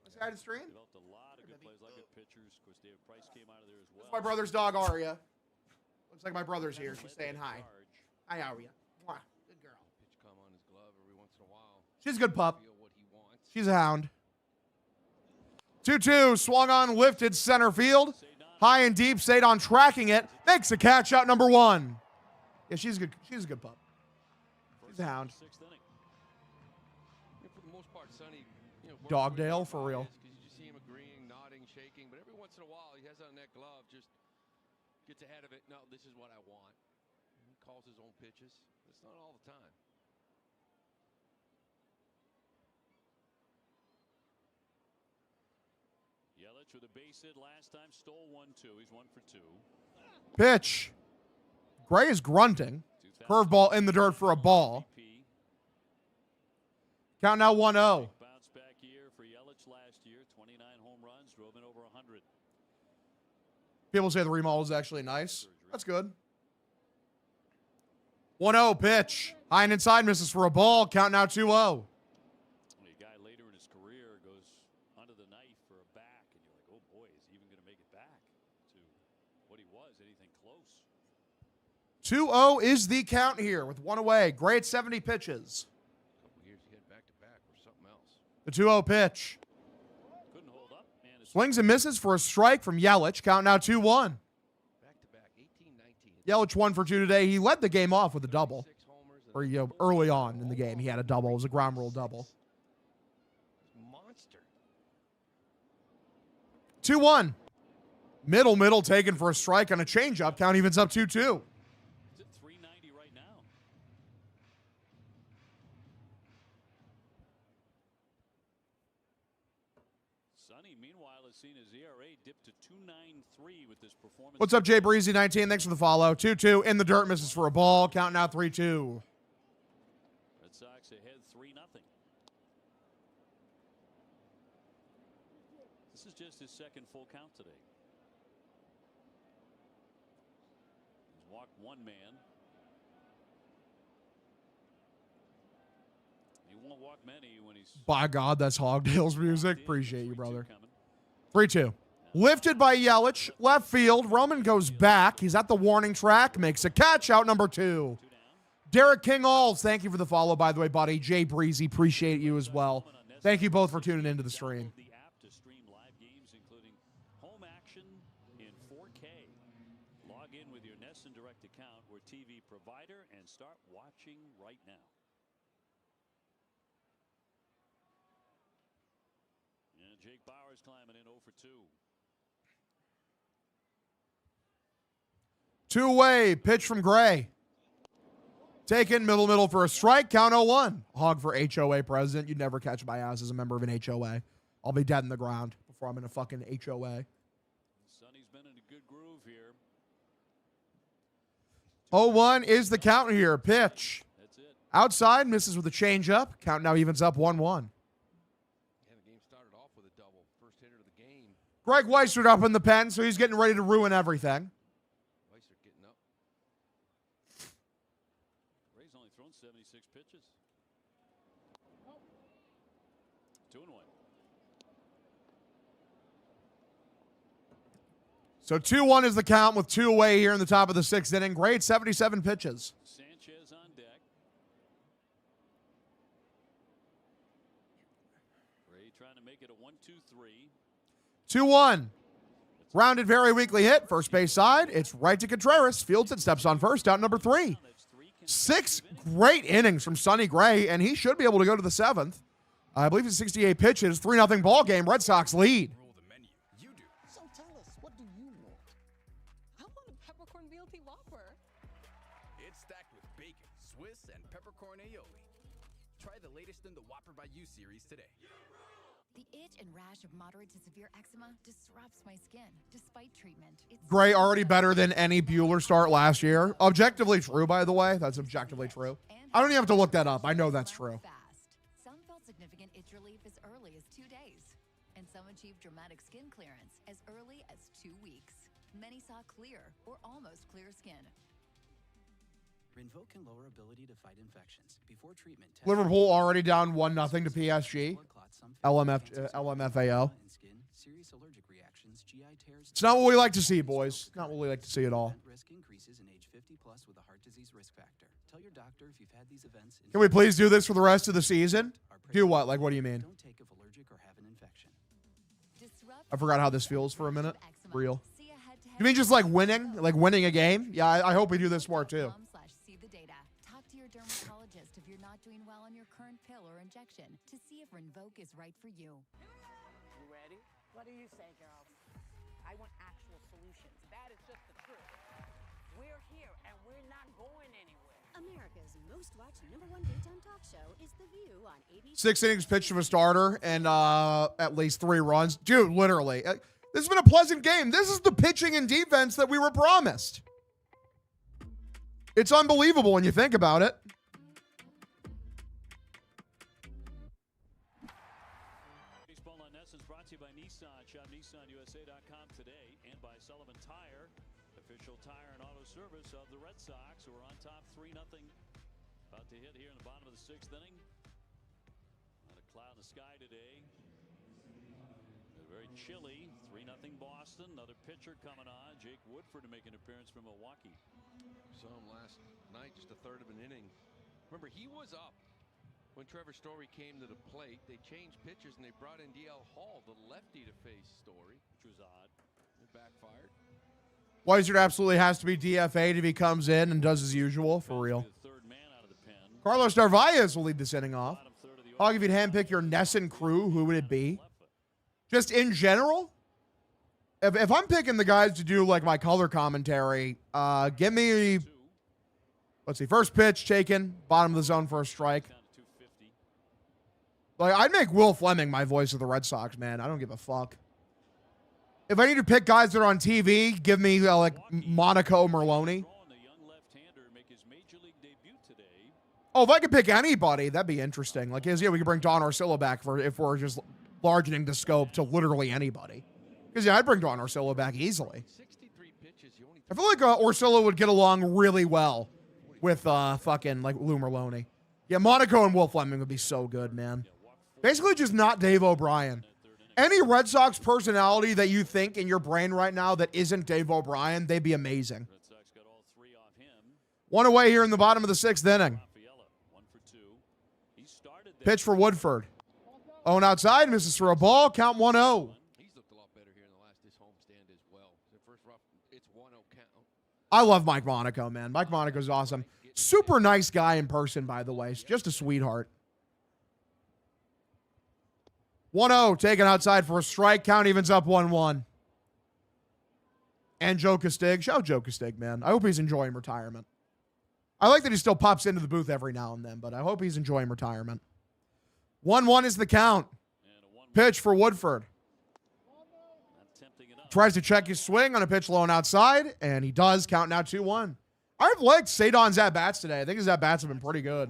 Say hi to the stream. Developed a lot of good players, a lot of good pitchers. Of course, David Price came out of there as well. That's my brother's dog, Aria. Looks like my brother's here. She's saying hi. Hi, Aria. Mwah. Good girl. pitch come on his glove every once in a while. She's a good pup. Feel what he wants. She's a hound. 2-2. Swung on, lifted center field. High and deep. Sadon tracking it. Makes a catch out number 1. Yeah, she's a good pup. She's a hound. For the most part, Sonny, Dogdale, for real. Because you just see him agreeing, nodding, shaking, but every once in a while he has on that glove, just gets ahead of it. No, this is what I want. He calls his own pitches. It's not all the time. Yelich with a base hit last time, stole 1-2. He's 1 for 2. Pitch. Gray is grunting. Curveball in the dirt for a ball. Count now 1-0. Bounce back year for Yelich last year. 29 home runs, drove in over 100. People say the remodel is actually nice. That's good. 1-0 pitch. High and inside, misses for a ball. Count now 2-0. A guy later in his career goes under the knife for a back, and you're like, oh boy, is he even going to make it back to what he was? Anything close? 2-0 is the count here with 1 away. Gray at 70 pitches. A couple years he had back-to-back or something else. The 2-0 pitch. Couldn't hold up. And Swings and misses for a strike from Yelich. Count now 2-1. Back-to-back, 18-19. Yelich 1 for 2 today. He led the game off with a double. Or, early on in the game, he had a double. It was a ground rule double. Monster. 2-1. Middle taken for a strike on a changeup. Count evens up 2-2. It's at 390 right now. Sonny, meanwhile, has seen his ERA dip to 2.93 with this performance. What's up, Jay Breezy 19? Thanks for the follow. 2-2 in the dirt, misses for a ball. Count now 3-2. Red Sox ahead 3-0. This is just his second full count today. He's walked 1 man. By God, that's Hogdale's music. Appreciate you, brother. 3-2. Lifted by Yelich. Left field. Roman goes back. He's at the warning track. Makes a catch. Out number 2. Derek King Alls, thank you for the follow, by the way, buddy. Jay Breezy, appreciate you as well. Thank you both for tuning into the stream. The app to stream live games, including home action in 4K. Log in with your NESN Direct account or TV provider and start watching right now. And Jake Bauer's climbing in 0 for 2. Two-way pitch from Gray. Taken middle for a strike. Count 0-1. Hog for HOA president. You'd never catch my ass as a member of an HOA. I'll be dead in the ground before I'm in a fucking HOA. Sonny's been in a good groove here. 0-1 is the count here. Pitch. That's it. Outside, misses with a changeup. Count now evens up 1-1. Yeah, the game started off with a double. First hitter of the game. Greg Weissert up in the pen, so he's getting ready to ruin everything. Weissert getting up. Ray's only thrown 76 pitches. 2-1. So 2-1 is the count with 2 away here in the top of the 6th inning. Great 77 pitches. Sanchez on deck. Ray trying to make it a 1-2-3. 2-1. Rounded very weakly hit. First base side. It's right to Contreras. Fields it. Steps on first. Out number 3. 6 great innings from Sonny Gray, and he should be able to go to the 7th. I believe it's 68 pitches. 3-0 ball game. Red Sox lead. So tell us, what do you want? I want a peppercorn BLT Whopper. It's stacked with bacon, Swiss, and peppercorn aioli. Try the latest in the Whopper by You series today. The itch and rash of moderate to severe eczema disrupts my skin. Despite treatment, it's Gray already better than any Bueller start last year. Objectively true, by the way. That's objectively true. I don't even have to look that up. I know that's true. fast. Some felt significant itch relief as early as 2 days, and some achieved dramatic skin clearance as early as 2 weeks. Many saw clear or almost clear skin. Rinvoq can lower ability to fight infections. Before treatment, Liverpool already down 1-0 to PSG. LMFAO. serious allergic reactions, GI tears. It's not what we like to see, boys. Not what we like to see at all. Risk increases in age 50 plus with a heart disease risk factor. Tell your doctor if you've had these events. Can we please do this for the rest of the season? Do what? Like, what do you mean? Don't take if allergic or have an infection. I forgot how this feels for a minute. Real. You mean just like winning? Like winning a game? Yeah, I hope we do this more too. See the data. Talk to your dermatologist if you're not doing well on your current pill or injection to see if Rinvoq is right for you. You ready? What do you say, girls? I want actual solutions. That is just the truth. We're here and we're not going anywhere. America's most watched #1 daytime talk show is The View on ABC. 6 innings pitched of a starter and at least 3 runs. Dude, literally. This has been a pleasant game. This is the pitching and defense that we were promised. It's unbelievable when you think about it. Baseball on NESN is brought to you by Nissan. Shop NissanUSA.com today and by Sullivan Tire, official tire and auto service of the Red Sox, who are on top 3-0. About to hit here in the bottom of the 6th inning. Not a cloud in the sky today. Very chilly. 3-0 Boston. Another pitcher coming on. Jake Woodford to make an appearance from Milwaukee. Saw him last night, just a third of an inning. Remember, he was up when Trevor Story came to the plate. They changed pitchers and they brought in DL Hall, the lefty, to face Story, which was odd. It backfired. Weissert absolutely has to be DFA'd if he comes in and does his usual, for real. Carlos Narvaez will lead this inning off. Hog, if you'd handpick your NESN crew, who would it be? Just in general? If I'm picking the guys to do like my color commentary, give me, let's see, first pitch taken, bottom of the zone for a strike. Like, I'd make Will Fleming my voice of the Red Sox, man. I don't give a fuck. If I need to pick guys that are on TV, give me like Monaco Merloni. Oh, if I could pick anybody, that'd be interesting. Like, yeah, we could bring Don Orsillo back for if we're just largening the scope to literally anybody. Because, yeah, I'd bring Don Orsillo back easily. I feel like Orsillo would get along really well with fucking, like, Lou Merloni. Yeah, Monaco and Will Fleming would be so good, man. Basically just not Dave O'Brien. Any Red Sox personality that you think in your brain right now that isn't Dave O'Brien, they'd be amazing. One away here in the bottom of the 6th inning. Pitch for Woodford. Oh, and outside, misses for a ball. Count 1-0. He's looked a lot better here in this homestand as well. The first rough, it's 1-0 count. I love Mike Monaco, man. Mike Monaco's awesome. Super nice guy in person, by the way. He's just a sweetheart. 1-0, taken outside for a strike. Count evens up 1-1. And Joe Castig. Shout out Joe Castig, man. I hope he's enjoying retirement. I like that he still pops into the booth every now and then, but I hope he's enjoying retirement. 1-1 is the count. Pitch for Woodford. Tries to check his swing on a pitch low and outside, and he does. Count now 2-1. I've liked Sadon's at-bats today. I think his at-bats have been pretty good.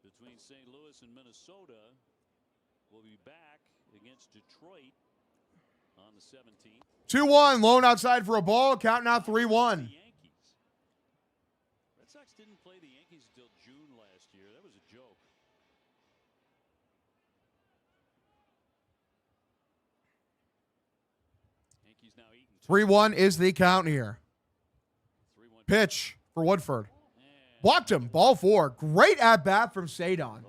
Between St. Louis and Minnesota, will be back against Detroit on the 17th. 2-1, lone outside for a ball. Count now 3-1. Red Sox didn't play the Yankees until June last year. That was a joke. Yankees now eating 3-1 is the count here. Pitch for Woodford. Blocked him. Ball 4. Great at-bat from Sadon.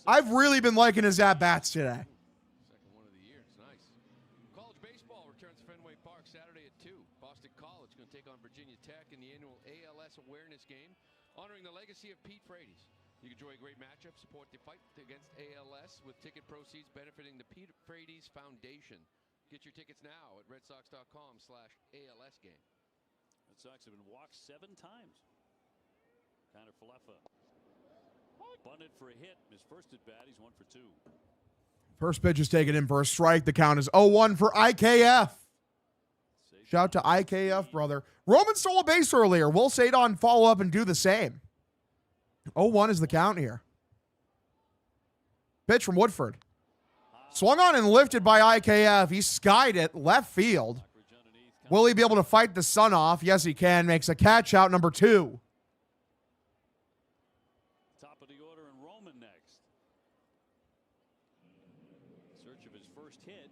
I've really been liking his at-bats today. Second one of the year. It's nice. College baseball returns to Fenway Park Saturday at 2. Boston College going to take on Virginia Tech in the annual ALS awareness game, honoring the legacy of Pete Frates. You can enjoy a great matchup, support the fight against ALS with ticket proceeds benefiting the Pete Frates Foundation. Get your tickets now at redsox.com/ALS game. Red Sox have been walked 7 times. Connor Falefa bunted for a hit. His first at bat, he's 1 for 2. First pitch is taken in for a strike. The count is 0-1 for IKF. Shout out to IKF, brother. Roman stole a base earlier. Will Sadon follow up and do the same? 0-1 is the count here. Pitch from Woodford. Swung on and lifted by IKF. He skied it left field. Will he be able to fight the sun off? Yes, he can. Makes a catch out number 2. Top of the order and Roman next. Search of his first hit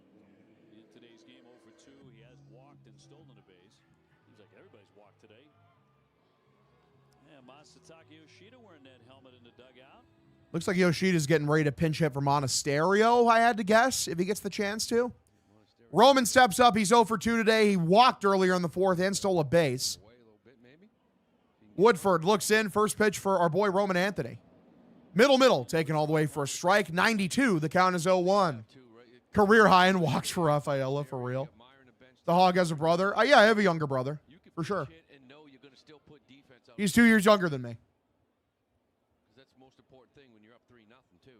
in today's game. 0 for 2. He has walked and stolen a base. Seems like everybody's walked today. Yeah, Masataka Yoshida wearing that helmet in the dugout. Looks like Yoshida's getting ready to pinch hit for Monasterio, I had to guess, if he gets the chance to. Roman steps up. He's 0 for 2 today. He walked earlier in the 4th and stole a base. Woodford looks in. First pitch for our boy Roman Anthony. Middle, taken all the way for a strike. 92. The count is 0-1. Career high in walks for Rafaela, for real. The Hog has a brother. Yeah, I have a younger brother, for sure. He's 2 years younger than me. That's the most important thing when you're up 3-0 too.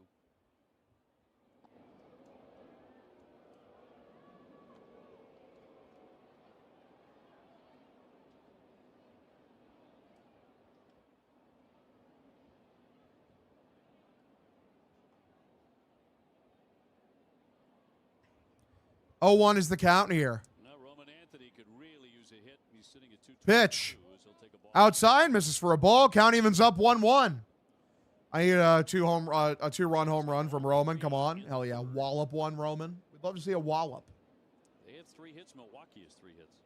Oh, 1 is the count here. Now Roman Anthony could really use a hit. He's sitting at 2-2. Pitch. Outside, misses for a ball. Count evens up 1-1. I need a 2-run home run from Roman. Come on. Hell yeah. Wallop one, Roman. We'd love to see a wallop. They have 3 hits. Milwaukee has 3 hits.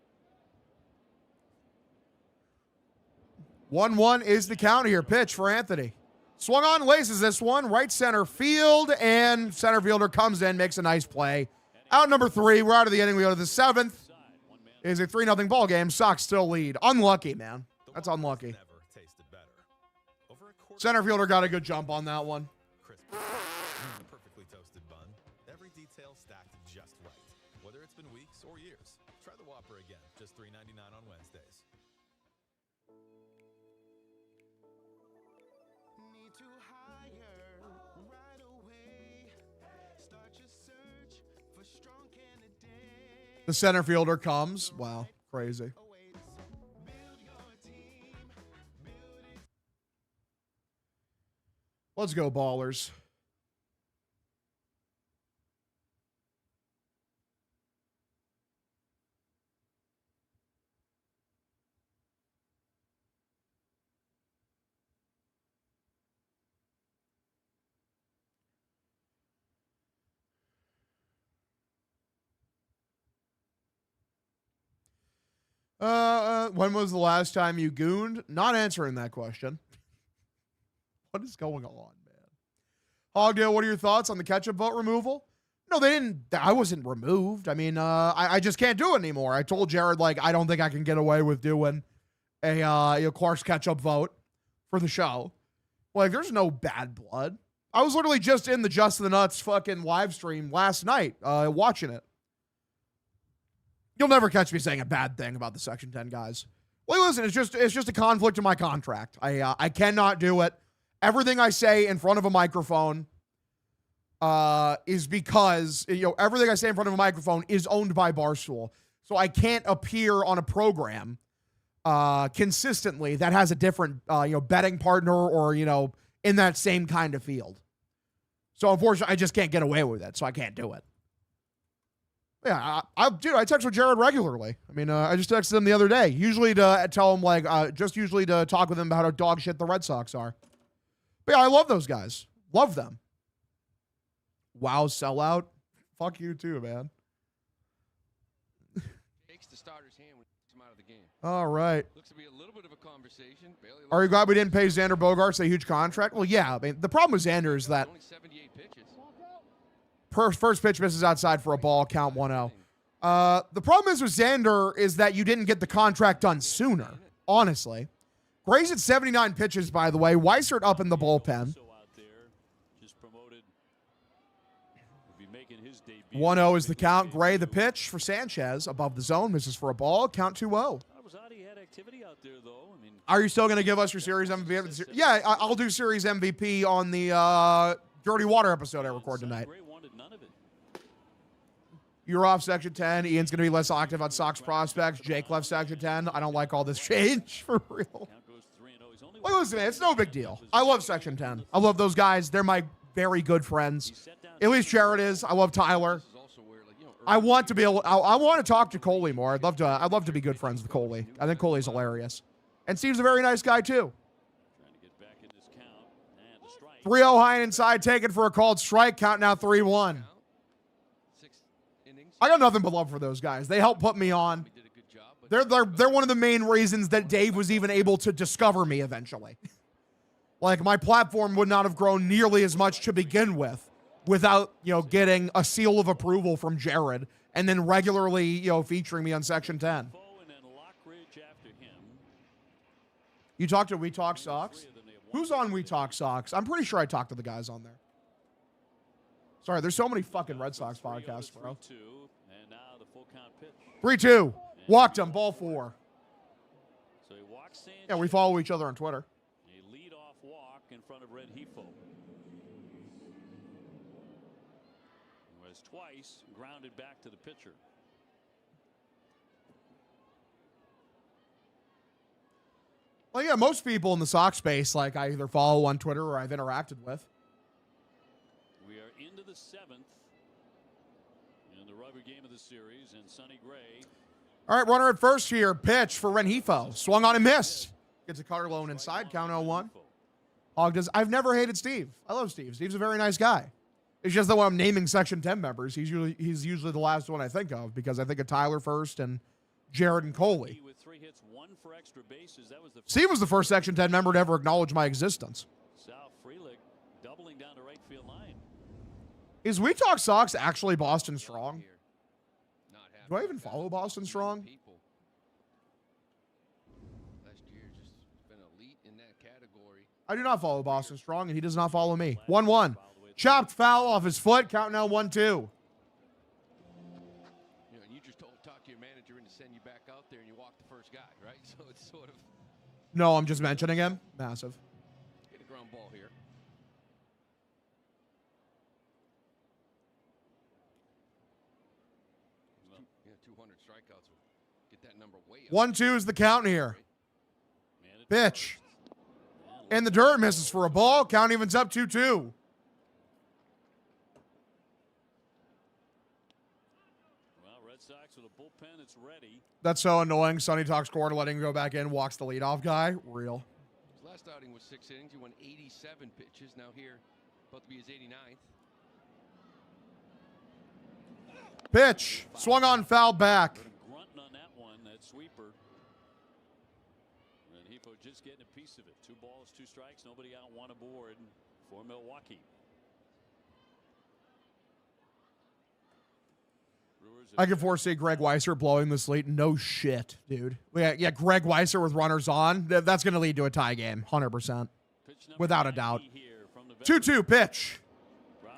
1-1 is the count here. Pitch for Anthony. Swung on, laces this one. Right center field, and center fielder comes in, makes a nice play. Out number 3. We're out of the inning. We go to the 7th. It is a 3-0 ball game. Sox still lead. Unlucky, man. That's unlucky. Center fielder got a good jump on that one. Perfectly toasted bun. Every detail stacked just right. Whether it's been weeks or years, try the Whopper again. Just $3.99 on Wednesdays. Need to hire right away. Start your search for strong candidates. The center fielder comes. Wow, crazy. Let's go, Ballers. When was the last time you gooned? Not answering that question. What is going on, man? Hogdale, what are your thoughts on the ketchup vote removal? No, they didn't. I wasn't removed. I mean, I just can't do it anymore. I told Jared, like, I don't think I can get away with doing a Clark's ketchup vote for the show. Like, there's no bad blood. I was literally just in the Just the Nuts fucking live stream last night, watching it. You'll never catch me saying a bad thing about the Section 10 guys. Well, listen, it's just a conflict in my contract. I cannot do it. Everything I say in front of a microphone is because, everything I say in front of a microphone is owned by Barstool. So I can't appear on a program consistently that has a different, betting partner or, in that same kind of field. So unfortunately, I just can't get away with it. So I can't do it. Yeah, I text with Jared regularly. I mean, I just texted him the other day, usually to tell him, usually to talk with him about how dog shit the Red Sox are. But yeah, I love those guys. Love them. Wow, sellout. Fuck you too, man. Takes the starter's hand when he takes him out of the game. All right. Looks to be a little bit of a conversation. Are you glad we didn't pay Xander Bogaerts a huge contract? Well, yeah. I mean, the problem with Xander is that Only 78 pitches. first pitch misses outside for a ball, count 1-0. The problem is with Xander is that you didn't get the contract done sooner, honestly. Gray's at 79 pitches, by the way. Weissert up in the bullpen. 1-0 is the count. Gray the pitch for Sanchez. Above the zone. Misses for a ball. Count 2-0. Are you still going to give us your Series MVP? Yeah, I'll do Series MVP on the Dirty Water episode I record tonight. You're off Section 10. Ian's going to be less active on Sox prospects. Jake left Section 10. I don't like all this change, for real. Well, listen, man, it's no big deal. I love Section 10. I love those guys. They're my very good friends. At least Jared is. I love Tyler. I want to be able. I want to talk to Coley more. I'd love to be good friends with Coley. I think Coley's hilarious, and Steve's a very nice guy too. 3-0 high and inside, taken for a called strike. Count now 3-1. I got nothing but love for those guys. They helped put me on. They're one of the main reasons that Dave was even able to discover me eventually. Like, my platform would not have grown nearly as much to begin with without, getting a seal of approval from Jared and then regularly, featuring me on Section 10. You talked to We Talk Sox? Who's on We Talk Sox? I'm pretty sure I talked to the guys on there. Sorry, there's so many fucking Red Sox podcasts, bro. 3-2. Walked him. Ball 4. Yeah, we follow each other on Twitter. A lead-off walk in front of Red Hefo. Was twice grounded back to the pitcher. Well, yeah, most people in the Sox space, I either follow on Twitter or I've interacted with. We are into the 7th in the rubber game of the series, and Sonny Gray. All right, runner at first here. Pitch for Renjifo. Swung on and missed. Gets a cutter low and inside. Count 0-1. Hog does. I've never hated Steve. I love Steve. Steve's a very nice guy. It's just that when I'm naming Section 10 members, he's usually the last one I think of because I think of Tyler first and Jared and Coley. Steve was the first Section 10 member to ever acknowledge my existence. Sal Frelick doubling down to right field line. Is We Talk Sox actually Boston Strong? Do I even follow Boston Strong? Last year just been elite in that category. I do not follow Boston Strong, and he does not follow me. 1-1. Chopped foul off his foot. Count now 1-2. You just talk to your manager and to send you back out there, and you walk the first guy, right? So it's sort of. No, I'm just mentioning him. Massive. Get a ground ball here. Yeah, 200 strikeouts will get that number way up. 1-2 is the count here. Pitch. In the dirt, misses for a ball. Count evens up 2-2. Red Sox with a bullpen that's ready. That's so annoying. Sonny talks quarter, letting him go back in, walks the leadoff guy. Real. His last outing was 6 innings. He won 87 pitches. Now here, about to be his 89th. Pitch. Swung on, foul back. Grunting on that one, that sweeper. Depot just getting a piece of it. 2 balls, 2 strikes, nobody out, 1 aboard for Milwaukee. I can foresee Greg Weiser blowing this lead. No shit, dude. Yeah, Greg Weiser with runners on. That's going to lead to a tie game, 100%. Without a doubt. 2-2 pitch.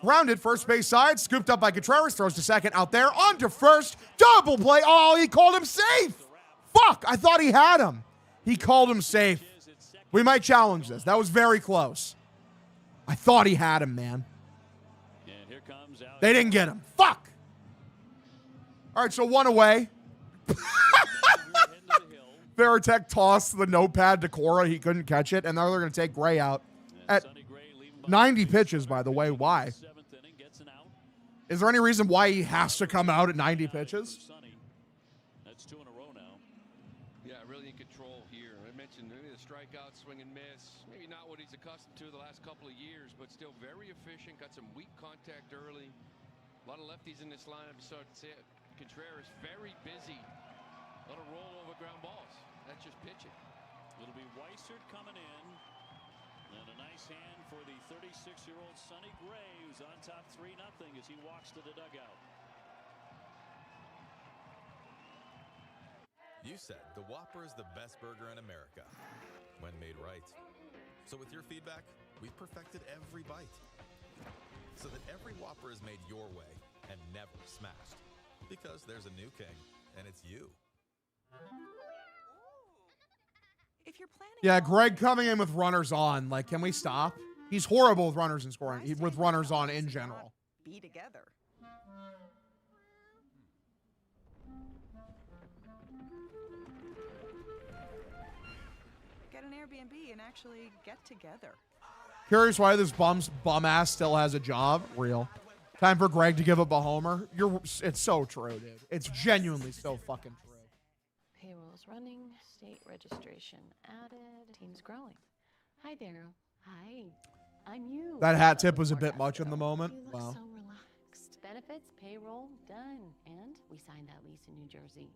Grounded, first base side, scooped up by Contreras, throws to second, out there, on to first, double play. Oh, he called him safe. Fuck, I thought he had him. He called him safe. We might challenge this. That was very close. I thought he had him, man. They didn't get him. Fuck. All right, so 1 away. Veritek tossed the notepad to Cora. He couldn't catch it, and now they're going to take Gray out at 90 pitches, by the way. Why? Is there any reason why he has to come out at 90 pitches? That's 2 in a row now. Yeah, really in control here. I mentioned maybe the strikeout, swing and miss. Maybe not what he's accustomed to the last couple of years, but still very efficient. Got some weak contact early. A lot of lefties in this lineup. So Contreras very busy. A lot of rollover ground balls. That's just pitching. It'll be Weissert coming in. And a nice hand for the 36-year-old Sonny Gray, who's on top 3-0 as he walks to the dugout. You said the Whopper is the best burger in America when made right. So with your feedback, we've perfected every bite so that every Whopper is made your way and never smashed. Because there's a new king, and it's you. If you're planning, Yeah, Greg coming in with runners on. Like, can we stop? He's horrible with runners in scoring. With runners on in general. Be together. Get an Airbnb and actually get together. Curious why this bum ass still has a job. Real. Time for Greg to give up a homer. It's so true, dude. It's genuinely so fucking true. Payroll's running, state registration added, team's growing. Hi, Daryl. Hi. I'm you. That hat tip was a bit much in the moment. You look Wow. so relaxed. Benefits, payroll, done. And we signed that lease in New Jersey.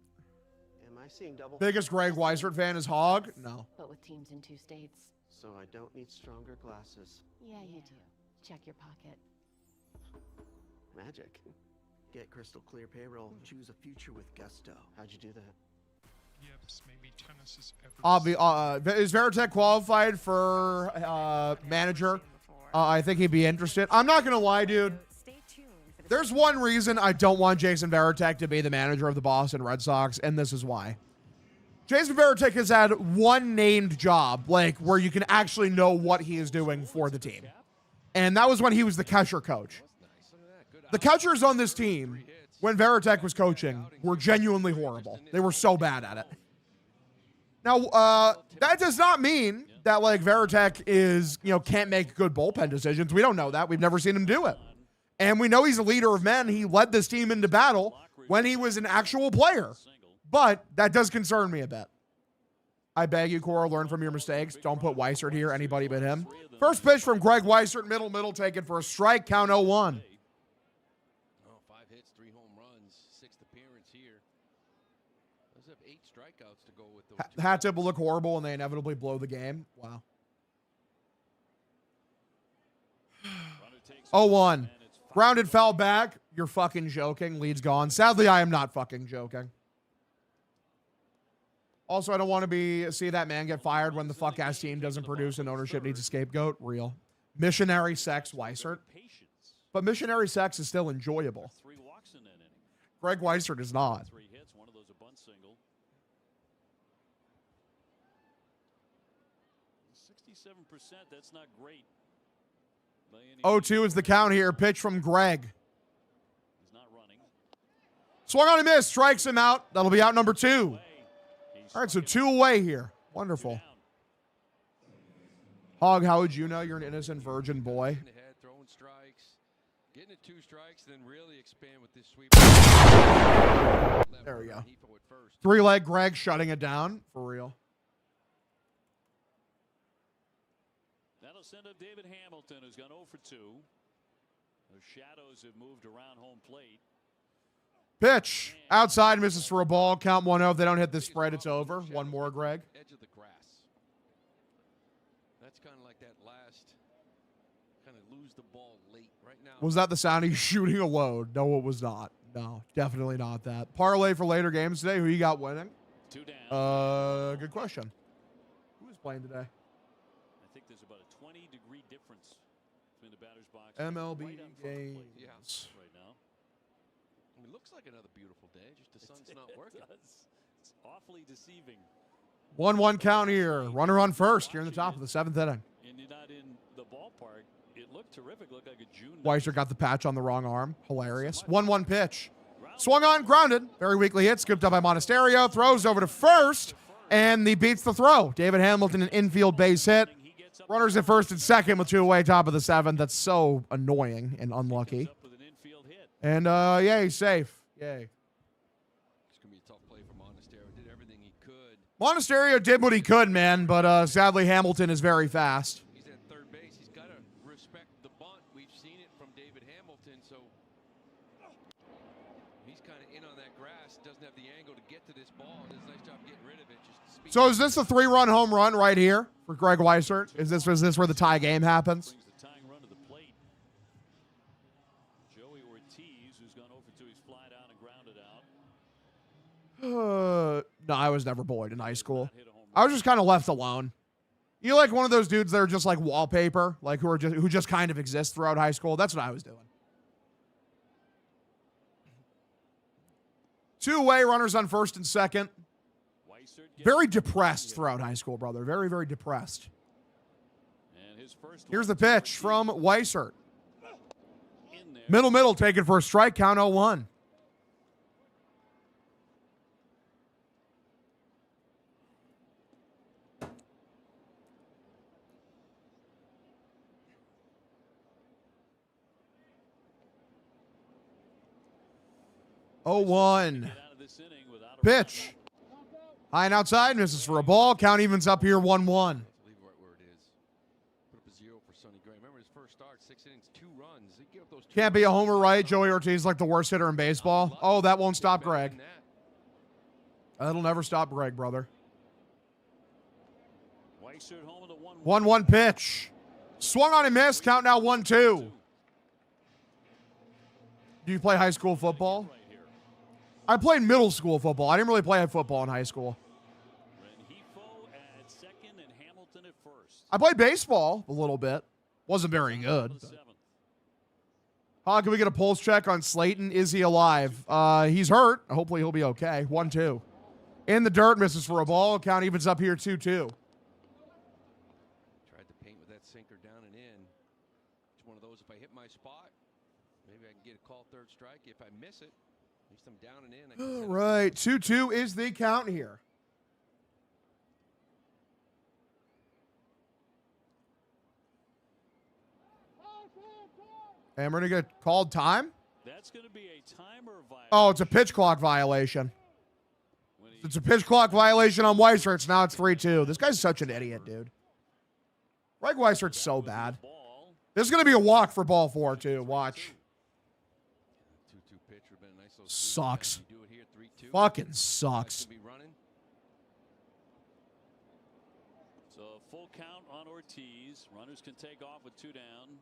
Am I seeing double? Biggest Greg Weissert fan is Hog? No. But with teams in 2 states. So I don't need stronger glasses. Yeah, you do. Check your pocket. Magic. Get crystal clear payroll. Choose a future with gusto. How'd you do that? Yips, maybe tennis is ever. Is Veritek qualified for manager? I think he'd be interested. I'm not going to lie, dude. There's one reason I don't want Jason Veritek to be the manager of the Boston Red Sox, and this is why. Jason Veritek has had one named job, like, where you can actually know what he is doing for the team. And that was when he was the catcher coach. The catchers on this team, when Veritek was coaching, were genuinely horrible. They were so bad at it. Now, that does not mean that, like, Veritek is, can't make good bullpen decisions. We don't know that. We've never seen him do it. And we know he's a leader of men. He led this team into battle when he was an actual player. But that does concern me a bit. I beg you, Cora, learn from your mistakes. Don't put Weissert here, anybody but him. First pitch from Greg Weissert, middle, taken for a strike, count 0-1. 5 hits, 3 home runs, 6th appearance here. Those have 8 strikeouts to go with those. Hat tip will look horrible and they inevitably blow the game. Wow. 0-1. Grounded, foul back. You're fucking joking. Lead's gone. Sadly, I am not fucking joking. Also, I don't want to see that man get fired when the fuck-ass team doesn't produce and ownership needs a scapegoat. Real. Missionary sex, Weissert. But missionary sex is still enjoyable. Greg Weissert is not. 3 hits, one of those a bunt single. 67%, that's not great. 0-2 is the count here. Pitch from Greg. He's not running. Swung on a miss. Strikes him out. That'll be out number 2. All right, so 2 away here. Wonderful. Hog, how would you know you're an innocent virgin boy? Throwing strikes, getting to 2 strikes, then really expand with this sweep. There we go. 3-leg Greg shutting it down. For real. That'll send up David Hamilton, who's gone 0 for 2. Those shadows have moved around home plate. Pitch. Outside, misses for a ball. Count 1-0. If they don't hit this spread, it's over. One more, Greg. Edge of the grass. That's kind of like that last, kind of lose the ball late. Right now. Was that the sound of you shooting a load? No, it was not. No, definitely not that. Parlay for later games today. Who you got winning? 2 down. Good question. Who is playing today? I think there's about a 20-degree difference between the batter's box. MLB right on front of the plate. games. Right now. It looks like another beautiful day. Just the sun's not working. It's awfully deceiving. 1-1 count here. Runner on first here in the top of the 7th inning. And you're not in the ballpark. It looked terrific. Looked like a June. Weiser got the patch on the wrong arm. Hilarious. 1-1 pitch. Swung on, grounded. Very weakly hit. Scooped up by Monasterio. Throws over to first. And he beats the throw. David Hamilton, an infield base hit. Runners at first and second with 2 away, top of the 7th. That's so annoying and unlucky. And, yeah, he's safe. Yay. It's going to be a tough play for Monasterio. Did everything he could. Monasterio did what he could, man, but sadly Hamilton is very fast. He's at third base. He's got to respect the bunt. We've seen it from David Hamilton, so he's kind of in on that grass. Doesn't have the angle to get to this ball. Does a nice job getting rid of it. Just So is this a 3-run home run right here for Greg Weissert? Is this where the tie game happens? Brings the tying run to the plate. Joey Ortiz, who's gone over 2, he's fly down and grounded out. No, I was never bullied in high school. I was just kind of left alone. You like one of those dudes that are just like wallpaper, like who just kind of exist throughout high school. That's what I was doing. 2 away, runners on first and second. Very depressed throughout high school, brother. Very, very depressed. Here's the pitch from Weissert. Middle, taken for a strike, count 0-1. Oh, 1. Pitch. High and outside, misses for a ball. Count evens up here 1-1. leave it right where it is. Put up a 0 for Sonny Gray. Remember his first start, 6 innings, 2 runs. He gave up those 2 Can't be a homer, right? Joey Ortiz like the worst hitter in baseball. Oh, that won't stop Greg. That'll never stop Greg, brother. 1-1 pitch. Swung on and missed. Count now 1-2. Do you play high school football? I played middle school football. I didn't really play football in high school. I played baseball a little bit. Wasn't very good. Can we get a pulse check on Slayton? Is he alive? He's hurt. Hopefully he'll be okay. 1-2. In the dirt, misses for a ball. Count evens up here 2-2. Tried to paint with that sinker down and in. It's one of those, if I hit my spot, maybe I can get a call third strike. If I miss it, at least I'm down and in. All right, 2-2 is the count here. And we're going to get called time? That's going to be a timer violation. Oh, it's a pitch clock violation. It's a pitch clock violation on Weissert. Now it's 3-2. This guy's such an idiot, dude. Greg Weissert's so bad. This is going to be a walk for ball 4, too. Watch. Sucks. Fucking sucks. So full count on Ortiz. Runners can take off with 2 down.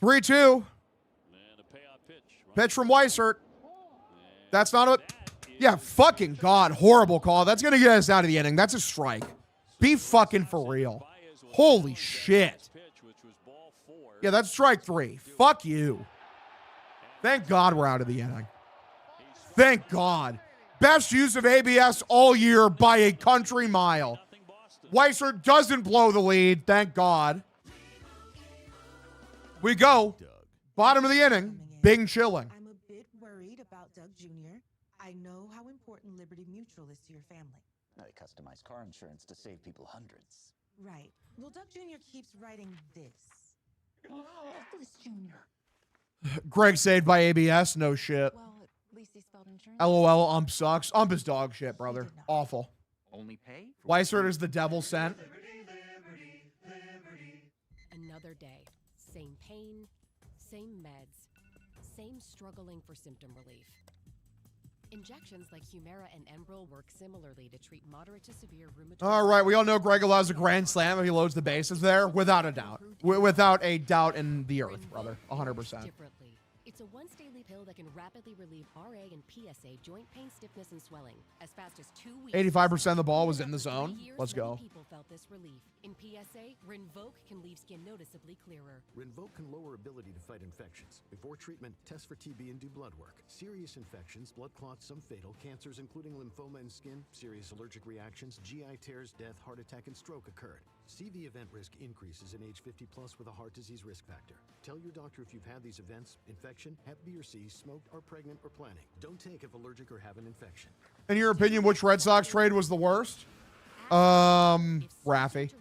3-2. And a payoff pitch. Pitch from Weissert. That's not a... Yeah, fucking God. Horrible call. That's going to get us out of the inning. That's a strike. Be fucking for real. Holy shit. Yeah, that's strike 3. Fuck you. Thank God we're out of the inning. Thank God. Best use of ABS all year by a country mile. Weissert doesn't blow the lead. Thank God. We go. Bottom of the inning. Bing chilling. I'm a bit worried about Doug Jr. I know how important Liberty Mutual is to your family. They customize car insurance to save people hundreds. Right. Well, Doug Jr. keeps writing this. This Junior. Greg saved by ABS. No shit. Well, at least he spelled insurance. LOL. Ump sucks. Ump is dog shit, brother. Awful. Only pay? Weissert is the devil sent. Another day. Same pain, same meds, same struggling for symptom relief. Injections like Humira and Enbrel work similarly to treat moderate to severe rheumatoid. All right, we all know Greg allows a grand slam if he loads the bases there, without a doubt. Without a doubt in the earth, brother. 100%. Differently. It's a once daily pill that can rapidly relieve RA and PSA joint pain, stiffness, and swelling as fast as 2 weeks. 85% of the ball was in the zone. Let's go. People felt this relief. In PSA, Rinvoq can leave skin noticeably clearer. Rinvoq can lower ability to fight infections. Before treatment, test for TB and do blood work. Serious infections, blood clots, some fatal, cancers including lymphoma and skin, serious allergic reactions, GI tears, death, heart attack, and stroke occurred. CV event risk increases in age 50 plus with a heart disease risk factor. Tell your doctor if you've had these events, infection, Hep B or C, smoked, are pregnant, or planning. Don't take if allergic or have an infection. In your opinion, which Red Sox trade was the worst? Raffy.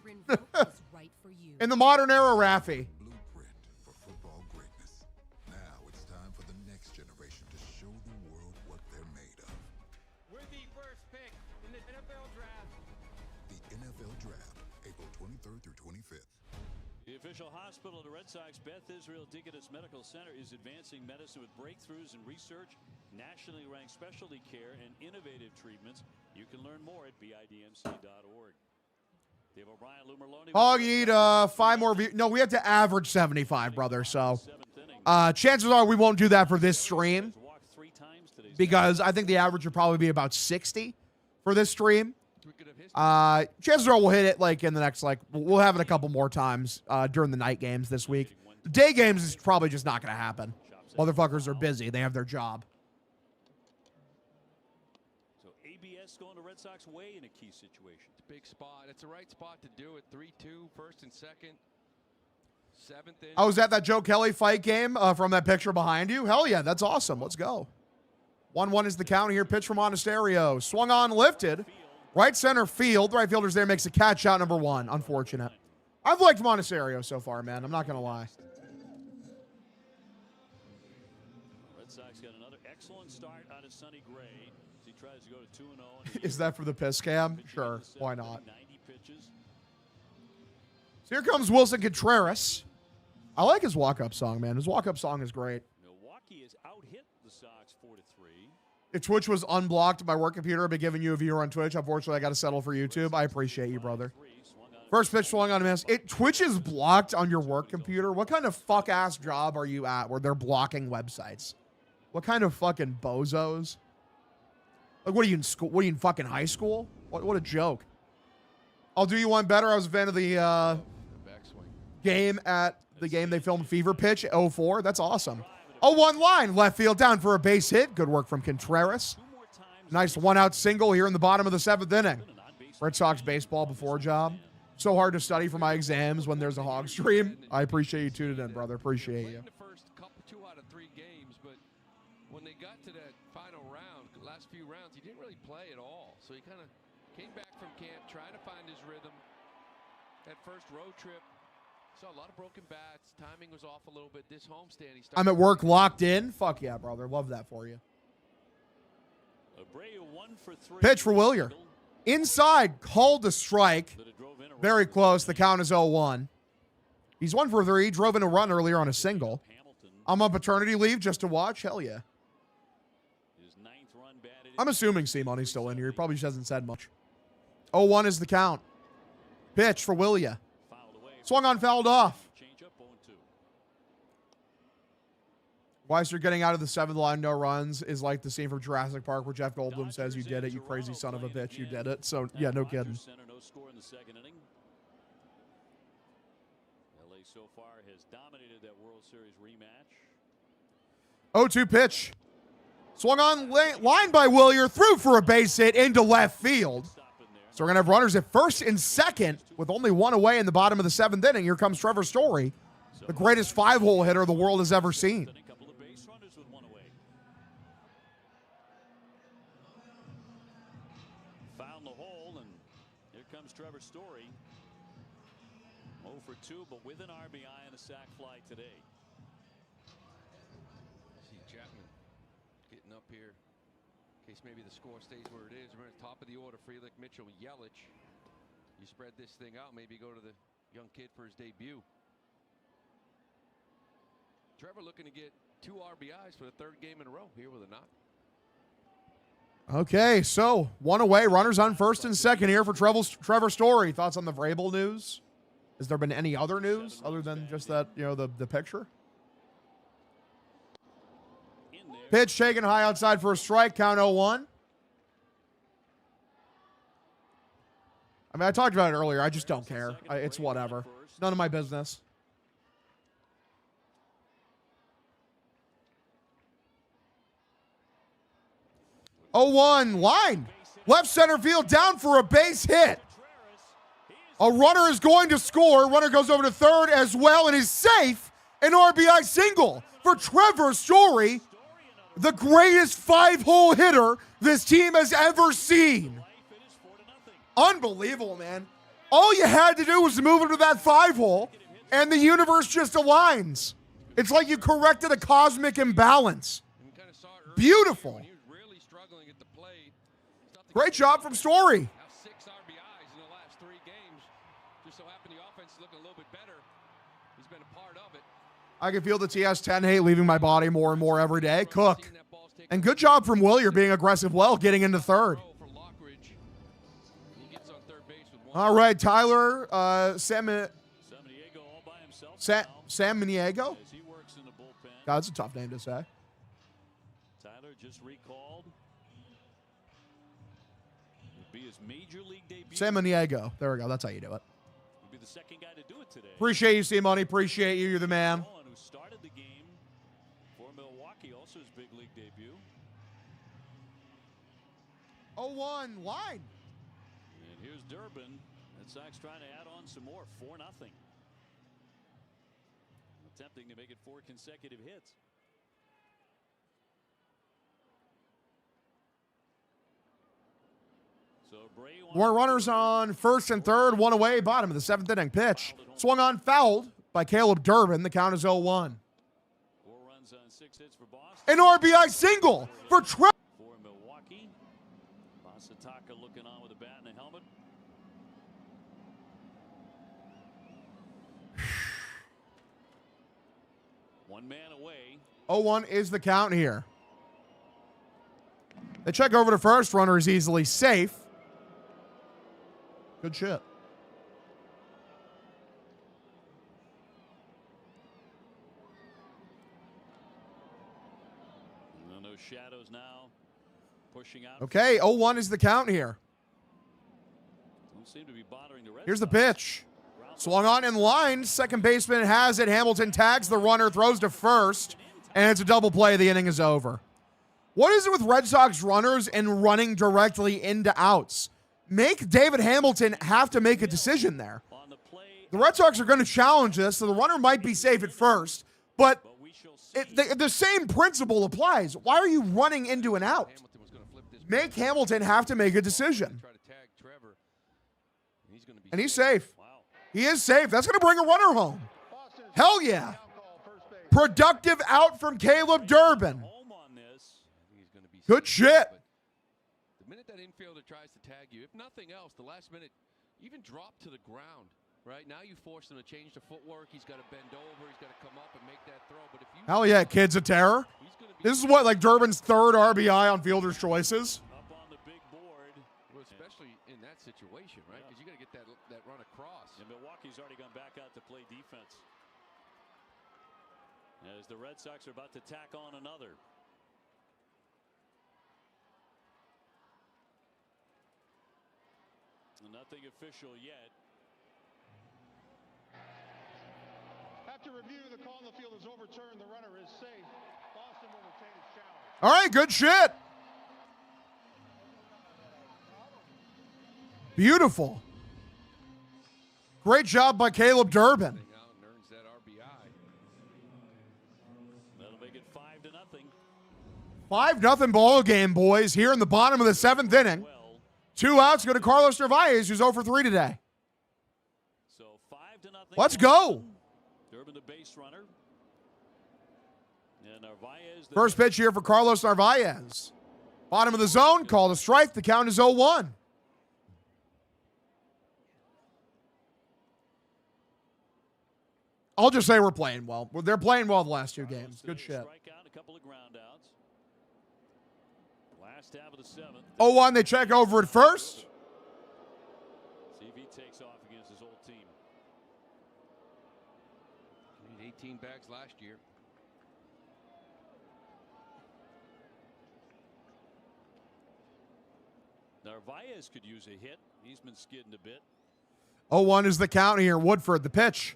In the modern era, Raffy. Blueprint for football greatness. Now it's time for the next generation to show the world what they're made of. We're the first pick in the NFL draft. The NFL Draft, April 23rd through 25th. The official hospital of the Red Sox, Beth Israel Deaconess Medical Center, is advancing medicine with breakthroughs in research, nationally ranked specialty care, and innovative treatments. You can learn more at bidmc.org. Dave O'Brien, Lou Merlone. Oh, you need 5 more views. No, we have to average 75, brother. So chances are we won't do that for this stream because I think the average would probably be about 60 for this stream. Chances are we'll hit it like in the next, we'll have it a couple more times during the night games this week. The day games is probably just not going to happen. Motherfuckers are busy. They have their job. So ABS going to Red Sox way in a key situation. It's a big spot. It's the right spot to do it. 3-2, first and second. 7th inning. Oh, was that Joe Kelly fight game from that picture behind you? Hell yeah, that's awesome. Let's go. 1-1 is the count here. Pitch from Monasterio. Swung on, lifted. Right center field. The right fielder's there, makes a catch out number 1. Unfortunate. I've liked Monasterio so far, man. I'm not going to lie. Red Sox got another excellent start out of Sonny Gray as he tries to go to 2-0. Is that for the piss cam? Sure. Why not? 90 pitches. So here comes Wilson Contreras. I like his walk-up song, man. His walk-up song is great. Milwaukee has out-hit the Sox 4-3. If Twitch was unblocked, my work computer, I'd be giving you a viewer on Twitch. Unfortunately, I got to settle for YouTube. I appreciate you, brother. First pitch swung on a miss. Twitch is blocked on your work computer. What kind of fuck-ass job are you at where they're blocking websites? What kind of fucking bozos? Like, what are you in school? What are you in fucking high school? What a joke. I'll do you one better. I was a fan of the game they filmed Fever Pitch 04. That's awesome. 0-1 line, left field down for a base hit. Good work from Contreras. Nice one-out single here in the bottom of the 7th inning. Red Sox baseball before job. So hard to study for my exams when there's a Hogstream. I appreciate you tuning in, brother. Appreciate you. The first couple, 2 out of 3 games, but when they got to that final round, the last few rounds, he didn't really play at all. So he kind of came back from camp, trying to find his rhythm. That first road trip, saw a lot of broken bats. Timing was off a little bit. This homestand, he started. I'm at work locked in. Fuck yeah, brother. Love that for you. Abreu 1 for 3. Pitch for Willier. Inside, called a strike. Very close. The count is 0-1. He's 1 for 3. Drove in a run earlier on a single. I'm on paternity leave just to watch. Hell yeah. I'm assuming C-Money's still in here. He probably just hasn't said much. 0-1 is the count. Pitch for Willier. Swung on, fouled off. Weiser getting out of the 7th line, no runs, is like the scene from Jurassic Park where Jeff Goldblum says, "You did it, you crazy son of a bitch, you did it." So, yeah, no kidding. No score in the 2nd inning. LA so far has dominated that World Series rematch. 0-2 pitch. Swung on, line by Willier, threw for a base hit into left field. So we're going to have runners at first and second with only 1 away in the bottom of the 7th inning. Here comes Trevor Story, the greatest 5-hole hitter the world has ever seen. Found the hole, and here comes Trevor Story. 0 for 2, but with an RBI and a sac fly today. See Chapman getting up here. In case maybe the score stays where it is. We're at the top of the order. Frelick, Mitchell, Yelich. You spread this thing out, maybe go to the young kid for his debut. Trevor looking to get 2 RBIs for the 3rd game in a row here with a knock. Okay, so one away. Runners on first and second here for Trevor Story. Thoughts on the Vrabel news? Has there been any other news other than just that, the picture? Pitch taken high outside for a strike. Count 0-1. I mean, I talked about it earlier. I just don't care. It's whatever. None of my business. Oh, 1 line. Left center field down for a base hit. A runner is going to score. Runner goes over to third as well and is safe. An RBI single for Trevor Story, the greatest 5-hole hitter this team has ever seen. Unbelievable, man. All you had to do was move him to that 5-hole, and the universe just aligns. It's like you corrected a cosmic imbalance. Beautiful. Great job from Story. 6 RBIs in the last 3 games. Just so happened the offense is looking a little bit better. He's been a part of it. I can feel the TS10 hate leaving my body more and more every day. Cook. And good job from Willier being aggressive well, getting into third. All right, Tyler Samaniego. God, that's a tough name to say. Tyler just recalled. Be his major league debut. Samaniego. There we go. That's how you do it. He'll be the second guy to do it today. Appreciate you, C-Money. Appreciate you. You're the man. Who started the game for Milwaukee, also his big league debut. 0-1 line. And here's Durbin. Red Sox trying to add on some more. 4-0. Attempting to make it 4 consecutive hits. More runners on first and third, 1 away, bottom of the 7th inning. Pitch swung on, fouled by Caleb Durbin. The count is 0-1. 4 runs on 6 hits for Boston. An RBI single for Trevor. For Milwaukee. Masataka looking on with a bat and a helmet. One man away. 0-1 is the count here. They check over to first. Runner is easily safe. Good shit. No shadows now. Pushing out. Okay, 0-1 is the count here. Don't seem to be bothering the Red Here's the Sox. pitch. Swung on in line. Second baseman has it. Hamilton tags the runner, throws to first, and it's a double play. The inning is over. What is it with Red Sox runners and running directly into outs? Make David Hamilton have to make a decision there. The Red Sox are going to challenge this, so the runner might be safe at first, but the same principle applies. Why are you running into an out? Make Hamilton have to make a decision. And he's safe. He is safe. That's going to bring a runner home. Hell yeah. Productive out from Caleb Durbin. Good shit. The minute that infielder tries to tag you, if nothing else, the last minute, even drop to the ground, right? Now you force him to change the footwork. He's got to bend over. He's got to come up and make that throw. But if you hell yeah, kids of terror. This is what, like Durbin's 3rd RBI on Fielder's Choices. Up on the big board. Well, especially in that situation, right? Because you got to get that run across. And Milwaukee's already gone back out to play defense. As the Red Sox are about to tack on another. Nothing official yet. After review, the call on the field is overturned. The runner is safe. Boston will retain its challenge. All right, good shit. Beautiful. Great job by Caleb Durbin. That'll make it 5-0. 5-0 ball game, boys, here in the bottom of the 7th inning. 2 outs go to Carlos Narvaez, who's 0 for 3 today. So 5-0. Let's go. Durbin the base runner. And Narvaez. First pitch here for Carlos Narvaez. Bottom of the zone, called a strike. The count is 0-1. I'll just say we're playing well. They're playing well the last 2 games. Good shit. Strikeout, a couple of ground outs. Last half of the seventh. 0-1, they check over at first. See if he takes off against his old team. He had 18 bags last year. Narvaez could use a hit. He's been skidding a bit. 0-1 is the count here. Woodford, the pitch.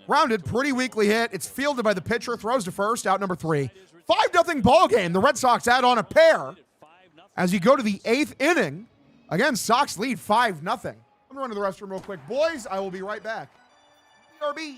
Grounded, pretty weakly hit. It's fielded by the pitcher. Throws to first, out number 3. 5-0 ball game. The Red Sox add on a pair as you go to the 8th inning. Again, Sox lead 5-0. Let me run to the restroom real quick. Boys, I will be right back. BRB.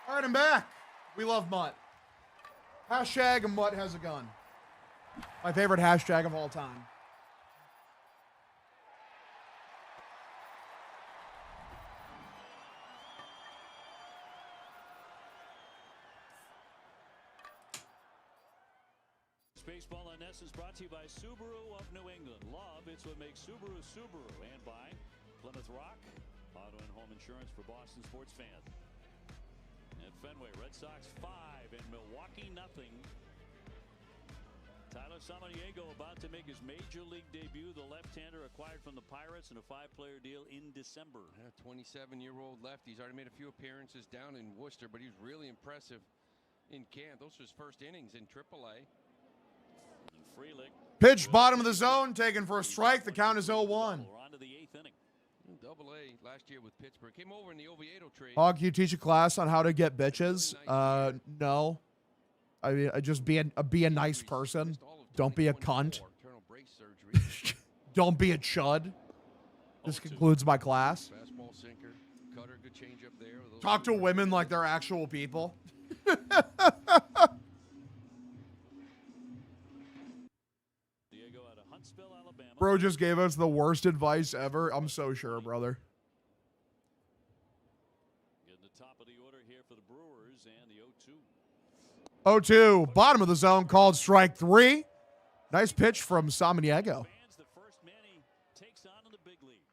All right, I'm back. We love Mutt. Hashtag Mutt has a gun. My favorite hashtag of all time. Baseball on Essence brought to you by Subaru of New England. Love, it's what makes Subaru Subaru. And by Plymouth Rock, auto and home insurance for Boston sports fans. At Fenway, Red Sox 5 and Milwaukee nothing. Tyler Samaniego about to make his major league debut. The left-hander acquired from the Pirates in a 5-player deal in December. Yeah, 27-year-old left. He's already made a few appearances down in Worcester, but he was really impressive in camp. Those were his first innings in AAA. Pitch bottom of the zone, taken for a strike. The count is 0-1. We're on to the 8th inning. AA last year with Pittsburgh. Came over in the Oviedo trade. Hog, can you teach a class on how to get bitches? No. I mean, just be a nice person. Don't be a cunt. Don't be a chud. This concludes my class. Fastball sinker, cutter, good change up there. Talk to women like they're actual people. Bro just gave us the worst advice ever. I'm so sure, brother. Getting the top of the order here for the Brewers and the 0-2. Bottom of the zone, called strike 3. Nice pitch from Samaniego. the first man he takes on in the big leagues.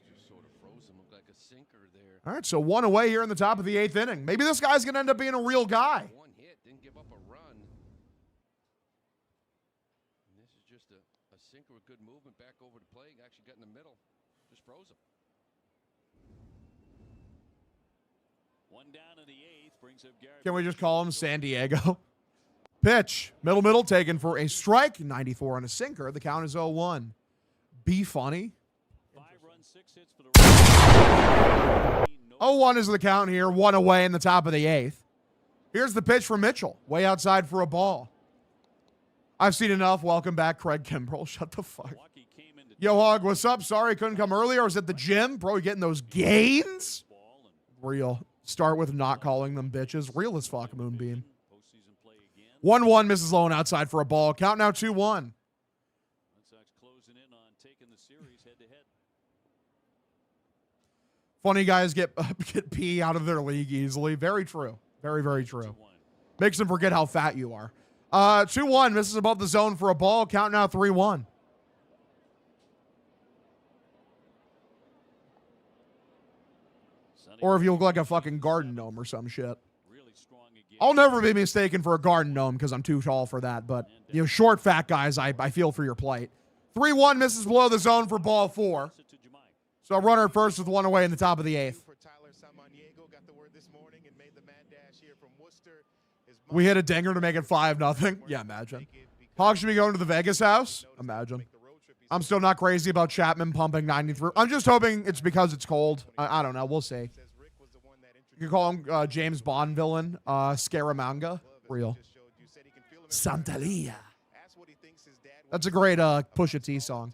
Just sort of froze him. Looked like a sinker there. All right, so 1 away here in the top of the 8th inning. Maybe this guy's going to end up being a real guy. One hit, didn't give up a run. And this is just a sinker with good movement back over the plate. Actually got in the middle. Just froze him. One down in the 8th brings up Garrett. Can we just call him San Diego? Pitch. Middle, taken for a strike. 94 on a sinker. The count is 0-1. Be funny. 5 runs, 6 hits for the 0-1 is the count here. 1 away in the top of the 8th. Here's the pitch from Mitchell. Way outside for a ball. I've seen enough. Welcome back, Craig Kimbrell. Shut the fuck. Yo, Hog, what's up? Sorry, couldn't come earlier. I was at the gym. Bro, you getting those gains? Real. Start with not calling them bitches. Real as fuck, Moonbeam. 1-1, misses low and outside for a ball. Count now 2-1. Red Sox closing in on taking the series head-to-head. Funny guys get pee out of their league easily. Very true. Very, very true. Makes them forget how fat you are. 2-1. Misses above the zone for a ball. Count now 3-1. Or if you look like a fucking garden gnome or some shit. I'll never be mistaken for a garden gnome because I'm too tall for that. But, you know, short, fat guys, I feel for your plight. 3-1 misses below the zone for ball 4. So a runner at first with one away in the top of the 8th. We hit a dinger to make it 5-0. Yeah, imagine. Hog should be going to the Vegas house. Imagine. I'm still not crazy about Chapman pumping 93. I'm just hoping it's because it's cold. I don't know. We'll see. You can call him James Bond villain, Scaramanga. Real. Santalia. That's a great Pusha T song.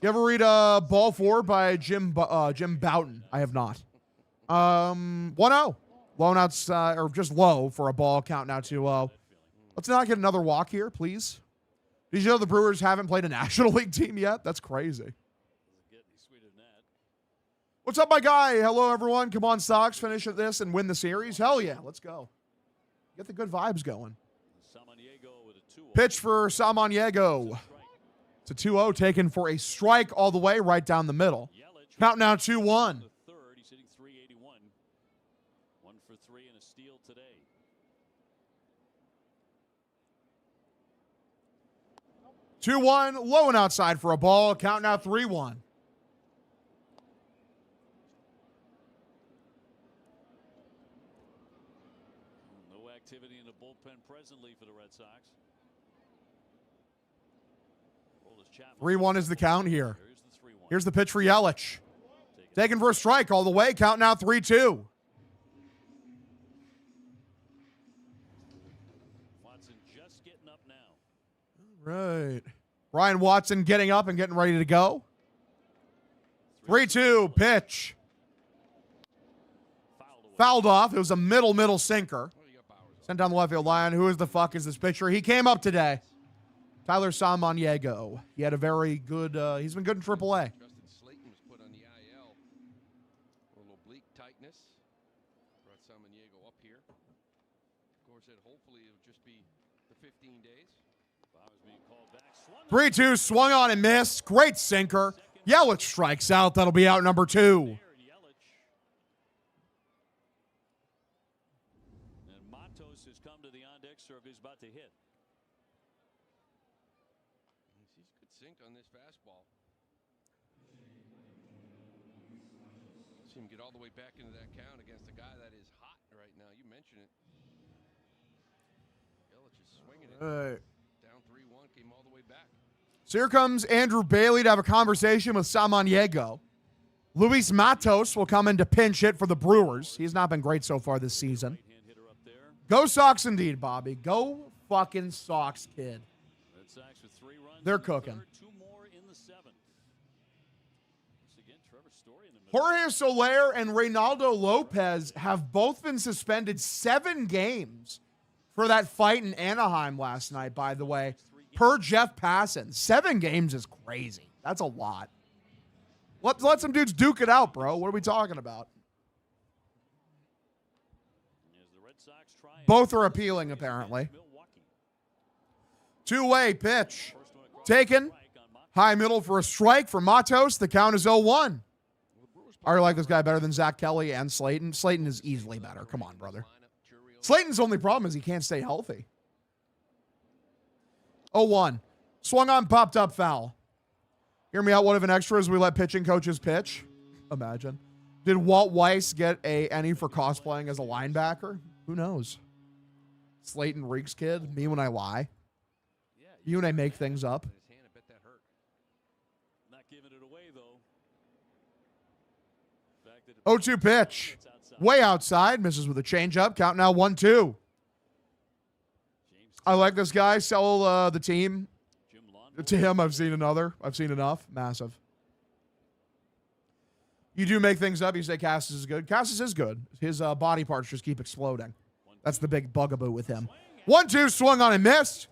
You ever read Ball 4 by Jim Bouton? I have not. 1-0. Lone outside, or just low for a ball. Count now 2-0. Let's not get another walk here, please. Did you know the Brewers haven't played a National League team yet? That's crazy. What's up, my guy? Hello, everyone. Come on, Sox. Finish at this and win the series. Hell yeah. Let's go. Get the good vibes going. Pitch for Samaniego. It's a 2-0 taken for a strike all the way right down the middle. Count now 2-1. 2-1, low and outside for a ball. Count now 3-1. No activity in the bullpen presently for the Red Sox. 3-1 is the count here. Here's the pitch for Yelich. Taken for a strike all the way. Count now 3-2. Watson just getting up now. Right. Ryan Watson getting up and getting ready to go. 3-2 pitch. Fouled off. It was a middle sinker. Sent down the left field line. Who is the fuck is this pitcher? He came up today. Tyler Samaniego. He had a very good, he's been good in AAA. Justin Slayton was put on the IL. A little oblique tightness. Brought Samaniego up here. Of course, said hopefully it'll just be the 15 days. 3-2, swung on and missed. Great sinker. Yelich strikes out. That'll be out number 2. And Matos has come to the on-deck serve. He's about to hit. He's good sink on this fastball. See him get all the way back into that count against a guy that is hot right now. You mentioned it. Yelich is swinging it. All right. Down 3-1, came all the way back. So here comes Andrew Bailey to have a conversation with Samaniego. Luis Matos will come in to pinch hit for the Brewers. He's not been great so far this season. Go Sox indeed, Bobby. Go fucking Sox, kid. Red Sox with 3 runs. They're cooking. 2 more in the 7th. Once again, Trevor Story in the middle. Jorge Soler and Reynaldo Lopez have both been suspended 7 games for that fight in Anaheim last night, by the way. Per Jeff Passan. 7 games is crazy. That's a lot. Let some dudes duke it out, bro. What are we talking about? Both are appealing, apparently. 2-way pitch. Taken. High middle for a strike for Matos. The count is 0-1. I like this guy better than Zach Kelly and Slayton. Slayton is easily better. Come on, brother. Slayton's only problem is he can't stay healthy. 0-1. Swung on, popped up, foul. Hear me out. What if an extra is we let pitching coaches pitch? Imagine. Did Walt Weiss get any for cosplaying as a linebacker? Who knows? Slayton Reeks kid. Me when I lie. You and I make things up. Not giving it away, though. 0-2 pitch. Way outside. Misses with a changeup. Count now 1-2. I like this guy. Sell the team. To him, I've seen another. I've seen enough. Massive. You do make things up. You say Cassis is good. Cassis is good. His body parts just keep exploding. That's the big bugaboo with him. 1-2 swung on and missed.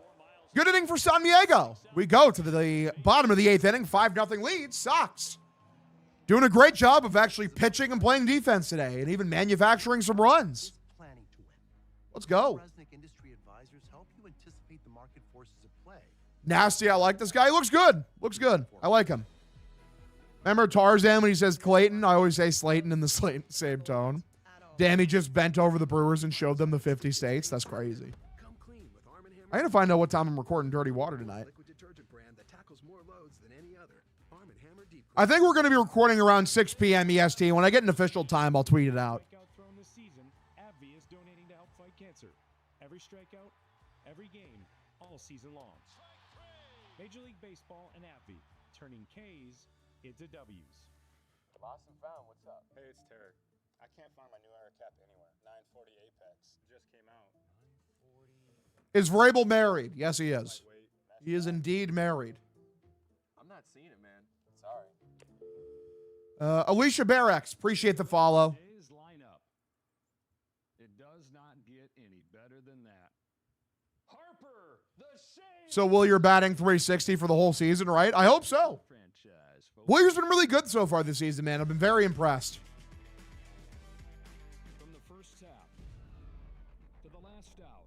Good inning for San Diego. We go to the bottom of the 8th inning, 5-0 lead. Sox doing a great job of actually pitching and playing defense today and even manufacturing some runs. Let's go. Nasty, I like this guy. He looks good. Looks good. I like him. Remember Tarzan when he says Clayton? I always say Slayton in the same tone. Damn, he just bent over the Brewers and showed them the 50 states. That's crazy. I gotta find out what time I'm recording Dirty Water tonight. I think we're going to be recording around 6 p.m. EST. When I get an official time, I'll tweet it out. AbbVie is donating to help fight cancer. Every strikeout, every game, all season long. Major League Baseball and AbbVie, turning K's into W's. Lost and found, what's up? Hey, it's Tarek. I can't find my new air cap anywhere. 940 Apex. Just came out. Is Vrabel married? Yes, he is. He is indeed married. I'm not seeing it, man. Sorry. Alicia Barrex, appreciate the follow. Today's lineup. It does not get any better than that. Harper, the same. So Willier batting 360 for the whole season, right? I hope so. Willier's been really good so far this season, man. I've been very impressed. From the first tap to the last out.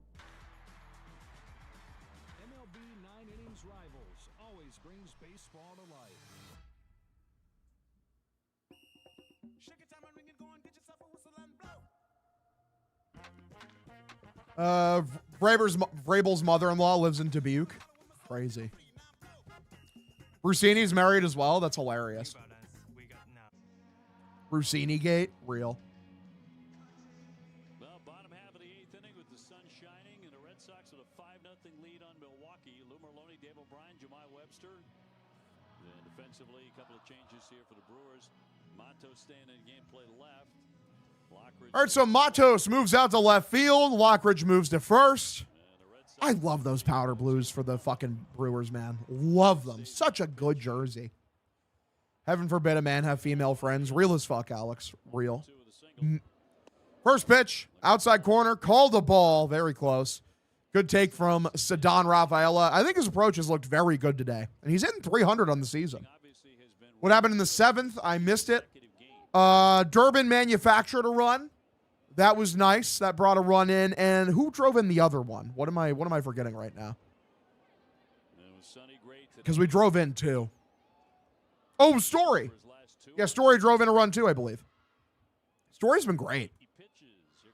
MLB 9 innings rivals always brings baseball to life. Vrabel's mother-in-law lives in Dubuque. Crazy. Brucini's married as well. That's hilarious. Brucini gate, real. Well, bottom half of the 8th inning with the sun shining and the Red Sox with a 5-0 lead on Milwaukee. Lou Merlone, Dave O'Brien, Jemai Webster. Then defensively, a couple of changes here for the Brewers. Matos staying in gameplay left. Lockridge. All right, so Matos moves out to left field. Lockridge moves to first. I love those powder blues for the fucking Brewers, man. Love them. Such a good jersey. Heaven forbid a man have female friends. Real as fuck, Alex. Real. First pitch, outside corner, called a ball. Very close. Good take from Ceddanne Rafaela. I think his approach has looked very good today. And he's hitting 300 on the season. What happened in the 7th? I missed it. Durbin manufactured a run. That was nice. That brought a run in. And who drove in the other one? What am I forgetting right now? Because we drove in two. Oh, Story. Yeah, Story drove in a run too, I believe. Story's been great.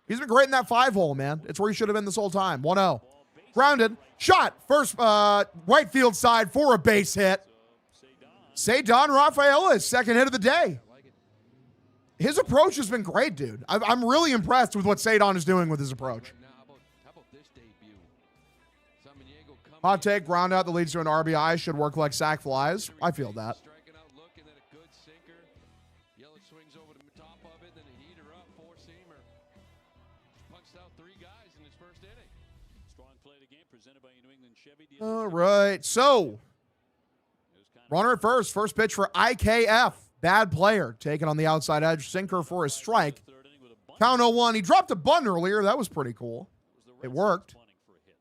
He's been great in that 5-hole, man. It's where he should have been this whole time. 1-0. Grounded. Shot. First right field side for a base hit. Ceddanne Rafaela, his second hit of the day. His approach has been great, dude. I'm really impressed with what Ceddanne is doing with his approach. Hot take, ground out that leads to an RBI should work like sac flies. I feel that. All right, so runner at first. First pitch for IKF. Bad player. Taken on the outside edge. Sinker for a strike. Count 0-1. He dropped a bunt earlier. That was pretty cool. It worked.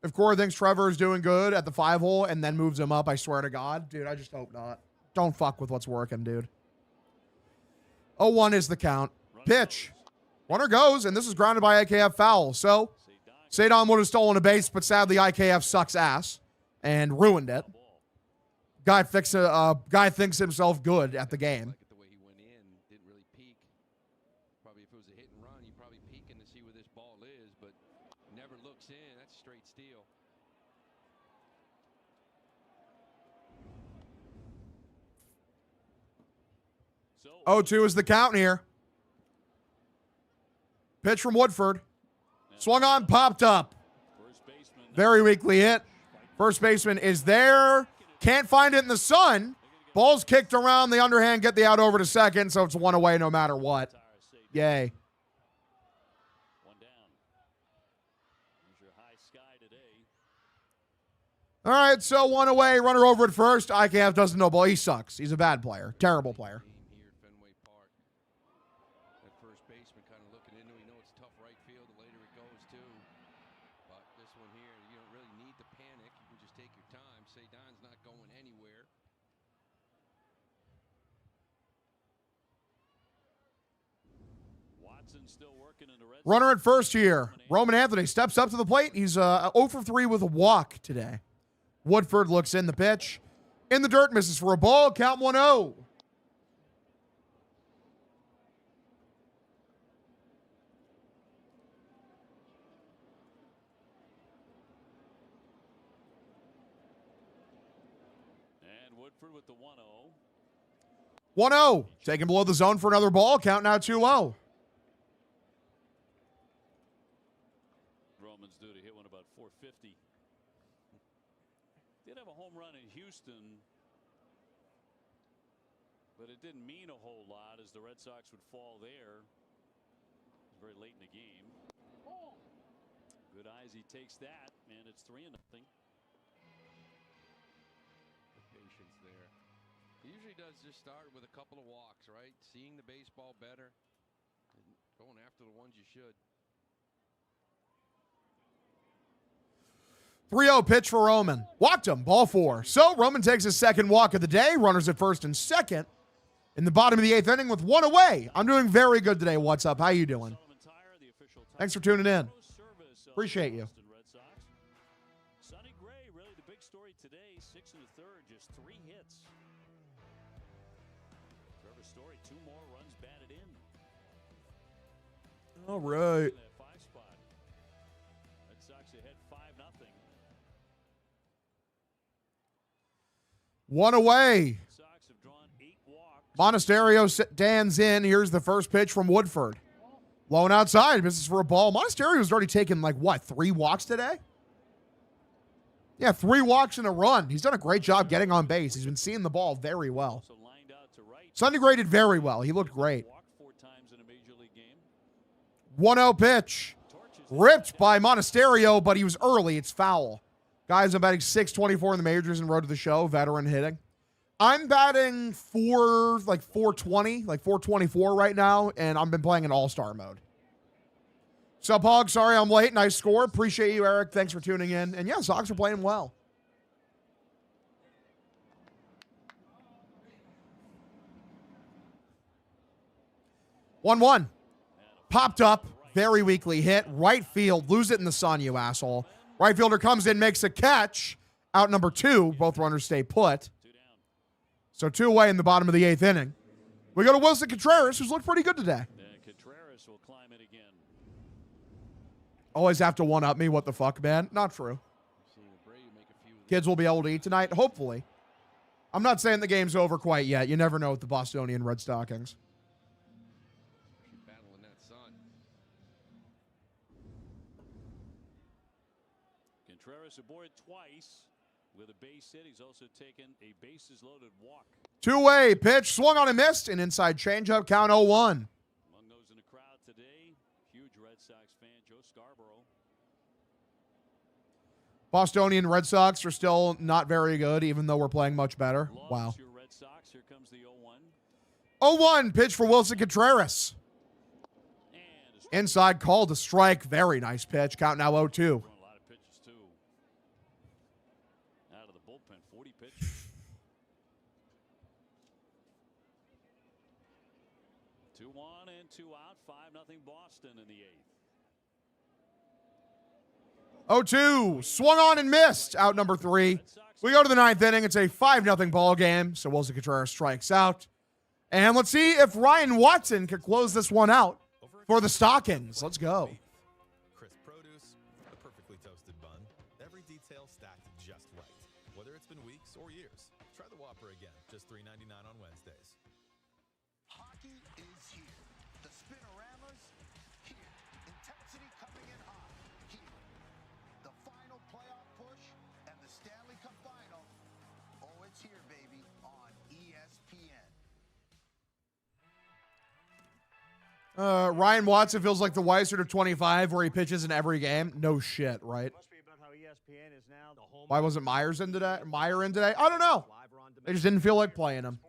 If Cora thinks Trevor is doing good at the 5-hole and then moves him up, I swear to God. Dude, I just hope not. Don't fuck with what's working, dude. 0-1 is the count. Pitch. Runner goes, and this is grounded by IKF foul. So, Ceddanne would have stolen a base, but sadly IKF sucks ass and ruined it. Guy thinks himself good at the game. Oh, 2 is the count here. Pitch from Woodford. Swung on, popped up. Very weakly hit. First baseman is there. Can't find it in the sun. Ball's kicked around the underhand, get the out over to second, so it's 1 away no matter what. Yay. All right, so 1 away, runner over at first. IKF doesn't know ball. He sucks. He's a bad player. Terrible player. Cedon's not going anywhere. Watson still working in the red. Runner at first here. Roman Anthony steps up to the plate. He's 0 for 3 with a walk today. Woodford looks in the pitch. In the dirt, misses for a ball. Count 1-0. And Woodford with the 1-0. 1-0. Taken below the zone for another ball. Count now 2-0. Roman's due to hit one about 450. Did have a home run in Houston, but it didn't mean a whole lot as the Red Sox would fall there. It was very late in the game. Good eyes, he takes that, and it's 3-0. The patience there. He usually does just start with a couple of walks, right? Seeing the baseball better and going after the ones you should. 3-0 pitch for Roman. Walked him. Ball 4. So Roman takes his second walk of the day. Runners at first and second in the bottom of the 8th inning with 1 away. I'm doing very good today. What's up? How you doing? Thanks for tuning in. Appreciate you. Sonny Gray, really the big story today. 6 1/3, just 3 hits. Trevor Story, 2 more runs batted in. All right. That 5 spot. Red Sox ahead 5-0. 1 away. Sox have drawn 8 walks. Monasterio stands in. Here's the first pitch from Woodford. Low and outside. Misses for a ball. Monasterio's already taken, 3 walks today? Yeah, 3 walks and a run. He's done a great job getting on base. He's been seeing the ball very well. Sunday graded very well. He looked great. 1-0 pitch. Ripped by Monasterio, but he was early. It's foul. Guys, I'm batting .624 in the majors and road to the show. Veteran hitting. I'm batting 420, 424 right now, and I've been playing in all-star mode. Sup, Hog? Sorry I'm late. Nice score. Appreciate you, Eric. Thanks for tuning in. And yeah, Sox are playing well. One. Popped up. Very weakly hit. Right field. Lose it in the sun, you asshole. Right fielder comes in, makes a catch. Out number 2. Both runners stay put. So 2 away in the bottom of the 8th inning. We go to Wilson Contreras, who's looked pretty good today. Contreras will climb it again. Always have to one-up me. What the fuck, man? Not true. Kids will be able to eat tonight, hopefully. I'm not saying the game's over quite yet. You never know with the Bostonian Red Stockings. Battling that sun. Contreras aboard twice. With a base hit, he's also taken a bases-loaded walk. 2-way pitch, swung on and missed. An inside changeup, count 0-1. Among those in the crowd today, huge Red Sox fan, Joe Scarborough. Bostonian Red Sox are still not very good, even though we're playing much better. Wow. Your Red Sox. Here comes the 0-1 0-1. pitch for Wilson Contreras. Inside, called a strike. Very nice pitch. Count now 0-2. A lot of pitches, too. Out of the bullpen, 40 pitches. 2-1 and 2 out. 5-0 Boston in the 8th. 0-2. Swung on and missed. Out number 3. We go to the 9th inning. It's a 5-0 ball game. So Wilson Contreras strikes out. And let's see if Ryan Watson could close this one out for the Stockings. Let's go. Crisp produce, the perfectly toasted bun, every detail stacked just right. Whether it's been weeks or years, try the Whopper again. Just $3.99 on Wednesdays. Hockey is here. The Spinorama's here. Intensity coming in hot. Here. The final playoff push and the Stanley Cup final. Oh, it's here, baby, on ESPN. Ryan Watson feels like the Weiser to 25 where he pitches in every game. No shit, right? Why wasn't Myers in today? Meyer in today? I don't know. They just didn't feel like playing him.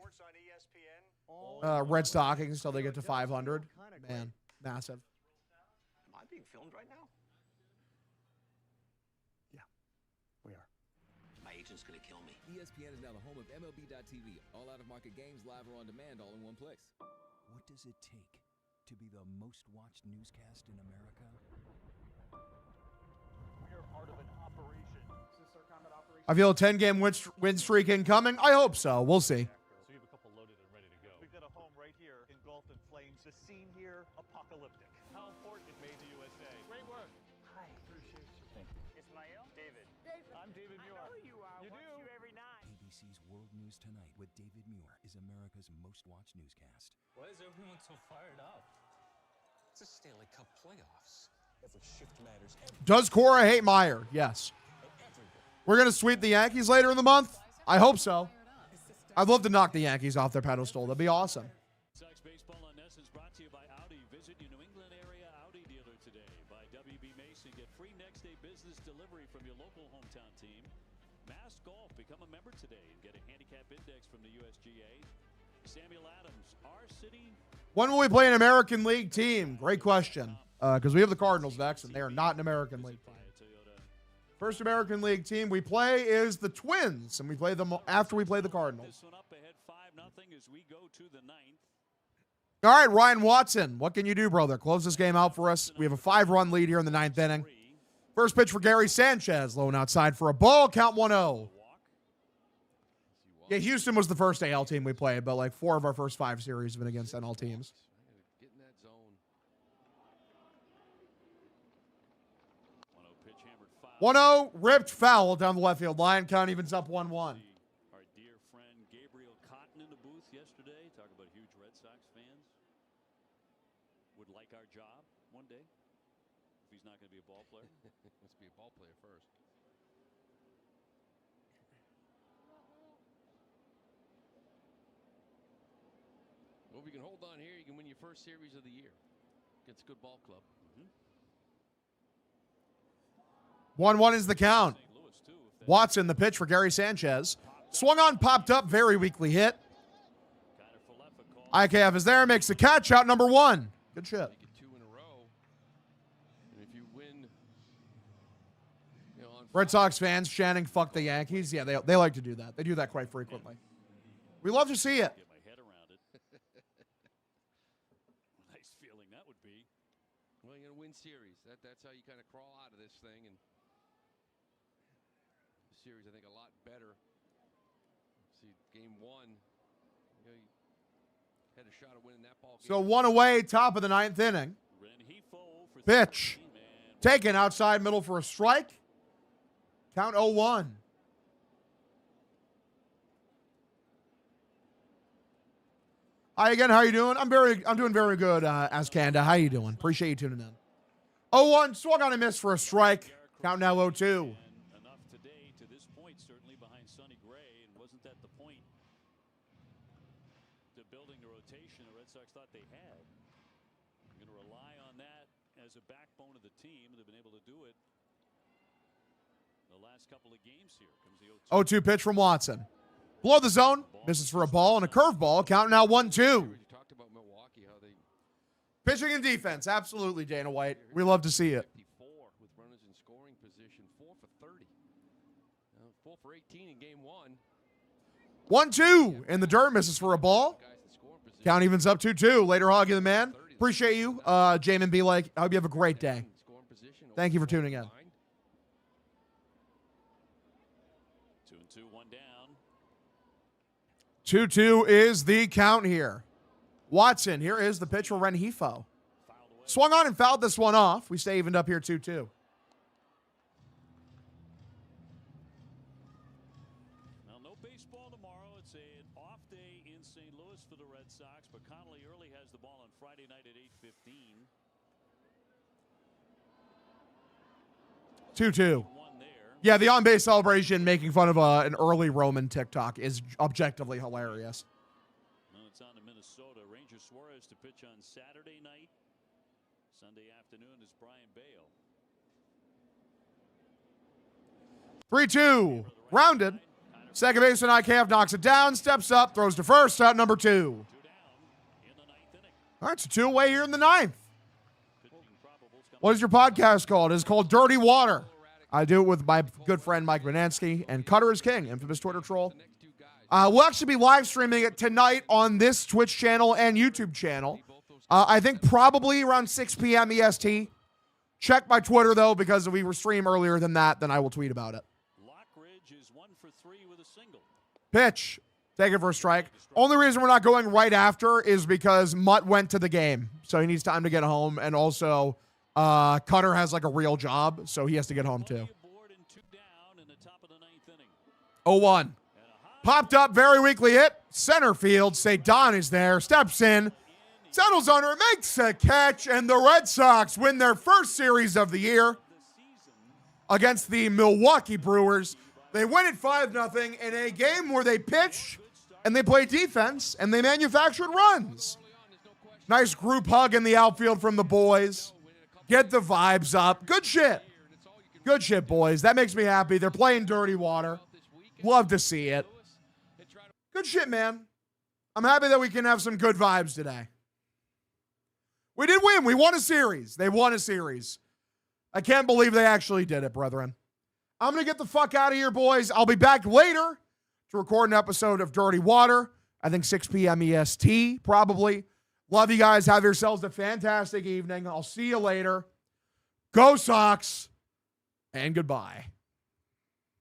Red Stockings until they get to 500. Man, massive. Am I being filmed right now? Yeah, we are. My agent just gonna kill me. ESPN is now the home of MLB.tv. All out-of-market games, live or on demand, all in one place. What does it take to be the most watched newscast in America? We are part of an operation. Is this our combat operation? I feel a 10-game win streak incoming. I hope so. We'll see. So you have a couple loaded and ready to go. We've got a home right here, engulfed in flames. The scene here, apocalyptic. How important it made the USA. Great work. Hi. Appreciate you. Thank you. Ismail? David. I'm David Muir. I know who you are. You Watch do? you every night. ABC's World News Tonight with David Muir is America's most watched newscast. Why is everyone so fired up? It's a Stanley Cup playoffs. Every shift matters. Does Cora hate Meyer? Yes. We're going to sweep the Yankees later in the month? I hope so. I'd love to knock the Yankees off their pedestal. That'd be awesome. Sox Baseball on Essence brought to you by Audi. Visit your New England area Audi dealer today. By WB Mason. Get free next day business delivery from your local hometown team. Mass Golf. Become a member today and get a handicap index from the USGA. Samuel Adams, our city. When will we play an American League team? Great question. Because we have the Cardinals next, and they are not an American League team. First American League team we play is the Twins, and we play them after we play the Cardinals. This one up ahead 5-0 as we go to the ninth. All right, Ryan Watson, what can you do, brother? Close this game out for us. We have a 5-run lead here in the ninth inning. First pitch for Gary Sanchez, low and outside for a ball, count 1-0. Yeah, Houston was the first AL team we played, but like 4 of our first 5 series have been against NL teams. Get in that zone. 1-0, ripped foul down the left field line. Count evens up 1-1. Our dear friend Gabriel Cotton in the booth yesterday. Talk about huge Red Sox fans. Would like our job one day if he's not going to be a ball player. Let's be a ball player first. Well, if you can hold on here, you can win your first series of the year against a good ball club. 1-1 is the count. Watson, the pitch for Gary Sanchez. Swung on, popped up, very weakly hit. IKF is there, makes the catch, out number 1. Good shit. You get 2 in a row. And if you win, you know, on Red Sox fans chanting, fuck the Yankees. Yeah, they like to do that. They do that quite frequently. We love to see it. Get my head around it. Nice feeling that would be. Well, you're going to win series. That's how you kind of crawl out of this thing. And the series, I think, a lot better. See, game 1, you know, you had a shot at winning that ball game. So 1 away, top of the 9th inning. Pitch. Taken outside middle for a strike. Count 0-1. Hi again, how you doing? I'm doing very good, Askanda. How you doing? Appreciate you tuning in. 0-1, swung on a miss for a strike. Count now 0-2. Enough today to this point, certainly behind Sonny Gray, and wasn't that the point to building the rotation the Red Sox thought they had? They're going to rely on that as a backbone of the team. They've been able to do it the last couple of games here. Comes the 0-2 pitch from Watson. Below the zone, misses for a ball and a curveball. Count now 1-2. You talked about Milwaukee, how they Pitching and defense, absolutely, Dana White. We love to see it. 54 with runners in scoring position, 4 for 30. 4 for 18 in game 1. 1-2 in the dirt, misses for a ball. Count evens up 2-2. Later, Hoggy the man. Appreciate you, Jamin B. Like. I hope you have a great day. Thank you for tuning in. 2-2, 1 down. 2-2 is the count here. Watson, here is the pitch for Rengifo. Swung on and fouled this one off. We stay evened up here 2-2. Now, no baseball tomorrow. It's an off day in St. Louis for the Red Sox, but Connolly early has the ball on Friday night at 8:15. 2-2. Yeah, the on-base celebration making fun of an early Roman TikTok is objectively hilarious. Well, it's on to Minnesota. Ranger Suarez to pitch on Saturday night. Sunday afternoon is Brian Bale. 3-2. Rounded. Second baseman IKF knocks it down, steps up, throws to first, out number 2. All right, so 2 away here in the 9th. What is your podcast called? It's called Dirty Water. I do it with my good friend Mike Bonansky, and Cutter is King, infamous Twitter troll. We'll actually be live streaming it tonight on this Twitch channel and YouTube channel. I think probably around 6 p.m. EST. Check my Twitter, though, because if we stream earlier than that, then I will tweet about it. Lockridge is 1 for 3 with a single. Pitch. Take it for a strike. Only reason we're not going right after is because Mutt went to the game, so he needs time to get home, and also Cutter has like a real job, so he has to get home too. 0-1. Popped up, very weakly hit. Center field. Cedon is there. Steps in. Settles under. Makes a catch. And the Red Sox win their first series of the year against the Milwaukee Brewers. They win it 5-0 in a game where they pitched and they played defense and they manufactured runs. Nice group hug in the outfield from the boys. Get the vibes up. Good shit. Good shit, boys. That makes me happy. They're playing dirty water. Love to see it. Good shit, man. I'm happy that we can have some good vibes today. We did win. We won a series. They won a series. I can't believe they actually did it, brethren. I'm going to get the fuck out of here, boys. I'll be back later to record an episode of Dirty Water. I think 6 p.m. EST, probably. Love you guys. Have yourselves a fantastic evening. I'll see you later. Go Sox, and goodbye.